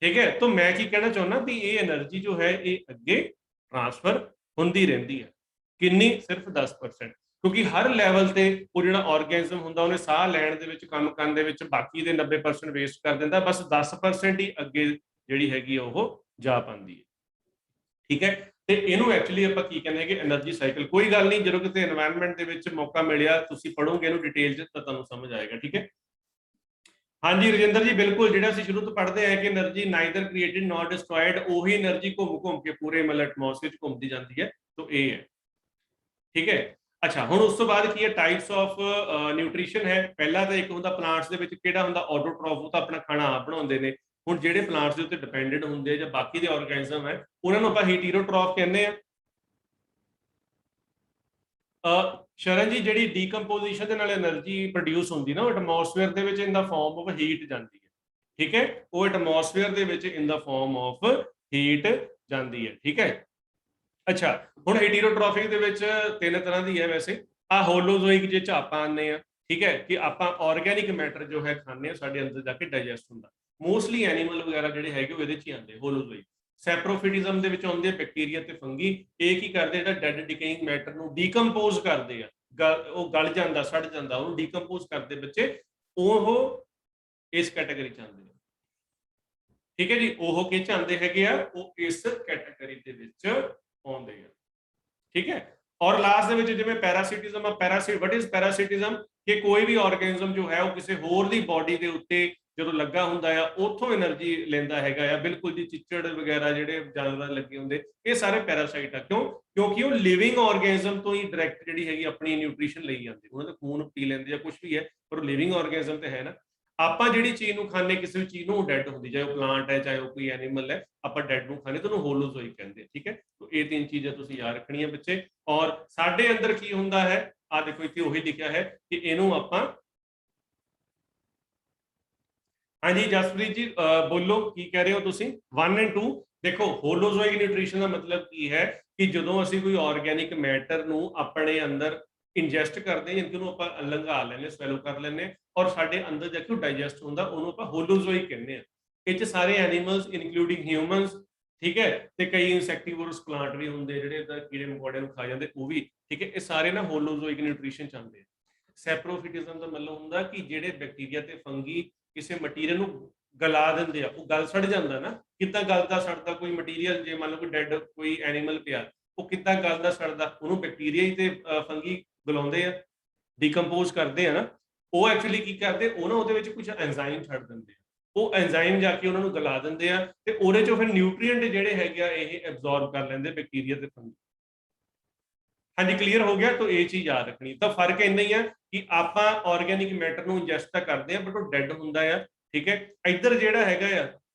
ਠੀਕ ਹੈ, ਤਾਂ ਮੈਂ ਕੀ ਕਹਿਣਾ ਚਾਹੁੰਦਾ ਵੀ ਇਹ એનર્ਜੀ ਜੋ ਹੈ ਇਹ ਅੱਗੇ ਟ੍ਰਾਂਸਫਰ ਹੁੰਦੀ ਰਹਿੰਦੀ ਹੈ। ਕਿੰਨੀ? ਸਿਰਫ 10%। ਕਿਉਂਕਿ ਹਰ ਲੈਵਲ ਤੇ ਉਹ ਜਿਹੜਾ ਆਰਗੈਨਿਜ਼ਮ ਹੁੰਦਾ ਉਹਨੇ ਸਾਹ ਲੈਣ ਦੇ ਵਿੱਚ, ਕੰਮ ਕਰਨ ਦੇ ਵਿੱਚ ਬਾਕੀ ਦੇ 90% ਵੇਸਟ ਕਰ ਦਿੰਦਾ, ਬਸ 10% ਹੀ ਅੱਗੇ ਜਿਹੜੀ ਹੈਗੀ ਉਹ ਜਾ ਪਾਉਂਦੀ ਹੈ। ਠੀਕ ਹੈ, ਤੇ ਇਹਨੂੰ ਐਕਚੁਅਲੀ ਆਪਾਂ ਕੀ ਕਹਿੰਦੇ ਹੈਗੇ એનર્ਜੀ ਸਾਈਕਲ। ਕੋਈ ਗੱਲ ਨਹੀਂ, ਜਦੋਂ ਕਿਤੇ এনवायरमेंट ਦੇ ਵਿੱਚ ਮੌਕਾ ਮਿਲਿਆ ਤੁਸੀਂ ਪੜੋਗੇ ਇਹਨੂੰ ਡਿਟੇਲ 'ਚ ਤਾਂ ਤੁਹਾਨੂੰ ਸਮਝ ਆਏਗਾ। ਠੀਕ ਹੈ, ਹਾਂਜੀ ਰਜਿੰਦਰ ਜੀ, ਬਿਲਕੁਲ ਜਿਹੜਾ ਅਸੀਂ ਸ਼ੁਰੂ ਤੋਂ ਪੜ੍ਹਦੇ ਆ ਕਿ એનર્ਜੀ ਨਾਈਦਰ ਕ੍ਰੀਏਟਡ ਨॉट ਡਿਸਟਰॉयड, ਉਹੀ એનર્ਜੀ ਘੁੰਮ ਘੁੰਮ ਕੇ ਪੂਰੇ ਮਤਲਬ ਐਟਮੋਸਫੇਅਰ 'ਚ ਘੁੰਮਦੀ ਜਾਂਦੀ ਹੈ। तो ਇਹ ਹੈ। ਠੀਕ ਹੈ, ਅੱਛਾ ਹੁਣ ਉਸ ਤੋਂ ਬਾਅਦ ਕੀ ਹੈ? ਟਾਈਪਸ ਆਫ ਨਿਊਟ੍ਰੀਸ਼ਨ ਹੈ। ਪਹਿਲਾ ਤਾਂ ਇੱਕ ਹੁੰਦਾ ਪਲਾਂਟਸ ਦੇ ਵਿੱਚ ਕਿਹੜਾ ਹੁੰਦਾ? ਆਟੋਟ੍ਰੋਫ, ਉਹ ਤਾਂ ਆਪਣਾ ਖਾਣਾ ਆਪ ਬਣਾਉਂਦੇ ਨੇ। ਹੁਣ ਜਿਹੜੇ ਪਲਾਂਟਸ ਦੇ ਉੱਤੇ ਡਿਪੈਂਡੈਂਟ ਹੁੰਦੇ ਜਾਂ ਬਾਕੀ ਦੇ ਆਰਗੈਨਿਜ਼ਮ ਹੈ ਉਹਨਾਂ ਨੂੰ ਆਪਾਂ ਹੀਟੀਰੋਟ੍ਰੋਫ ਕਹਿੰਦੇ ਆ। ਸ਼ਰਨ ਜੀ, ਜਿਹੜੀ ਡੀਕੰਪੋਜੀਸ਼ਨ ਦੇ ਨਾਲ એનર્ਜੀ ਪ੍ਰੋਡਿਊਸ ਹੁੰਦੀ ਨਾ ਉਹ ਐਟਮੋਸਫੇਅਰ ਦੇ ਵਿੱਚ ਇਨ ਦਾ ਫਾਰਮ ਆਫ ਹੀਟ ਜਾਂਦੀ ਹੈ। ਠੀਕ ਹੈ, ਉਹ ਐਟਮੋਸਫੇਅਰ ਦੇ ਵਿੱਚ ਇਨ ਦਾ ਫਾਰਮ ਆਫ ਹੀਟ ਜਾਂਦੀ ਹੈ। ਠੀਕ ਹੈ, ਅੱਛਾ ਹੁਣ ਹੀਟੀਰੋਟ੍ਰੋਫਿਕ ਦੇ ਵਿੱਚ ਤਿੰਨ ਤਰ੍ਹਾਂ ਦੀ ਹੈ ਵੈਸੇ। ਆ ਹੋਲੋਜ਼ੋਇਕ ਜੇ ਚ ਆਪਾਂ ਆਉਂਦੇ ਆ, ਠੀਕ ਹੈ, ਕਿ ਆਪਾਂ ਆਰਗੈਨਿਕ ਮੈਟਰ ਜੋ ਹੈ ਖਾਂਦੇ ਆ, ਸਾਡੇ ਅੰਦਰ ਜਾ ਕੇ ਡਾਈਜੈਸਟ ਹੁੰਦਾ। ਮੋਸਟਲੀ ਐਨੀਮਲ ਵਗੈਰਾ ਜਿਹੜੇ ਹੈਗੇ ਉਹ ਇਹਦੇ ਚ ਹੀ ਆਉਂਦੇ ਹੋਲੋਜ਼ੋਇਕ। ਸੈਪਰੋਫਿਟਿਜ਼ਮ ਦੇ ਵਿੱਚ ਆਉਂਦੇ ਬੈਕਟੀਰੀਆ ਤੇ ਫੰਗੀ। ਇਹ ਕੀ ਕਰਦੇ? ਜਿਹੜਾ ਡੈਡ ਡਿਕੇਇੰਗ ਮੈਟਰ ਨੂੰ ਡੀਕੰਪੋਜ਼ ਕਰਦੇ ਆ, ਉਹ ਗਲ ਜਾਂਦਾ, ਸੜ ਜਾਂਦਾ, ਉਹਨੂੰ ਡੀਕੰਪੋਜ਼ ਕਰਦੇ ਬੱਚੇ, ਉਹ ਇਸ ਕੈਟਾਗਰੀ ਚ ਆਉਂਦੇ ਆ। ਠੀਕ ਹੈ ਜੀ, ਉਹ ਕਿਹ ਚ ਆਉਂਦੇ ਹੈਗੇ ਆ? ਉਹ ਇਸ ਕੈਟਾਗਰੀ ਦੇ ਵਿੱਚ ਆਉਂਦੇ ਆ। ਠੀਕ ਹੈ, ਔਰ ਲਾਸਟ ਦੇ ਵਿੱਚ ਜਿਵੇਂ ਪੈਰਾਸੀਟਿਜ਼ਮ ਆ, ਵਟ ਇਜ਼ ਪੈਰਾਸੀਟਿਜ਼ਮ? ਕਿ ਕੋਈ ਵੀ ਆਰਗੈਨਿਜ਼ਮ ਜੋ ਹੈ ਉਹ ਕਿਸੇ ਹੋਰ ਦੀ ਬਾਡੀ ਦੇ ਉੱਤੇ ਜਦੋਂ ਲੱਗਾ ਹੁੰਦਾ ਆ ਉੱਥੋਂ એનર્ਜੀ ਲੈਂਦਾ ਹੈਗਾ ਆ। ਬਿਲਕੁਲ ਜੀ, ਚਿੱਚੜ ਵਗੈਰਾ ਜਿਹੜੇ ਜਾਨਵਰਾਂ ਲੱਗੇ ਹੁੰਦੇ ਇਹ ਸਾਰੇ ਪੈਰਾਸਾਈਟ ਆ। ਕਿਉਂ? ਕਿਉਂਕਿ ਉਹ ਲਿਵਿੰਗ ਆਰਗੈਨਿਜ਼ਮ ਤੋਂ ਹੀ ਡਾਇਰੈਕਟ ਜਿਹੜੀ ਹੈਗੀ ਆਪਣੀ ਨਿਊਟ੍ਰੀਸ਼ਨ ਲਈ ਜਾਂਦੇ, ਉਹਨਾਂ ਦਾ ਖੂਨ ਪੀ ਲੈਂਦੇ ਆ, ਕੁਝ ਵੀ ਹੈ, ਪਰ ਉਹ ਲਿਵਿੰਗ ਆਰਗੈਨਿਜ਼ਮ ਤੇ ਹੈ ਨਾ। ਆਪਾਂ ਜਿਹੜੀ ਚੀਜ਼ ਨੂੰ ਖਾਂਦੇ, ਕਿਸੇ ਵੀ ਚੀਜ਼ ਨੂੰ, ਉਹ ਡੈਡ ਹੁੰਦੀ, ਚਾਹੇ ਉਹ ਪਲਾਂਟ ਹੈ ਚਾਹੇ ਉਹ ਕੋਈ ਐਨੀਮਲ ਹੈ, ਆਪਾਂ ਡੈਡ ਨੂੰ ਖਾਂਦੇ ਤਾਂ ਉਹਨੂੰ ਹੋਲੋਜ਼ੋਇਕ ਕਹਿੰਦੇ ਆ। ਠੀਕ ਹੈ, ਤਾਂ ਇਹ ਤਿੰਨ ਚੀਜ਼ਾਂ ਤੁਸੀਂ ਯਾਦ ਰੱਖਣੀਆਂ ਬੱਚੇ। ਔਰ ਸਾਡੇ ਅੰਦਰ ਕੀ ਹੁੰਦਾ ਹੈ? ਆ ਦੇਖੋ ਇੱਥੇ ਉਹੀ ਲਿਖਿਆ ਹੈ ਕਿ ਇਹਨੂੰ ਆਪਾਂ, ਹਾਂਜੀ ਜਸਪ੍ਰੀਤ ਜੀ ਬੋਲੋ ਕੀ ਕਹਿ ਰਹੇ ਹੋ ਤੁਸੀਂ? 1 ਐਂਡ 2 ਦੇਖੋ, ਹੋਲੋਜ਼ੋਇਕ ਨਿਊਟ੍ਰੀਸ਼ਨ ਦਾ ਮਤਲਬ ਕੀ ਹੈ ਕਿ ਜਦੋਂ ਅਸੀਂ ਕੋਈ ਆਰਗੈਨਿਕ ਮੈਟਰ ਨੂੰ ਆਪਣੇ ਅੰਦਰ ਇੰਜੈਸਟ ਕਰਦੇ ਹਾਂ, ਜਿਹਨੂੰ ਆਪਾਂ ਲੰਘਾ ਲੈਂਦੇ, ਸਵੈਲੋ ਕਰ ਲੈਂਦੇ, ਔਰ ਸਾਡੇ ਅੰਦਰ ਜਾ ਕੇ ਉਹ ਡਾਈਜੈਸਟ ਹੁੰਦਾ, ਉਹਨੂੰ ਆਪਾਂ ਹੋਲੋਜ਼ੋਇਕ ਕਹਿੰਦੇ ਆ। ਇਹ 'ਚ ਸਾਰੇ ਐਨੀਮਲਸ ਇਨਕਲੂਡਿੰਗ ਹਿਊਮਨਸ, ਠੀਕ ਹੈ, ਤੇ ਕਈ ਇਨਸੈਕਟੀਵੋਰਸ ਪਲਾਂਟ ਵੀ ਹੁੰਦੇ ਜਿਹੜੇ ਕੀੜੇ ਮਕੌੜੇ ਨੂੰ ਖਾ ਜਾਂਦੇ, ਉਹ ਵੀ। ਠੀਕ ਹੈ, ਇਹ ਸਾਰੇ ਨਾ ਹੋਲੋਜ਼ੋਇਕ ਨਿਊਟ੍ਰੀਸ਼ਨ ਚ ਆਉਂਦੇ ਆ। ਸੈਪਰੋਫਿਟਿਜ਼ਮ ਦਾ ਮਤਲਬ ਹੁੰਦਾ ਕਿ ਜਿਹੜੇ ਬੈਕਟੀਰੀਆ ਤੇ ਫੰਗੀ ਕਿਸੇ ਮਟੀਰੀਅਲ ਨੂੰ ਗਲਾ ਦਿੰਦੇ ਆ, ਉਹ ਗਲ ਸੜ ਜਾਂਦਾ ਨਾ। ਕਿੱਦਾਂ ਗਲਦਾ ਸੜਦਾ ਕੋਈ ਮਟੀਰੀਅਲ? ਜੇ ਮੰਨ ਲਓ ਕੋਈ ਡੈਡ ਕੋਈ ਐਨੀਮਲ ਪਿਆ, ਉਹ ਕਿੱਦਾਂ ਗਲਦਾ ਸੜਦਾ? ਉਹਨੂੰ ਬੈਕਟੀਰੀਆ ਹੀ ਤੇ ਫੰਗੀ ਗਲਾਉਂਦੇ ਆ, ਡੀਕੰਪੋਜ਼ ਕਰਦੇ ਆ ਨਾ। ਉਹ ਐਕਚੁਅਲੀ ਕੀ ਕਰਦੇ? ਉਹ ਨਾ ਉਹਦੇ ਵਿੱਚ ਕੁਝ ਐਂਜ਼ਾਈਮ ਛੱਡ ਦਿੰਦੇ ਆ, ਉਹ ਐਂਜ਼ਾਈਮ ਜਾ ਕੇ ਉਹਨਾਂ ਨੂੰ ਗਲਾ ਦਿੰਦੇ ਆ, ਤੇ ਉਹਦੇ ਚੋਂ ਫਿਰ ਨਿਊਟ੍ਰੀਐਂਟ ਜਿਹੜੇ ਹੈਗੇ ਆ ਇਹ ਐਬਜ਼ੌਰਬ ਕਰ ਲੈਂਦੇ ਬੈਕਟੀਰੀਆ ਤੇ ਫੰਗੀ। ਹਾਂਜੀ ਕਲੀਅਰ ਹੋ ਗਿਆ? ਤਾਂ ਇਹ ਚੀਜ਼ ਯਾਦ ਰੱਖਣੀ। ਤਾਂ ਫਰਕ ਇੰਨਾ ਹੀ ਆ ਕਿ ਆਪਾਂ ਆਰਗੈਨਿਕ ਮੈਟਰ ਨੂੰ ਇੰਜੈਸਟ ਤਾਂ ਕਰਦੇ ਆ, ਬਟ ਉਹ ਡੈਡ ਹੁੰਦਾ ਆ। ਠੀਕ ਹੈ, ਇੱਧਰ ਜਿਹੜਾ ਹੈਗਾ ਆ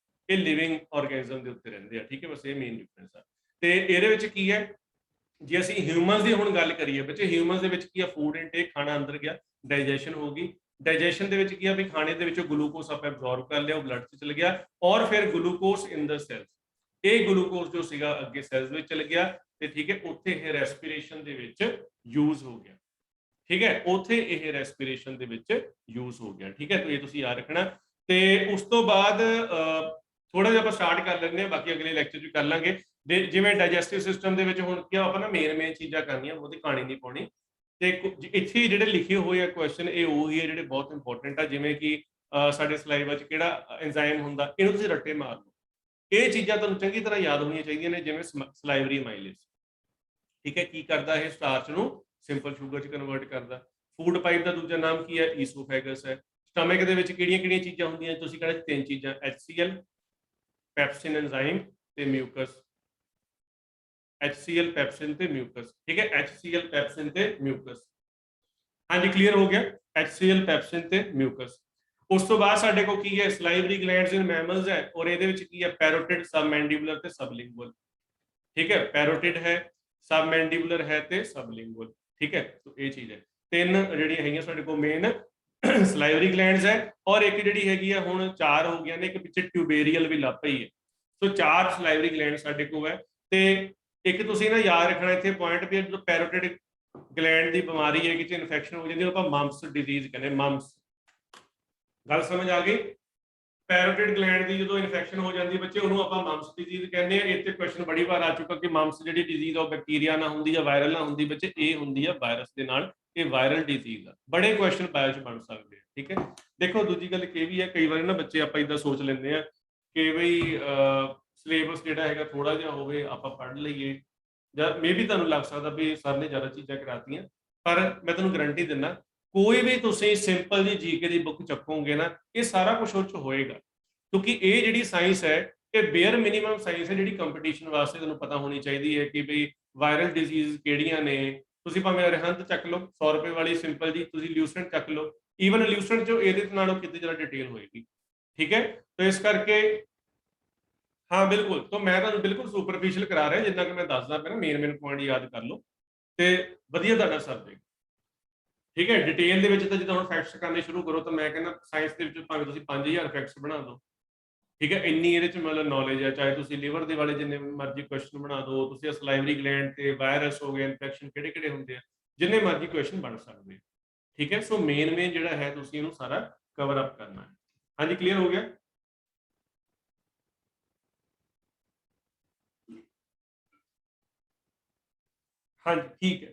ਇਹ ਲਿਵਿੰਗ ਆਰਗੈਨਿਜ਼ਮ ਦੇ ਉੱਤੇ ਰਹਿੰਦੇ ਆ। ਠੀਕ ਹੈ, ਬਸ ਇਹ ਮੇਨ ਡਿਫਰੈਂਸ ਆ। ਤੇ ਇਹਦੇ ਵਿੱਚ ਕੀ ਹੈ, ਜੇ ਅਸੀਂ ਹਿਊਮਨਸ ਦੀ ਹੁਣ ਗੱਲ ਕਰੀਏ ਬੱਚੇ, ਹਿਊਮਨਸ ਦੇ ਵਿੱਚ ਕੀ ਆ? ਫੂਡ ਇਨਟੇਕ, ਖਾਣਾ ਅੰਦਰ ਗਿਆ, ਡਾਈਜੈਸ਼ਨ ਹੋ ਗਈ। ਡਾਈਜੈਸ਼ਨ ਦੇ ਵਿੱਚ ਕੀ ਆ ਵੀ ਖਾਣੇ ਦੇ ਵਿੱਚੋਂ ਗਲੂਕੋਸ ਆਪਾਂ ਐਬਜ਼ੌਰਬ ਕਰ ਲਿਆ, ਉਹ ਬਲੱਡ 'ਚ ਚਲ ਗਿਆ, ਔਰ ਫਿਰ ਗਲੂਕੋਸ ਇਨ ਦਾ ਸੈਲਸ, ਇਹ ਗਲੂਕੋਸ ਜੋ ਸੀਗਾ ਅੱਗੇ ਸੈਲਸ ਵਿੱਚ ਚਲ ਗਿਆ, ਤੇ ਠੀਕ ਹੈ ਉੱਥੇ ਇਹ ਰੈਸਪੀਰੇਸ਼ਨ ਦੇ ਵਿੱਚ ਯੂਜ਼ ਹੋ ਗਿਆ। ਠੀਕ ਹੈ, ਉੱਥੇ ਇਹ ਰੈਸਪੀਰੇਸ਼ਨ ਦੇ ਵਿੱਚ ਯੂਜ਼ ਹੋ ਗਿਆ। ਠੀਕ ਹੈ, ਤਾਂ ਇਹ ਤੁਸੀਂ ਯਾਦ ਰੱਖਣਾ। ਤੇ ਉਸ ਤੋਂ ਬਾਅਦ ਥੋੜਾ ਜਿਹਾ ਆਪਾਂ ਸਟਾਰਟ ਕਰ ਲੈਂਦੇ ਹਾਂ, ਬਾਕੀ ਅਗਲੇ ਲੈਕਚਰ 'ਚ ਕਰ ਲਾਂਗੇ। ਜਿਵੇਂ ਡਾਈਜੈਸਟਿਵ ਸਿਸਟਮ ਦੇ ਵਿੱਚ ਹੁਣ ਕੀ ਆਪਾਂ ਨਾ ਮੇਨ ਚੀਜ਼ਾਂ ਕਰਨੀਆਂ, ਉਹਦੀ ਕਹਾਣੀ ਨਹੀਂ ਪਾਉਣੀ। ਤੇ ਇੱਥੇ ਜਿਹੜੇ ਲਿਖੇ ਹੋਏ ਆ ਕੁਐਸਚਨ ਇਹ ਉਹੀ ਹੈ ਜਿਹੜੇ ਬਹੁਤ ਇੰਪੋਰਟੈਂਟ ਆ। ਜਿਵੇਂ ਕਿ ਸਾਡੇ ਸਲਾਈਡ 'ਚ ਕਿਹੜਾ ਐਂਜ਼ਾਈਮ ਹੁੰਦਾ, ਇਹਨੂੰ ਤੁਸੀਂ ਰੱਟੇ ਮਾਰ ਲਓ। ਇਹ ਚੀਜ਼ਾਂ ਤੁਹਾਨੂੰ ਚੰਗੀ ਤਰ੍ਹਾਂ ਯਾਦ ਹੋਣੀਆਂ ਚਾਹੀਦੀਆਂ ਨੇ, ਜਿਵੇਂ ਸਲਾਈਵਰੀ ਮਾਈਲੇਜ। ਠੀਕ ਹੈ, ਕੀ ਕਰਦਾ ਇਹ? ਸਟਾਰਚ ਨੂੰ ਸਿੰਪਲ ਸ਼ੂਗਰ 'ਚ ਕਨਵਰਟ ਕਰਦਾ। ਫੂਡ ਪਾਈਪ ਦਾ ਦੂਜਾ ਨਾਮ ਕੀ ਹੈ? ਈਸੋਫੈਗਸ ਹੈ। ਸਟਮਕ ਦੇ ਵਿੱਚ ਕਿਹੜੀਆਂ ਚੀਜ਼ਾਂ ਹੁੰਦੀਆਂ? ਤੁਸੀਂ ਕਹਿੰਦੇ 3 ਚੀਜ਼ਾਂ, HCl, ਪੈਪਸਿਨ ਐਂਜ਼ਾਈਮ ਤੇ ਮਿਊਕਸ। HCl, ਪੈਪਸਿਨ ਤੇ ਮਿਊਕਸ, ਠੀਕ ਹੈ। HCl, ਪੈਪਸਿਨ ਤੇ ਮਿਊਕਸ। ਹਾਂਜੀ ਕਲੀਅਰ ਹੋ ਗਿਆ, HCl, ਪੈਪਸਿਨ ਤੇ ਮਿਊਕਸ। ਉਸ ਤੋਂ ਬਾਅਦ ਸਾਡੇ ਕੋਲ ਕੀ ਹੈ? ਸਲਾਈਵਰੀ ਗਲੈਂਡਸ ਇਨ ਮੈਮਲਸ ਹੈ, ਔਰ ਇਹਦੇ ਵਿੱਚ ਕੀ ਹੈ? ਪੈਰੋਟਿਡ, ਸਬਮੈਂਡੀਬੂਲਰ ਤੇ ਸਬਲਿੰਗੁਅਲ, ਠੀਕ ਹੈ। ਪੈਰੋਟਿਡ ਹੈ, ਸਬਮੈਂਡੀਬੂਲਰ ਹੈ ਤੇ ਸਬਲਿੰਗੁਅਲ, ਠੀਕ ਹੈ। तो ਇਹ ਚੀਜ਼ ਹੈ। 3 ਜਿਹੜੀਆਂ ਹੈਗੀਆਂ ਸਾਡੇ ਕੋਲ ਮੇਨ ਸਲਾਈਵਰੀ ਗਲੈਂਡਸ ਹੈ, ਔਰ ਇੱਕ ਜਿਹੜੀ ਹੈਗੀ ਆ ਹੁਣ 4 ਹੋ ਗਈਆਂ ਨੇ, ਇੱਕ ਪਿੱਛੇ ਟਿਊਬੇਰੀਅਲ ਵੀ ਲੱਭ ਪਈ ਹੈ। ਸੋ 4 ਸਲਾਈਵਰੀ ਗਲੈਂਡ ਸਾਡੇ ਕੋਲ ਹੈ। ਤੇ ਇੱਕ ਤੁਸੀਂ ਨਾ ਯਾਦ ਰੱਖਣਾ ਇੱਥੇ ਪੁਆਇੰਟ ਵੀ ਜਦੋਂ ਪੈਰੋਟਿਡ ਗਲੈਂਡ ਦੀ ਬਿਮਾਰੀ ਹੈ, ਕਿਤੇ ਇਨਫੈਕਸ਼ਨ ਹੋ ਜਾਂਦੀ, ਆਪਾਂ ਮਮਸ ਡਿਜ਼ੀਜ਼ ਕਹਿੰਦੇ, ਮਮਸ। ਗੱਲ ਸਮਝ ਆ ਗਈ? ਪੈਰੋਟਿਡ ਗਲੈਂਡ ਦੀ ਜਦੋਂ ਇਨਫੈਕਸ਼ਨ ਹੋ ਜਾਂਦੀ ਬੱਚੇ, ਉਹਨੂੰ ਆਪਾਂ ਮਮਸ ਡਿਜ਼ੀਜ਼ ਕਹਿੰਦੇ ਆ। ਇੱਥੇ ਕੁਐਸਚਨ ਬੜੀ ਵਾਰ ਆ ਚੁੱਕਾ ਕਿ ਮਮਸ ਜਿਹੜੀ ਡਿਜ਼ੀਜ਼ ਆ ਬੈਕਟੀਰੀਆ ਨਾਲ ਹੁੰਦੀ ਆ, ਵਾਇਰਲ ਨਾਲ ਹੁੰਦੀ? ਬੱਚੇ ਇਹ ਹੁੰਦੀ ਆ ਵਾਇਰਸ ਦੇ ਨਾਲ, ਇਹ ਵਾਇਰਲ ਡਿਜ਼ੀਜ਼ ਆ। ਬੜੇ ਕੁਐਸਚਨ ਬਾਇਓ ਚ ਬਣ ਸਕਦੇ ਆ, ਠੀਕ ਹੈ। ਦੇਖੋ ਦੂਜੀ ਗੱਲ ਇਹ ਵੀ ਹੈ, ਕਈ ਵਾਰ ਨਾ ਬੱਚੇ ਆਪਾਂ ਇਦਾਂ ਸੋਚ ਲੈਂਦੇ ਆ ਕਿ ਬਈ ਸਿਲੇਬਸ ਜਿਹੜਾ ਹੈਗਾ ਥੋੜਾ ਜਿਹਾ ਹੋਵੇ, ਆਪਾਂ ਪੜ੍ਹ ਲਈਏ, ਜਾਂ ਮੇ ਵੀ ਤੁਹਾਨੂੰ ਲੱਗ ਸਕਦਾ ਵੀ ਸਰ ਨੇ ਜ਼ਿਆਦਾ ਚੀਜ਼ਾਂ ਕਰਾਤੀਆਂ, ਪਰ ਮੈਂ ਤੁਹਾਨੂੰ ਗਰੰਟੀ ਦਿੰਦਾ ਕੋਈ ਵੀ ਤੁਸੀਂ ਸਿੰਪਲ ਜੀ ਜੀਕੇ ਦੀ ਬੁੱਕ ਚੱਕੋਗੇ ਨਾ, ਇਹ ਸਾਰਾ ਕੁਝ ਉਹ 'ਚ ਹੋਏਗਾ। ਕਿਉਂਕਿ ਇਹ ਜਿਹੜੀ ਸਾਇੰਸ ਹੈ, ਇਹ ਬੇਅਰ ਮਿਨੀਮਮ ਸਾਇੰਸ ਹੈ, ਜਿਹੜੀ ਕੰਪੀਟੀਸ਼ਨ ਵਾਸਤੇ ਤੁਹਾਨੂੰ ਪਤਾ ਹੋਣੀ ਚਾਹੀਦੀ ਹੈ ਕਿ ਬਈ ਵਾਇਰਲ ਡਿਜ਼ੀਜ਼ ਕਿਹੜੀਆਂ ਨੇ। ਤੁਸੀਂ ਭਾਵੇਂ ਅਰਹੰਤ ਚੱਕ ਲਓ 100 ਰੁਪਏ ਵਾਲੀ ਸਿੰਪਲ ਜੀ, ਤੁਸੀਂ ਲਿਊਸੈਂਟ ਚੱਕ ਲਓ, ਈਵਨ ਲਿਊਸੈਂਟ 'ਚ ਇਹਦੇ ਨਾਲੋਂ ਕਿਤੇ ਜ਼ਿਆਦਾ ਡਿਟੇਲ ਹੋਏਗੀ, ਠੀਕ ਹੈ। ਤਾਂ ਇਸ ਕਰਕੇ ਹਾਂ ਬਿਲकुल, तो मैं ਤੁਹਾਨੂੰ ਬਿਲਕੁਲ ਸੁਪਰਫੀਸ਼ੀਅਲ ਕਰਾ ਰਿਹਾ, ਜਿੰਨਾ ਕਿ ਮੈਂ ਦੱਸਦਾ ਪਿਆ, ਮੇਨ ਪੁਆਇੰਟ ਯਾਦ ਕਰ ਲਓ ਤੇ ਵਧੀਆ ਤੁਹਾਡਾ ਸਰ ਜਾਏਗਾ, ਠੀਕ ਹੈ। ਡਿਟੇਲ ਦੇ ਵਿੱਚ ਤਾਂ ਜਦੋਂ ਹੁਣ ਫੈਕਟਸ ਕਰਨੇ ਸ਼ੁਰੂ ਕਰੋ, ਤਾਂ ਮੈਂ ਕਹਿੰਦਾ ਸਾਇੰਸ ਦੇ ਵਿੱਚ ਭਾਵੇਂ ਤੁਸੀਂ 5000 ਫੈਕਟਸ ਬਣਾ ਦਿਓ, ਠੀਕ ਹੈ। ਇੰਨੀ ਇਹਦੇ ਚ ਮਤਲਬ ਨੌਲੇਜ ਹੈ, ਚਾਹੇ ਤੁਸੀਂ ਲੀਵਰ ਦੇ ਵਾਲੇ ਜਿੰਨੇ ਮਰਜ਼ੀ ਕੁਐਸਚਨ ਬਣਾ ਦਿਓ, ਤੁਸੀਂ ਸਲਾਈਵਰੀ ਗਲੈਂਡ ਤੇ ਵਾਇਰਸ ਹੋ ਗਏ, ਇਨਫੈਕਸ਼ਨ ਕਿਹੜੇ ਹੁੰਦੇ ਆ, ਜਿੰਨੇ ਮਰਜ਼ੀ ਕੁਐਸਚਨ ਬਣ ਸਕਦੇ, ਠੀਕ ਹੈ। ਸੋ ਮੇਨ ਜਿਹੜਾ ਹੈ ਤੁਸੀਂ ਇਹਨੂੰ ਸਾਰਾ ਕਵਰ ਅਪ ਕਰਨਾ ਹੈ। ਹਾਂਜੀ ਕਲੀਅਰ ਹੋ ਗਿਆ? ਹਾਂਜੀ ਠੀਕ ਹੈ।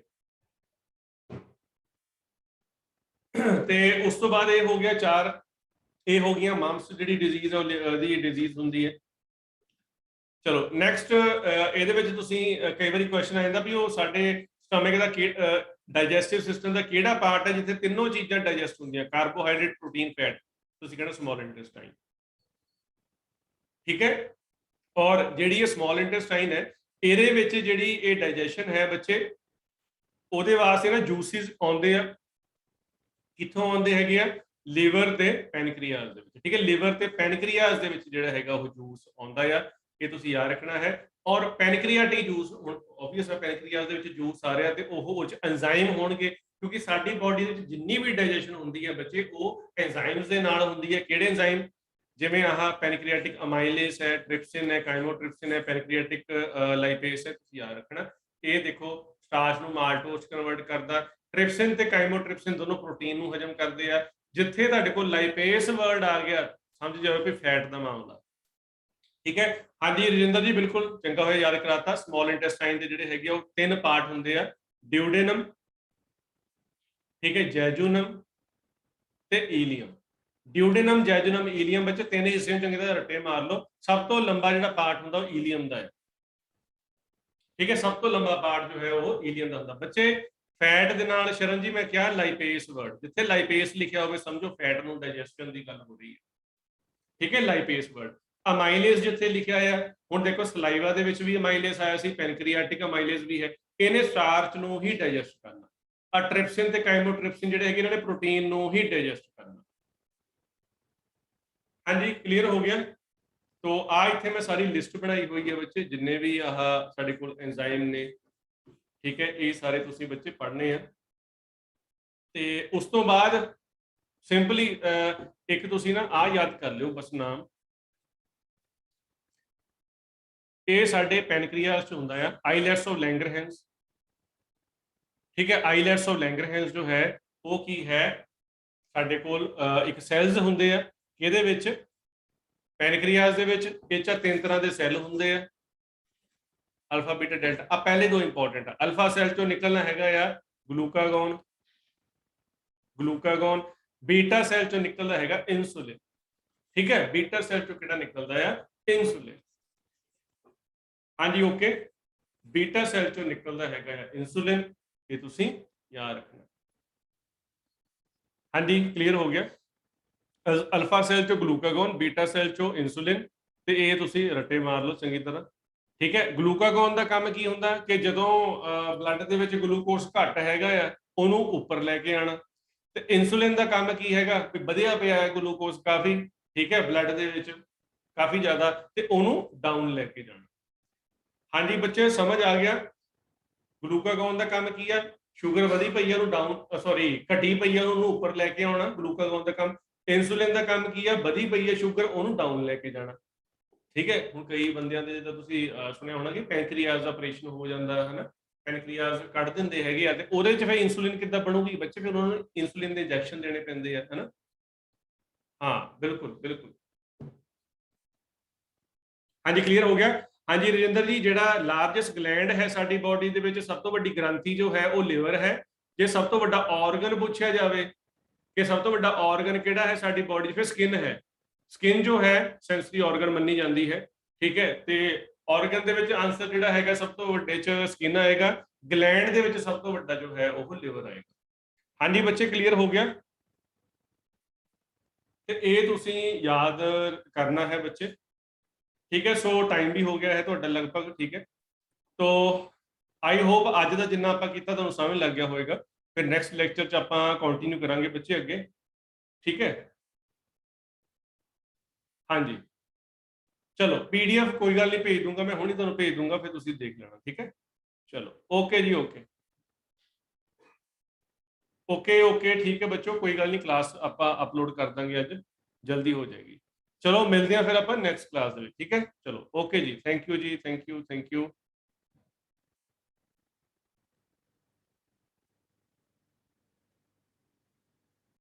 ਤੇ ਉਸ ਤੋਂ ਬਾਅਦ ਇਹ ਹੋ ਗਿਆ 4, ਇਹ ਹੋ ਗਈਆਂ ਮਮਸ ਜਿਹੜੀ ਡਿਜ਼ੀਜ਼ ਦੀ ਡਿਜ਼ੀਜ਼ ਹੁੰਦੀ ਹੈ। ਚਲੋ ਨੈਕਸਟ, ਇਹਦੇ ਵਿੱਚ ਤੁਸੀਂ ਕਈ ਵਾਰੀ ਕੁਐਸਚਨ ਆ ਜਾਂਦਾ ਵੀ ਉਹ ਸਾਡੇ ਸਟਮਕ ਦਾ ਡਾਈਜੈਸਟਿਵ ਸਿਸਟਮ ਦਾ ਕਿਹੜਾ ਪਾਰਟ ਹੈ ਜਿੱਥੇ ਤਿੰਨੋਂ ਚੀਜ਼ਾਂ ਡਾਈਜੈਸਟ ਹੁੰਦੀਆਂ, ਕਾਰਬੋਹਾਈਡਰੇਟ, ਪ੍ਰੋਟੀਨ, ਫੈਟ? ਤੁਸੀਂ ਕਹਿੰਦੇ ਸਮਾਲ ਇੰਟੈਸਟਾਈਨ, ਠੀਕ ਹੈ। ਔਰ ਜਿਹੜੀ ਇਹ ਸਮਾਲ ਇੰਟੈਸਟਾਈਨ ਹੈ, ਇਹਦੇ ਵਿੱਚ ਜਿਹੜੀ ਇਹ ਡਾਈਜੈਸ਼ਨ ਹੈ ਬੱਚੇ, ਉਹਦੇ ਵਾਸਤੇ ਨਾ ਜੂਸਿਸ ਆਉਂਦੇ ਆ। ਕਿੱਥੋਂ ਆਉਂਦੇ ਹੈਗੇ ਆ? ਲੀਵਰ ਤੇ ਪੈਨਕ੍ਰੀਆਸ ਦੇ ਵਿੱਚ, ਠੀਕ ਹੈ। ਲੀਵਰ ਤੇ ਪੈਨਕ੍ਰੀਆਸ ਦੇ ਵਿੱਚ ਜਿਹੜਾ ਹੈਗਾ ਉਹ ਜੂਸ ਆਉਂਦਾ ਆ, ਇਹ ਤੁਸੀਂ ਯਾਦ ਰੱਖਣਾ ਹੈ। ਔਰ ਪੈਨਕ੍ਰੀਆਟਿਕ ਜੂਸ, ਹੁਣ ਆਬਵੀਅਸ ਹੈ ਪੈਨਕ੍ਰੀਆਸ ਦੇ ਵਿੱਚ ਜੂਸ ਆ ਰਿਹਾ ਤੇ ਉਹ ਚ ਐਂਜ਼ਾਈਮ ਹੋਣਗੇ, ਕਿਉਂਕਿ ਸਾਡੀ ਬਾਡੀ ਦੇ ਵਿੱਚ ਜਿੰਨੀ ਵੀ ਡਾਈਜੈਸ਼ਨ ਹੁੰਦੀ ਹੈ ਬੱਚੇ, ਉਹ ਐਂਜ਼ਾਈਮਸ ਦੇ ਨਾਲ ਹੁੰਦੀ ਹੈ। ਕਿਹੜੇ ਐਂਜ਼ਾਈਮ? ਜਿਵੇਂ ਆਹ ਪੈਨਕ੍ਰੀਆਟਿਕ ਅਮਾਈਲੇਸ ਹੈ, ਟ੍ਰਿਪਸਿਨ ਹੈ, ਕਾਈਮੋਟ੍ਰਿਪਸਿਨ ਹੈ, ਪੈਨਕ੍ਰੀਆਟਿਕ ਲਾਈਪੇਸ ਹੈ, ਤੁਸੀਂ ਯਾਦ ਰੱਖਣਾ। ਇਹ ਦੇਖੋ ਸਟਾਰਚ ਨੂੰ ਮਾਲਟੋਸ ਕਨਵਰਟ ਕਰਦਾ। ਟ੍ਰਿਪਸਿਨ ਤੇ ਕਾਈਮੋਟ੍ਰਿਪਸਿਨ ਦੋਨੋਂ ਪ੍ਰੋਟੀਨ ਨੂੰ ਹਜਮ ਕਰਦੇ ਆ। ਜਿੱਥੇ ਤੁਹਾਡੇ ਕੋਲ ਲਾਈਪੇਸ ਵਰਡ ਆ ਗਿਆ, ਸਮਝ ਜਾਓ ਕਿ ਫੈਟ ਦਾ ਮਾਮਲਾ, ਠੀਕ ਹੈ। ਹਾਂਜੀ ਰਜਿੰਦਰ ਜੀ, ਬਿਲਕੁਲ ਚੰਗਾ ਹੋਇਆ ਯਾਦ ਕਰਾਤਾ। ਸਮਾਲ ਇੰਟੈਸਟਾਈਨ ਦੇ ਜਿਹੜੇ ਹੈਗੇ ਉਹ 3 ਪਾਰਟ ਹੁੰਦੇ ਆ, ਡਿਊਡੇਨਮ, ਠੀਕ ਹੈ, ਜੈਜੂਨਮ ਤੇ ਈਲੀਅਮ। ਡਿਊਡੇਨਮ, ਜੈਜੂਨਮ, ਈਲੀਅਮ ਬੱਚੇ 3 ਹਿੱਸਿਆਂ ਚੰਗੀ ਤਰ੍ਹਾਂ ਰੱਟੇ ਮਾਰ ਲਓ। ਸਭ ਤੋਂ ਲੰਬਾ ਜਿਹੜਾ ਪਾਰਟ ਹੁੰਦਾ ਉਹ ਈਲੀਅਮ ਦਾ ਹੈ, ਠੀਕ ਹੈ। ਸਭ ਤੋਂ ਲੰਬਾ ਪਾਰਟ ਜੋ ਹੈ ਉਹ ਈਲੀਅਮ ਦਾ ਹੁੰਦਾ ਬੱਚੇ। ਫੈਟ ਦੇ ਨਾਲ ਸ਼ਰਨ ਜੀ ਮੈਂ ਕਿਹਾ ਲਾਈਪੇਸ ਵਰਡ, ਜਿੱਥੇ ਲਾਈਪੇਸ ਲਿਖਿਆ ਹੋਵੇ ਸਮਝੋ ਫੈਟ ਨੂੰ ਡਾਈਜੈਸਸ਼ਨ ਦੀ ਗੱਲ ਹੋ ਰਹੀ ਹੈ, ਠੀਕ ਹੈ। ਲਾਈਪੇਸ ਵਰਡ। ਅਮਾਈਲੇਸ ਜਿੱਥੇ ਲਿਖਿਆ ਆ, ਹੁਣ ਦੇਖੋ ਸਲਾਈਵਾ ਦੇ ਵਿੱਚ ਵੀ ਅਮਾਈਲੇਸ ਆਇਆ ਸੀ, ਪੈਨਕ੍ਰੀਆਟਿਕ ਅਮਾਈਲੇਸ ਵੀ ਹੈ, ਇਹਨੇ ਸਟਾਰਚ ਨੂੰ ਹੀ ਡਾਈਜੈਸਟ ਕਰਨਾ। ਆ ਟ੍ਰਿਪਸਿਨ ਤੇ ਕਾਈਮੋਟ੍ਰਿਪਸਿਨ ਜਿਹੜੇ ਹੈਗੇ ਇਹਨਾਂ ਨੇ ਪ੍ਰੋਟੀਨ ਨੂੰ ਹੀ ਡਾਈਜੈਸਟ ਕਰਨਾ। ਹਾਂਜੀ ਕਲੀਅਰ ਹੋ ਗਿਆ? ਤੋ ਆ ਇੱਥੇ ਮੈਂ ਸਾਰੀ ਲਿਸਟ ਬਣਾਈ ਹੋਈ ਹੈ ਬੱਚੇ, ਜਿੰਨੇ ਵੀ ਆਹ ਸਾਡੇ ਕੋਲ ਐਂਜ਼ਾਈਮ ਨੇ, ਠੀਕ ਹੈ। ਇਹ ਸਾਰੇ ਤੁਸੀਂ ਬੱਚੇ ਪੜ੍ਹਨੇ ਆ। ਤੇ ਉਸ ਤੋਂ ਬਾਅਦ ਸਿੰਪਲੀ ਇੱਕ ਤੁਸੀਂ ਨਾ ਆ ਯਾਦ ਕਰ ਲਿਓ ਬਸ ਨਾਮ, ਇਹ ਸਾਡੇ ਪੈਨਕ੍ਰੀਆਸ ਚ ਹੁੰਦਾ ਆ, ਆਈਲੈਟਸ ਆਫ ਲੈਂਗਰਹੈਂਸ, ਠੀਕ ਹੈ। ਆਈਲੈਟਸ ਆਫ ਲੈਂਗਰਹੈਂਸ ਜੋ ਹੈ ਉਹ ਕੀ ਹੈ, ਸਾਡੇ ਕੋਲ ਇੱਕ ਸੈਲਸ ਹੁੰਦੇ ਆ ਇਹਦੇ ਵਿੱਚ, ਪੈਨਕ੍ਰੀਆਸ ਦੇ ਵਿੱਚ। ਇਹ 'ਚ 3 ਤਰ੍ਹਾਂ ਦੇ ਸੈੱਲ ਹੁੰਦੇ ਆ, ਅਲਫਾ, ਬੀਟਾ, ਡੈਲਟਾ। ਆ ਪਹਿਲੇ ਦੋ ਇੰਪੋਰਟੈਂਟ ਆ। ਅਲਫਾ ਸੈੱਲ ਚੋਂ ਨਿਕਲਣਾ ਹੈਗਾ ਆ ਗਲੂਕਾਗੋਨ, ਗਲੂਕਾਗੋਨ। ਬੀਟਾ ਸੈੱਲ ਚੋਂ ਨਿਕਲਦਾ ਹੈਗਾ ਇਨਸੂਲਿਨ, ਠੀਕ ਹੈ। ਬੀਟਾ ਸੈੱਲ ਚੋਂ ਕਿਹੜਾ ਨਿਕਲਦਾ ਆ? ਇਨਸੂਲਿਨ। ਹਾਂਜੀ ਓਕੇ, ਬੀਟਾ ਸੈੱਲ ਚੋਂ ਨਿਕਲਦਾ ਹੈਗਾ ਆ ਇਨਸੂਲਿਨ, ਇਹ ਤੁਸੀਂ ਯਾਦ ਰੱਖਣਾ। हाँ जी क्लीयर हो गया। ਅਲਫਾ ਸੈਲ ਚੋਂ ਗਲੂਕਾਗੋਨ, ਬੀਟਾ ਸੈਲ ਚੋਂ ਇਨਸੂਲਿਨ, ਤੇ ਇਹ ਤੁਸੀਂ ਰੱਟੇ ਮਾਰ ਲਓ ਚੰਗੀ ਤਰ੍ਹਾਂ। ਠੀਕ ਹੈ, ਗਲੂਕਾਗੋਨ ਦਾ ਕੰਮ ਕੀ ਹੁੰਦਾ ਕਿ ਜਦੋਂ ਬਲੱਡ ਦੇ ਵਿੱਚ ਗਲੂਕੋਜ਼ ਘੱਟ ਹੈਗਾ ਆ ਉਹਨੂੰ ਉੱਪਰ ਲੈ ਕੇ ਆਣਾ, ਤੇ ਇਨਸੂਲਿਨ ਦਾ ਕੰਮ ਕੀ ਹੈਗਾ ਕਿ ਵਧਿਆ ਪਿਆ ਹੈ ਗਲੂਕੋਜ਼ ਕਾਫੀ, ਠੀਕ ਹੈ, ਬਲੱਡ ਦੇ ਵਿੱਚ ਕਾਫੀ ਜ਼ਿਆਦਾ, ਤੇ ਉਹਨੂੰ ਡਾਊਨ ਲੈ ਕੇ ਜਾਣਾ। ਹਾਂਜੀ ਬੱਚੇ ਸਮਝ ਆ ਗਿਆ। ਗਲੂਕਾਗੋਨ ਦਾ ਕੰਮ ਕੀ ਆ, ਸ਼ੂਗਰ ਵਧੀ ਪਈ ਆ ਉਹਨੂੰ ਡਾਊਨ, ਸੌਰੀ ਘਟੀ ਪਈ ਆ ਉਹਨੂੰ ਉੱਪਰ ਲੈ ਕੇ ਆਉਣਾ, ਗਲੂਕਾਗੋਨ ਦਾ ਕੰਮ। ਇਨਸੂਲਿਨ ਦਾ ਕੰਮ ਕੀ ਆ, ਵਧੀ ਪਈ ਹੈ ਸ਼ੂਗਰ ਉਹਨੂੰ ਡਾਊਨ ਲੈ ਕੇ ਜਾਣਾ। ਠੀਕ ਹੈ, ਹੁਣ ਕਈ ਬੰਦਿਆਂ ਦੇ ਜਿੱਦਾਂ ਤੁਸੀਂ ਸੁਣਿਆ ਹੋਣਾ ਕਿ ਪੈਨਕ੍ਰੀਆਸ ਦਾ ਆਪਰੇਸ਼ਨ ਹੋ ਜਾਂਦਾ ਹੈ ਨਾ, ਪੈਨਕ੍ਰੀਆਸ ਕੱਢ ਦਿੰਦੇ ਹੈਗੇ ਆ, ਤੇ ਉਹਦੇ 'ਚ ਫਿਰ ਇਨਸੂਲਿਨ ਕਿੱਦਾਂ ਬਣੂਗੀ ਬੱਚੇ, ਫਿਰ ਉਹਨਾਂ ਨੂੰ ਇਨਸੂਲਿਨ ਦੇ ਇੰਜੈਕਸ਼ਨ ਦੇਣੇ ਪੈਂਦੇ ਆ, ਹੈ ਨਾ। ਹਾਂ ਬਿਲਕੁਲ ਬਿਲਕੁਲ। ਹਾਂਜੀ ਕਲੀਅਰ ਹੋ ਗਿਆ। ਹਾਂਜੀ ਰਜਿੰਦਰ ਜੀ, ਜਿਹੜਾ ਲਾਰਜੈਸਟ ਗਲੈਂਡ ਹੈ ਸਾਡੀ ਬਾਡੀ ਦੇ ਵਿੱਚ, ਸਭ ਤੋਂ ਵੱਡੀ ਗ੍ਰੰਥੀ ਜੋ ਹੈ ਉਹ ਲਿਵਰ ਹੈ। ਜੇ ਸਭ ਤੋਂ ਵੱਡਾ ਆਰਗਨ ਪੁੱਛਿਆ ਜਾਵੇ ਕਿ ਸਭ ਤੋਂ ਵੱਡਾ ਆਰਗਨ ਕਿਹੜਾ ਹੈ ਸਾਡੀ ਬਾਡੀ 'ਚ, ਫਿਰ ਸਕਿਨ ਹੈ। ਸਕਿਨ ਜੋ ਹੈ ਸੈਂਸਰੀ ਆਰਗਨ ਮੰਨੀ ਜਾਂਦੀ ਹੈ। ਠੀਕ ਹੈ, ਤੇ ਆਰਗਨ ਦੇ ਵਿੱਚ ਆਂਸਰ ਜਿਹੜਾ ਹੈਗਾ ਸਭ ਤੋਂ ਵੱਡੇ 'ਚ ਸਕਿਨ ਆਏਗਾ, ਗਲੈਂਡ ਦੇ ਵਿੱਚ ਸਭ ਤੋਂ ਵੱਡਾ ਜੋ ਹੈ ਉਹ ਲਿਵਰ ਆਏਗਾ। ਹਾਂਜੀ ਬੱਚੇ ਕਲੀਅਰ ਹੋ ਗਿਆ। ਤੇ ਇਹ ਤੁਸੀਂ ਯਾਦ ਕਰਨਾ ਹੈ ਬੱਚੇ। ਠੀਕ ਹੈ, ਸੋ ਟਾਈਮ ਵੀ ਹੋ ਗਿਆ ਹੈ ਤੁਹਾਡਾ ਲਗਭਗ। ਠੀਕ ਹੈ, ਤੋ ਆਈ ਹੋਪ ਅੱਜ ਦਾ ਜਿੰਨਾ ਆਪਾਂ ਕੀਤਾ ਤੁਹਾਨੂੰ ਸਮਝ ਲੱਗ ਗਿਆ ਹੋਵੇਗਾ। ਫਿਰ ਨੈਕਸਟ ਲੈਕਚਰ 'ਚ ਆਪਾਂ ਕੰਟੀਨਿਊ ਕਰਾਂਗੇ ਬੱਚੇ ਅੱਗੇ। ਠੀਕ ਹੈ, ਹਾਂਜੀ ਚਲੋ PDF ਕੋਈ ਗੱਲ ਨਹੀਂ ਭੇਜ ਦੂੰਗਾ ਮੈਂ, ਹੁਣੀ ਤੁਹਾਨੂੰ ਭੇਜ ਦੂੰਗਾ, ਫਿਰ ਤੁਸੀਂ ਦੇਖ ਲੈਣਾ। ਠੀਕ ਹੈ, ਚਲੋ ਓਕੇ ਜੀ, ਓਕੇ ਓਕੇ ਓਕੇ। ਠੀਕ ਹੈ ਬੱਚੋ, ਕੋਈ ਗੱਲ ਨਹੀਂ, ਕਲਾਸ ਆਪਾਂ ਅਪਲੋਡ ਕਰ ਦਾਂਗੇ ਅੱਜ, ਜਲਦੀ ਹੋ ਜਾਏਗੀ। ਚਲੋ ਮਿਲਦੇ ਹਾਂ ਫਿਰ ਆਪਾਂ ਨੈਕਸਟ ਕਲਾਸ ਦੇ ਵਿੱਚ। ਠੀਕ ਹੈ, ਚਲੋ ਓਕੇ ਜੀ, ਥੈਂਕ ਯੂ ਜੀ, ਥੈਂਕ ਯੂ ਥੈਂਕ ਯੂ।